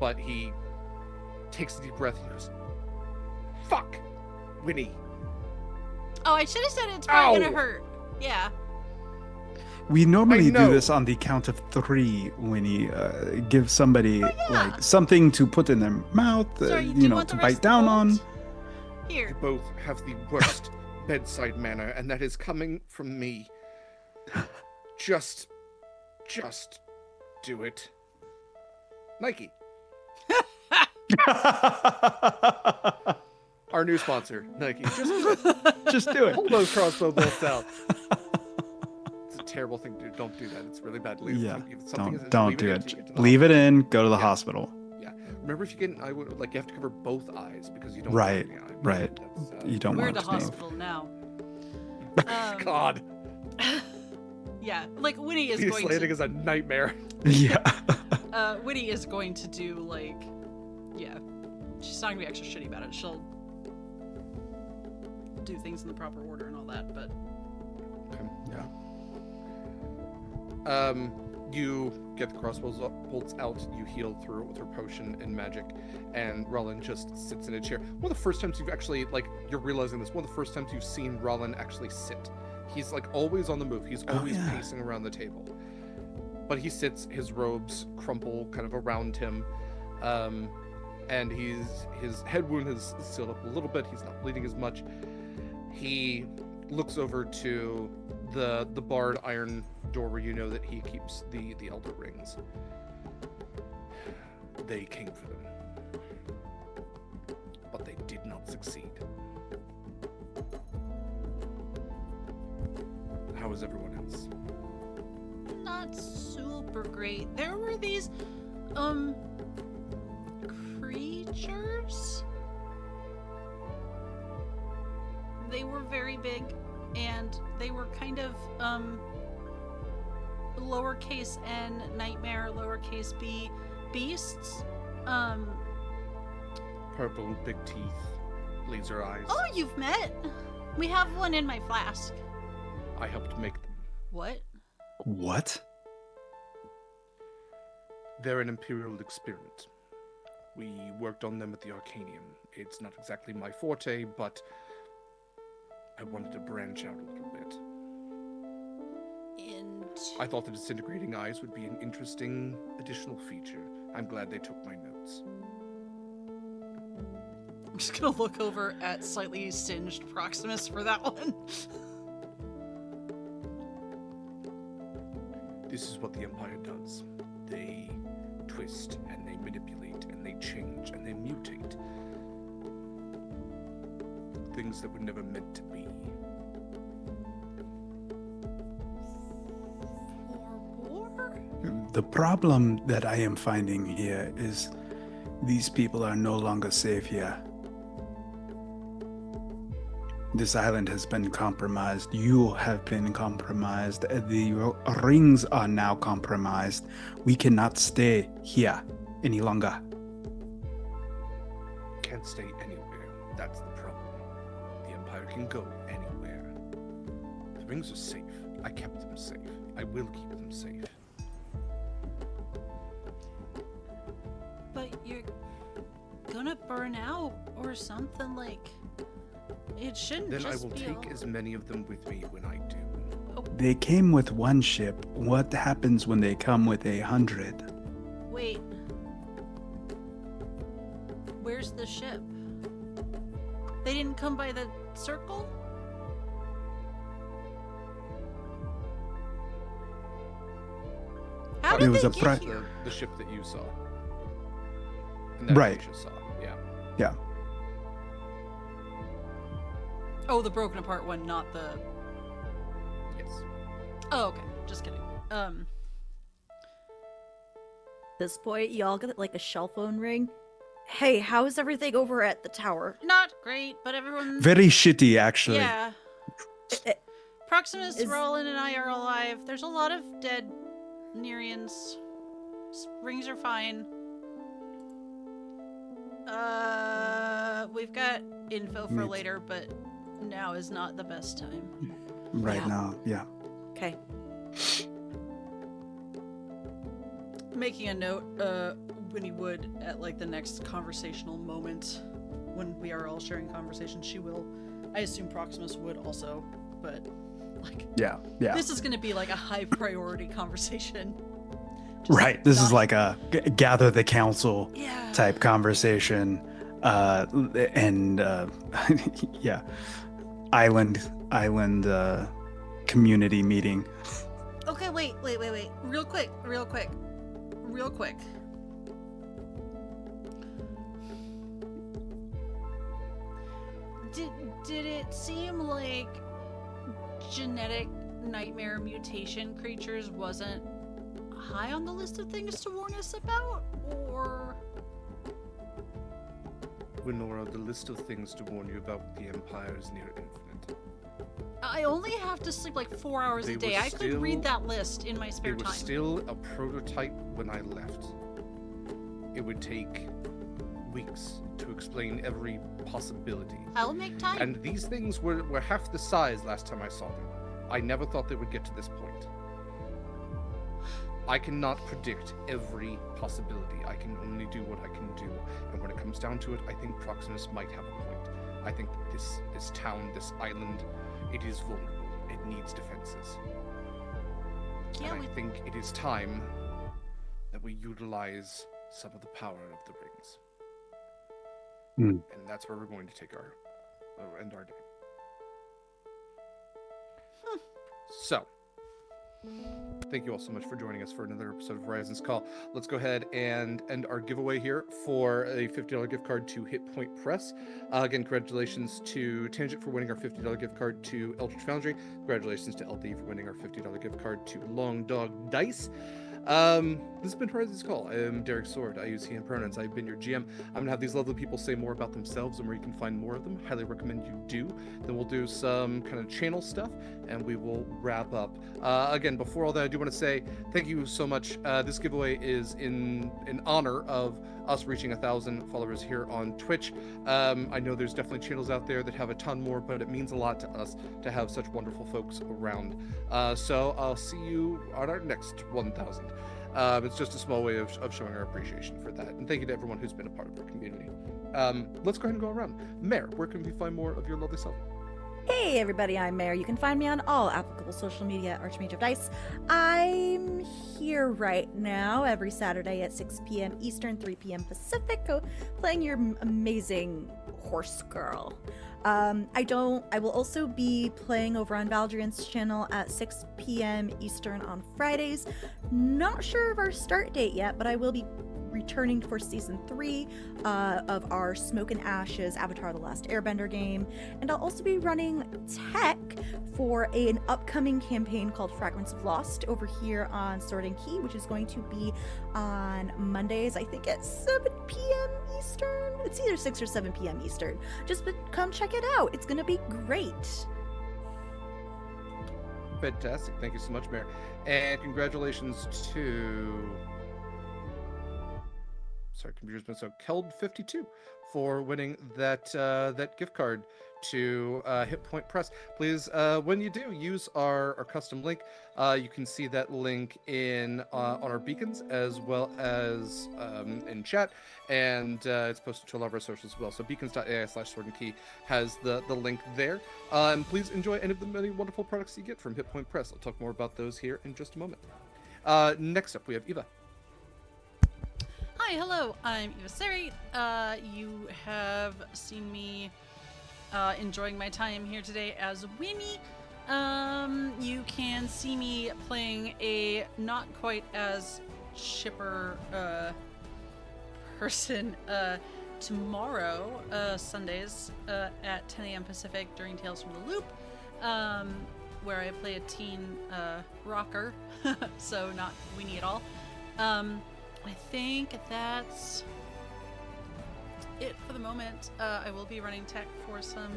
but he takes a deep breath and goes, "Fuck, Winnie." Oh, I should have said it's probably Ow! gonna hurt. Yeah. We normally do know. this on the count of 3 when he give somebody yeah. like something to put in their mouth, Sorry, do you want to the rest bite of the down gold? on. Here. You both have the worst bedside manner, and that is coming from me. Just do it. Nike, our new sponsor, Nike. Just do it. Just do it. Hold those crossbow bolts out. It's a terrible thing to do. Don't do that. It's really bad. Yeah, if something is- don't leave do in it. until you get to the Leave it hospital. in. Go to the Yeah. hospital. Remember, if you get an eye wound, like you have to cover both eyes because you don't Right, get any eye. right. That's, You don't We're want at to the be. hospital now. God, Yeah, like Winnie is Peace going landing to. is a nightmare. Yeah. Winnie is going to do like, yeah. She's not gonna be extra shitty about it. She'll do things in the proper order and all that. But You get the crossbow bolts out. You heal through it with her potion and magic, and Rollin just sits in a chair. One of the first times you've actually you're realizing this. One of the first times you've seen Rollin actually sit. He's like always on the move. He's always pacing around the table. But he sits, his robes crumple kind of around him, and his head wound has sealed up a little bit. He's not bleeding as much. He looks over to the barred iron door where you know that he keeps the elder rings. They came for them, but they did not succeed. How is everyone else? not super great. There were these, creatures? They were very big, and they were kind of, lowercase n nightmare, lowercase b beasts. Purple, big teeth, laser eyes. Oh, you've met? We have one in my flask. I helped make them. What? What? They're an Imperial experiment. We worked on them at the Arcanium. It's not exactly my forte, but I wanted to branch out a little bit. And I thought the disintegrating eyes would be an interesting additional feature. I'm glad they took my notes. I'm just gonna look over at slightly singed Proximus for that one. This is what the Empire does. They twist and they manipulate and they change and they mutate. Things that were never meant to be. For war? The problem that I am finding here is these people are no longer safe here. This island has been compromised. You have been compromised. The rings are now compromised. We cannot stay here any longer. Can't stay anywhere. That's the problem. The Empire can go anywhere. The rings are safe. I kept them safe. I will keep them safe. But you're gonna burn out or something, like, it shouldn't Then I just will be take all... as many of them with me when I do. They came with one ship. What happens when they come with 100? Wait. Where's the ship? They didn't come by the circle? How There did was they a get pri- here? The ship that you saw. And that Right. Acacia saw. Yeah. Yeah. Oh, the broken apart one, not the... Yes. Oh, okay. Just kidding. This point, y'all get like a shell phone ring. Hey, how is everything over at the tower? Not great, but everyone... Very shitty, actually. Yeah. Eh, Proximus, is- Roland, and I are alive. There's a lot of dead Nerians. Rings are fine. We've got info for Neat. later, but now is not the best time. Right Yeah. now. Yeah. Okay. Making a note, Winnie would, at like the next conversational moment, when we are all sharing conversation, she will. I assume Proximus would also, but like Yeah. Yeah. this is going to be like a high priority conversation. Just Right. This is not- like a gather the council yeah. type conversation. And yeah. Island community meeting. Okay, wait. Real quick. Did it seem like genetic nightmare mutation creatures wasn't high on the list of things to warn us about, or Winora, the list of things to warn you about the Empire is near infinite. I only have to sleep like 4 hours They a day. were I could read still- that list in my spare It was time. still a prototype when I left. It would take weeks to explain every possibility. I'll make time. And these things were half the size last time I saw them. I never thought they would get to this point. I cannot predict every possibility. I can only do what I can do. And when it comes down to it, I think Proximus might have a point. I think that this town, this island, it is vulnerable. It needs defenses. Yeah, And I think it is time that we utilize some of the power of the rings. Hmm. And that's where we're going to take our end our day. So, thank you all so much for joining us for another episode of Horizons Call. Let's go ahead and end our giveaway here for a $50 gift card to Hit Point Press. Again, congratulations to Tangent for winning our $50 gift card to Eldritch Foundry. Congratulations to LD for winning our $50 gift card to Long Dog Dice. This has been Horizons Call. I am Derek Sword. I use he and pronouns. I've been your GM. I'm gonna have these lovely people say more about themselves and where you can find more of them. Highly recommend you do. Then we'll do some kind of channel stuff and we will wrap up. Again, before all that, I do want to say thank you so much. This giveaway is in honor of us reaching 1,000 followers here on Twitch. I know there's definitely channels out there that have a ton more, but it means a lot to us to have such wonderful folks around. So I'll see you on our next 1,000. It's just a small way of showing our appreciation for that. And thank you to everyone who's been a part of our community. Let's go ahead and go around. Mare, where can we find more of your lovely self? Hey everybody, I'm Mare. You can find me on all applicable social media at Archmage of Dice. I'm here right now every Saturday at 6 p.m. Eastern, 3 p.m. Pacific, playing your amazing horse girl. I will also be playing over on Valdrian's channel at 6 p.m. Eastern on Fridays. Not sure of our start date yet, but I will be returning for season 3 of our Smoke and Ashes Avatar: The Last Airbender game, and I'll also be running tech for an upcoming campaign called Fragrance of Lost over here on Sword and Key, which is going to be on Mondays, I think at 7 p.m. Eastern. It's either 6 or 7 p.m. Eastern. Just come check it out. It's gonna be great. Fantastic. Thank you so much, Mare. And congratulations to... Sorry, computer's been so Keld52 for winning that that gift card to Hit Point Press. Please, when you do, use our custom link. You can see that link in on our beacons as well as in chat, and it's posted to all of our socials as well. So beacons.ai/sword and key has the link there. And please enjoy any of the many wonderful products you get from Hit Point Press. I'll talk more about those here in just a moment. Next up, we have Eva. Hi, hello, I'm Eva Sari. You have seen me enjoying my time here today as Winnie. You can see me playing a not quite as chipper person tomorrow, Sundays, at 10 a.m. Pacific during Tales from the Loop, where I play a teen rocker, so not Winnie at all. I think that's it for the moment. I will be running tech for some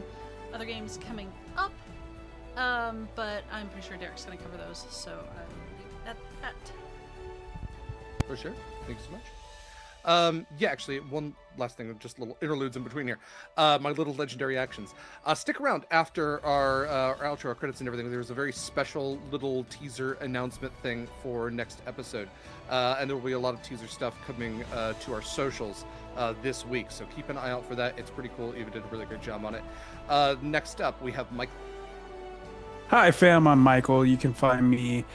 other games coming up, but I'm pretty sure Derek's going to cover those, so I will leave it at that. For sure. Thank you so much. Yeah, actually, one last thing, just little interludes in between here. My little legendary actions. Stick around after our outro, our credits and everything. There's a very special little teaser announcement thing for next episode. And there will be a lot of teaser stuff coming to our socials this week. So keep an eye out for that. It's pretty cool. Eva did a really good job on it. Next up, we have Mikyl. Hi, fam. I'm Michael. You can find me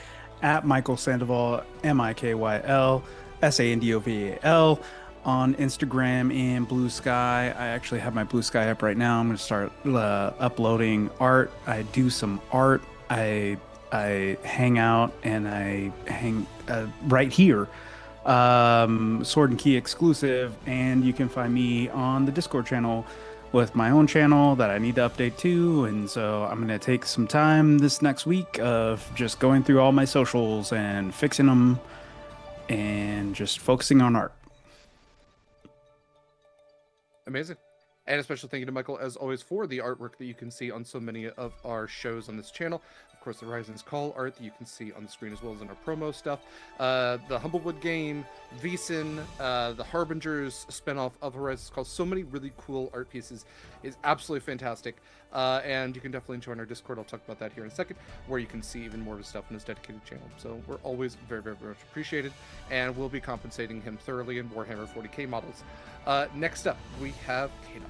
at Mikyl Sandoval, Mikyl Sandoval, on Instagram and BlueSky. I actually have my BlueSky up right now. I'm going to start uploading art. I do some art. I hang out and I hang right here. Sword and Key exclusive, and you can find me on the Discord channel with my own channel that I need to update too. And so I'm going to take some time this next week of just going through all my socials and fixing them and just focusing on art. Amazing. And a special thank you to Mikyl, as always, for the artwork that you can see on so many of our shows on this channel. Of course, the Horizons Call art that you can see on the screen, as well as in our promo stuff. The Humblewood game, Veasan, the Harbingers spinoff of Horizons Call. So many really cool art pieces. Is absolutely fantastic. And you can definitely join our Discord. I'll talk about that here in a second, where you can see even more of his stuff on his dedicated channel. So we're always very, very, very much appreciated. And we'll be compensating him thoroughly in Warhammer 40k models. Next up, we have Kaila.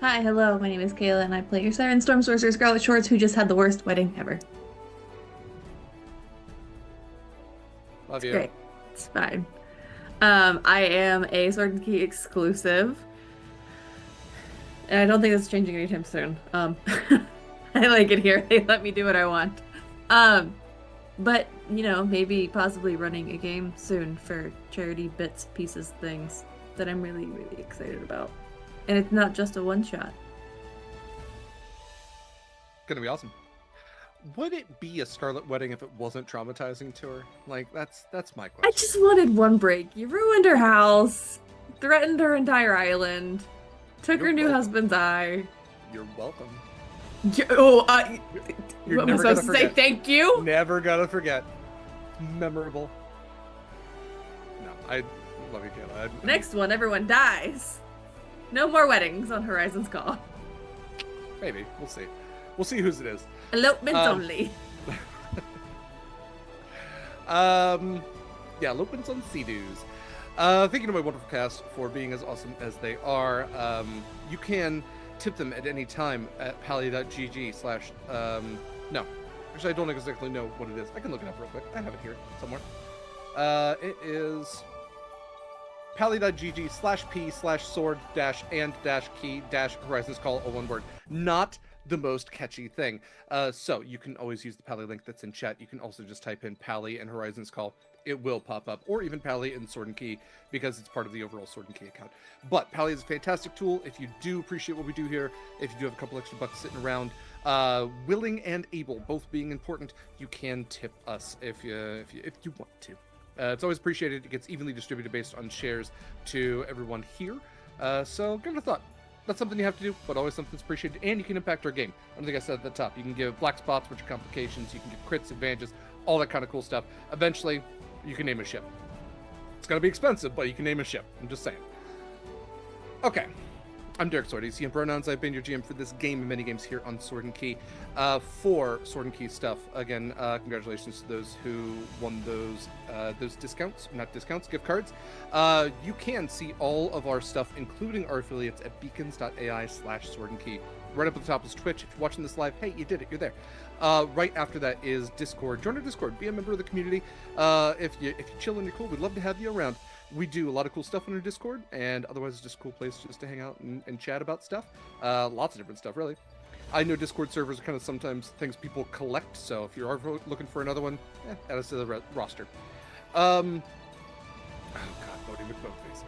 Hi, hello, my name is Kaila, and I play your Siren Storm Sorcerer Scarlett Shorts, who just had the worst wedding ever. Love you. Great. It's fine. I am a Sword and Key exclusive. And I don't think that's changing anytime soon. I like it here. They let me do what I want. But, you know, maybe possibly running a game soon for charity bits, pieces, things that I'm really, really excited about. And it's not just a one-shot. Gonna be awesome. Would it be a Scarlet wedding if it wasn't traumatizing to her? Like, that's my question. I just wanted one break. You ruined her house, threatened her entire island, took her new husband's eye. You're welcome. You're You're what am I never supposed gonna to say? forget. Thank you? Never gonna forget. Memorable. No, I love you, Kaila. Next one, everyone dies. No more weddings on Horizons Call. Maybe. We'll see. We'll see whose it is. Elopements only. Yeah, elopements on Sea-Doos. Thank you to my wonderful cast for being as awesome as they are. You can tip them at any time at pally.gg/. No. Actually, I don't exactly know what it is. I can look it up real quick. I have it here somewhere. It is pally.gg/p/sword-and-key-horizons call, all one word. Not the most catchy thing. So you can always use the Pally link that's in chat. You can also just type in Pally and Horizons Call. It will pop up, or even Pally and Sword and Key, because it's part of the overall Sword and Key account. But Pally is a fantastic tool. If you do appreciate what we do here, if you do have a couple extra bucks sitting around, willing and able, both being important, you can tip us if you want to. It's always appreciated. It gets evenly distributed based on shares to everyone here. So give it a thought. Not something you have to do, but always something that's appreciated. And you can impact our game. I don't think I said at the top. You can give black spots, which are complications. You can give crits, advantages, all that kind of cool stuff. Eventually, you can name a ship. It's going to be expensive, but you can name a ship. I'm just saying. Okay. I'm Derek Sword, EC and Pronouns. I've been your GM for this game and many games here on Sword and Key. For Sword and Key stuff, again, congratulations to those who won those discounts, not discounts, gift cards. You can see all of our stuff, including our affiliates, at beacons.ai/Sword and Key. Right up at the top is Twitch. If you're watching this live, hey, you did it, you're there. Right after that is Discord. Join our Discord, be a member of the community. If you chill and you're cool, we'd love to have you around. We do a lot of cool stuff on our Discord, and otherwise it's just a cool place just to hang out and chat about stuff. Lots of different stuff, really. I know Discord servers are kind of sometimes things people collect, so if you are looking for another one, add us to the roster. Oh god, voting with Boneface.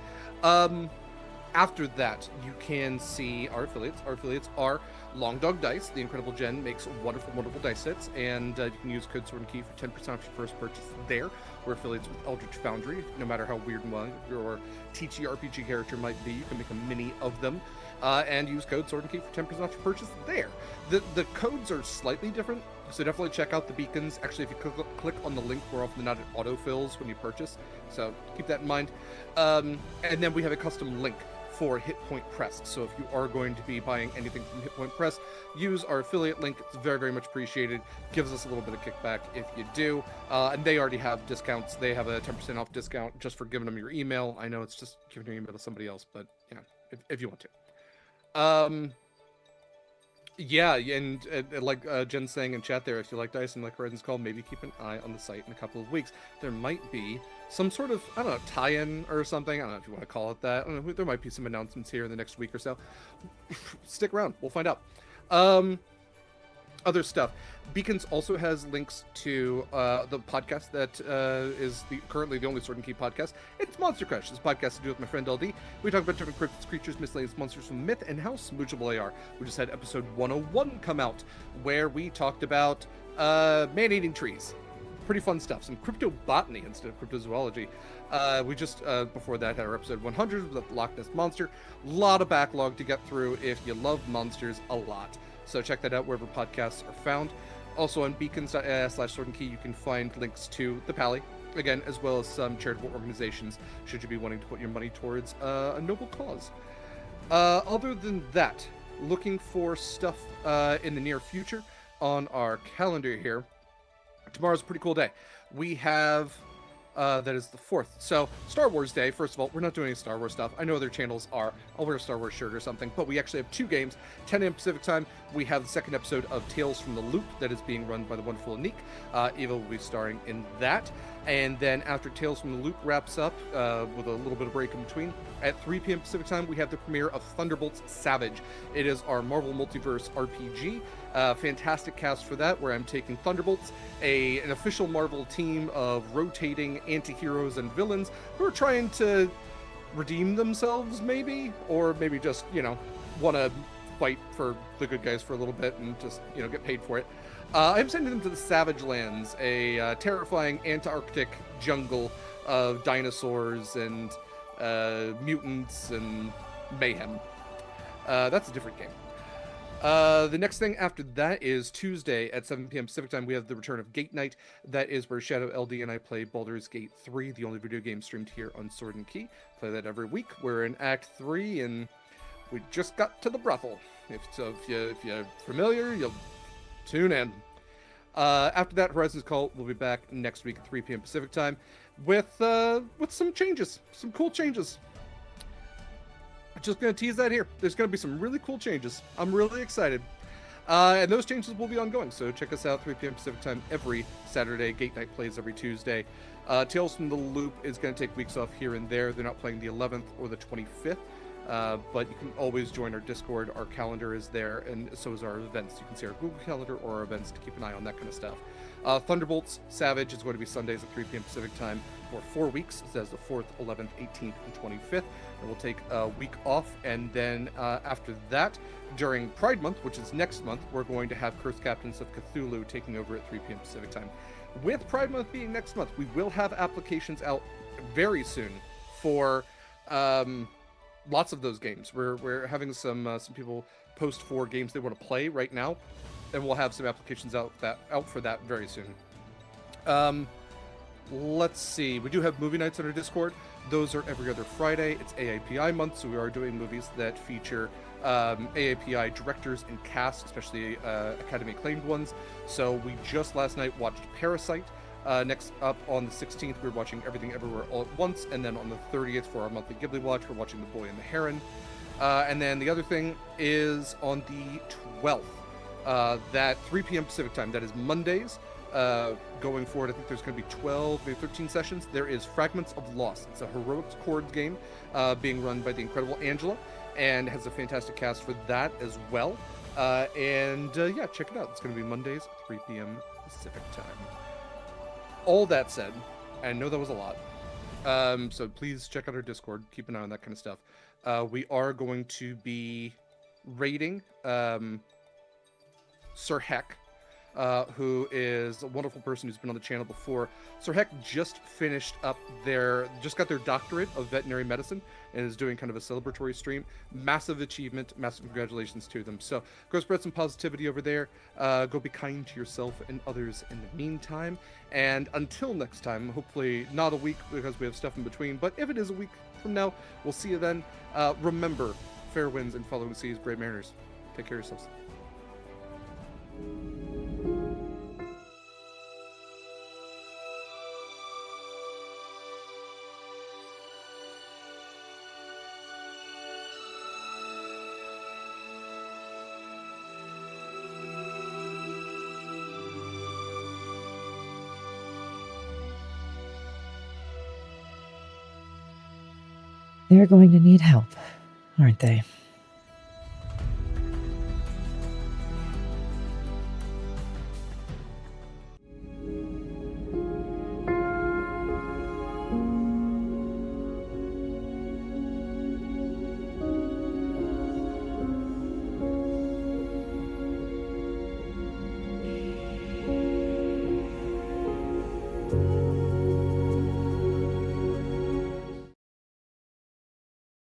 After that, you can see our affiliates. Our affiliates are Long Dog Dice. The Incredible Jen makes wonderful, wonderful dice sets, and you can use code Sword and Key for 10% off your first purchase there. We're affiliates with Eldritch Foundry. No matter how weird and wild your TTRPG character might be, you can make a mini of them, and use code Sword and Key for 10% off your purchase there. The codes are slightly different. So definitely check out the beacons. Actually, if you click on the link, more often than not, it autofills when you purchase. So keep that in mind. And then we have a custom link for Hit Point Press. So if you are going to be buying anything from Hit Point Press, use our affiliate link. It's very, very much appreciated. Gives us a little bit of kickback if you do. And they already have discounts. They have a 10% off discount just for giving them your email. I know it's just giving your email to somebody else, but you know, if you want to. Yeah, and like Jen's saying in chat there, if you like Dice and like Horizons Call, maybe keep an eye on the site in a couple of weeks. There might be some sort of, I don't know, tie-in or something. I don't know if you want to call it that. I don't know, there might be some announcements here in the next week or so. Stick around. We'll find out. Other stuff. Beacons also has links to the podcast that is currently the only Sword and Key podcast. It's Monster Crush. This podcast to do with my friend LD. We talk about different cryptids, creatures, miscellaneous monsters from myth and how smoochable they are. We just had episode 101 come out, where we talked about man-eating trees. Pretty fun stuff. Some cryptobotany instead of cryptozoology. We just, before that, had our episode 100 with the Loch Ness Monster. A lot of backlog to get through if you love monsters a lot. So check that out wherever podcasts are found. Also on beacons.ai/Sword and Key, you can find links to the Pally, again, as well as some charitable organizations, should you be wanting to put your money towards a noble cause. Other than that, looking for stuff in the near future on our calendar here. Tomorrow's a pretty cool day. We have... that is the 4th. So, Star Wars Day, first of all, we're not doing any Star Wars stuff. I know other channels are. I'll wear a Star Wars shirt or something, but we actually have 2 games. 10 a.m. Pacific time, we have the second episode of Tales from the Loop that is being run by the wonderful Anik. Eva will be starring in that. And then after Tales from the Loop wraps up, with a little bit of break in between, at 3 p.m. Pacific time, we have the premiere of Thunderbolts Savage. It is our Marvel Multiverse RPG. Fantastic cast for that, where I'm taking Thunderbolts, an official Marvel team of rotating anti-heroes and villains who are trying to redeem themselves, maybe, or maybe just, you know, want to fight for the good guys for a little bit and just, you know, get paid for it. I'm sending them to the Savage Lands, a terrifying Antarctic jungle of dinosaurs and mutants and mayhem. That's a different game. The next thing after that is Tuesday at 7 p.m. Pacific time. We have the return of Gate Night. That is where Shadow LD and I play Baldur's Gate 3, the only video game streamed here on Sword and Key. Play that every week. We're in Act 3, and we just got to the brothel. If you're familiar, you'll tune in. After that, Horizons Call will be back next week at 3 p.m. Pacific time with some changes, some cool changes. I'm just going to tease that here. There's going to be some really cool changes. I'm really excited. And those changes will be ongoing, so check us out 3 p.m. Pacific time every Saturday. Gate Night plays every Tuesday. Tales from the Loop is going to take weeks off here and there. They're not playing the 11th or the 25th. But you can always join our Discord. Our calendar is there, and so is our events. You can see our Google Calendar or our events to keep an eye on that kind of stuff. Thunderbolts Savage is going to be Sundays at 3 p.m. Pacific time for 4 weeks. It says the 4th, 11th, 18th, and 25th. And we'll take a week off, and then after that, during Pride Month, which is next month, we're going to have Cursed Captains of Cthulhu taking over at 3 p.m. Pacific time. With Pride Month being next month, we will have applications out very soon for... lots of those games. We're having some people post for games they want to play right now, and we'll have some applications out for that very soon. Let's see. We do have movie nights on our Discord. Those are every other Friday. It's AAPI month, so we are doing movies that feature AAPI directors and cast, especially Academy acclaimed ones. So we just last night watched Parasite. Next up on the 16th, we're watching Everything Everywhere All at Once, and then on the 30th for our monthly Ghibli watch, we're watching The Boy and the Heron. And then the other thing is on the 12th, that 3 p.m. Pacific time, that is Mondays. Going forward, I think there's going to be 12, maybe 13 sessions. There is Fragments of Lost. It's a heroics chords game being run by the incredible Angela, and has a fantastic cast for that as well. Yeah, check it out. It's going to be Mondays, 3 p.m. Pacific time. All that said, I know that was a lot, so please check out our Discord. Keep an eye on that kind of stuff. We are going to be raiding Sir Heck who is a wonderful person who's been on the channel before. Sir Heck just got their doctorate of veterinary medicine and is doing kind of a celebratory stream. Massive achievement, massive congratulations to them. So go spread some positivity over there. Go be kind to yourself and others in the meantime. And until next time, hopefully not a week because we have stuff in between, but if it is a week from now, we'll see you then. Remember, fair winds and following seas, brave mariners. Take care of yourselves. They're going to need help, aren't they?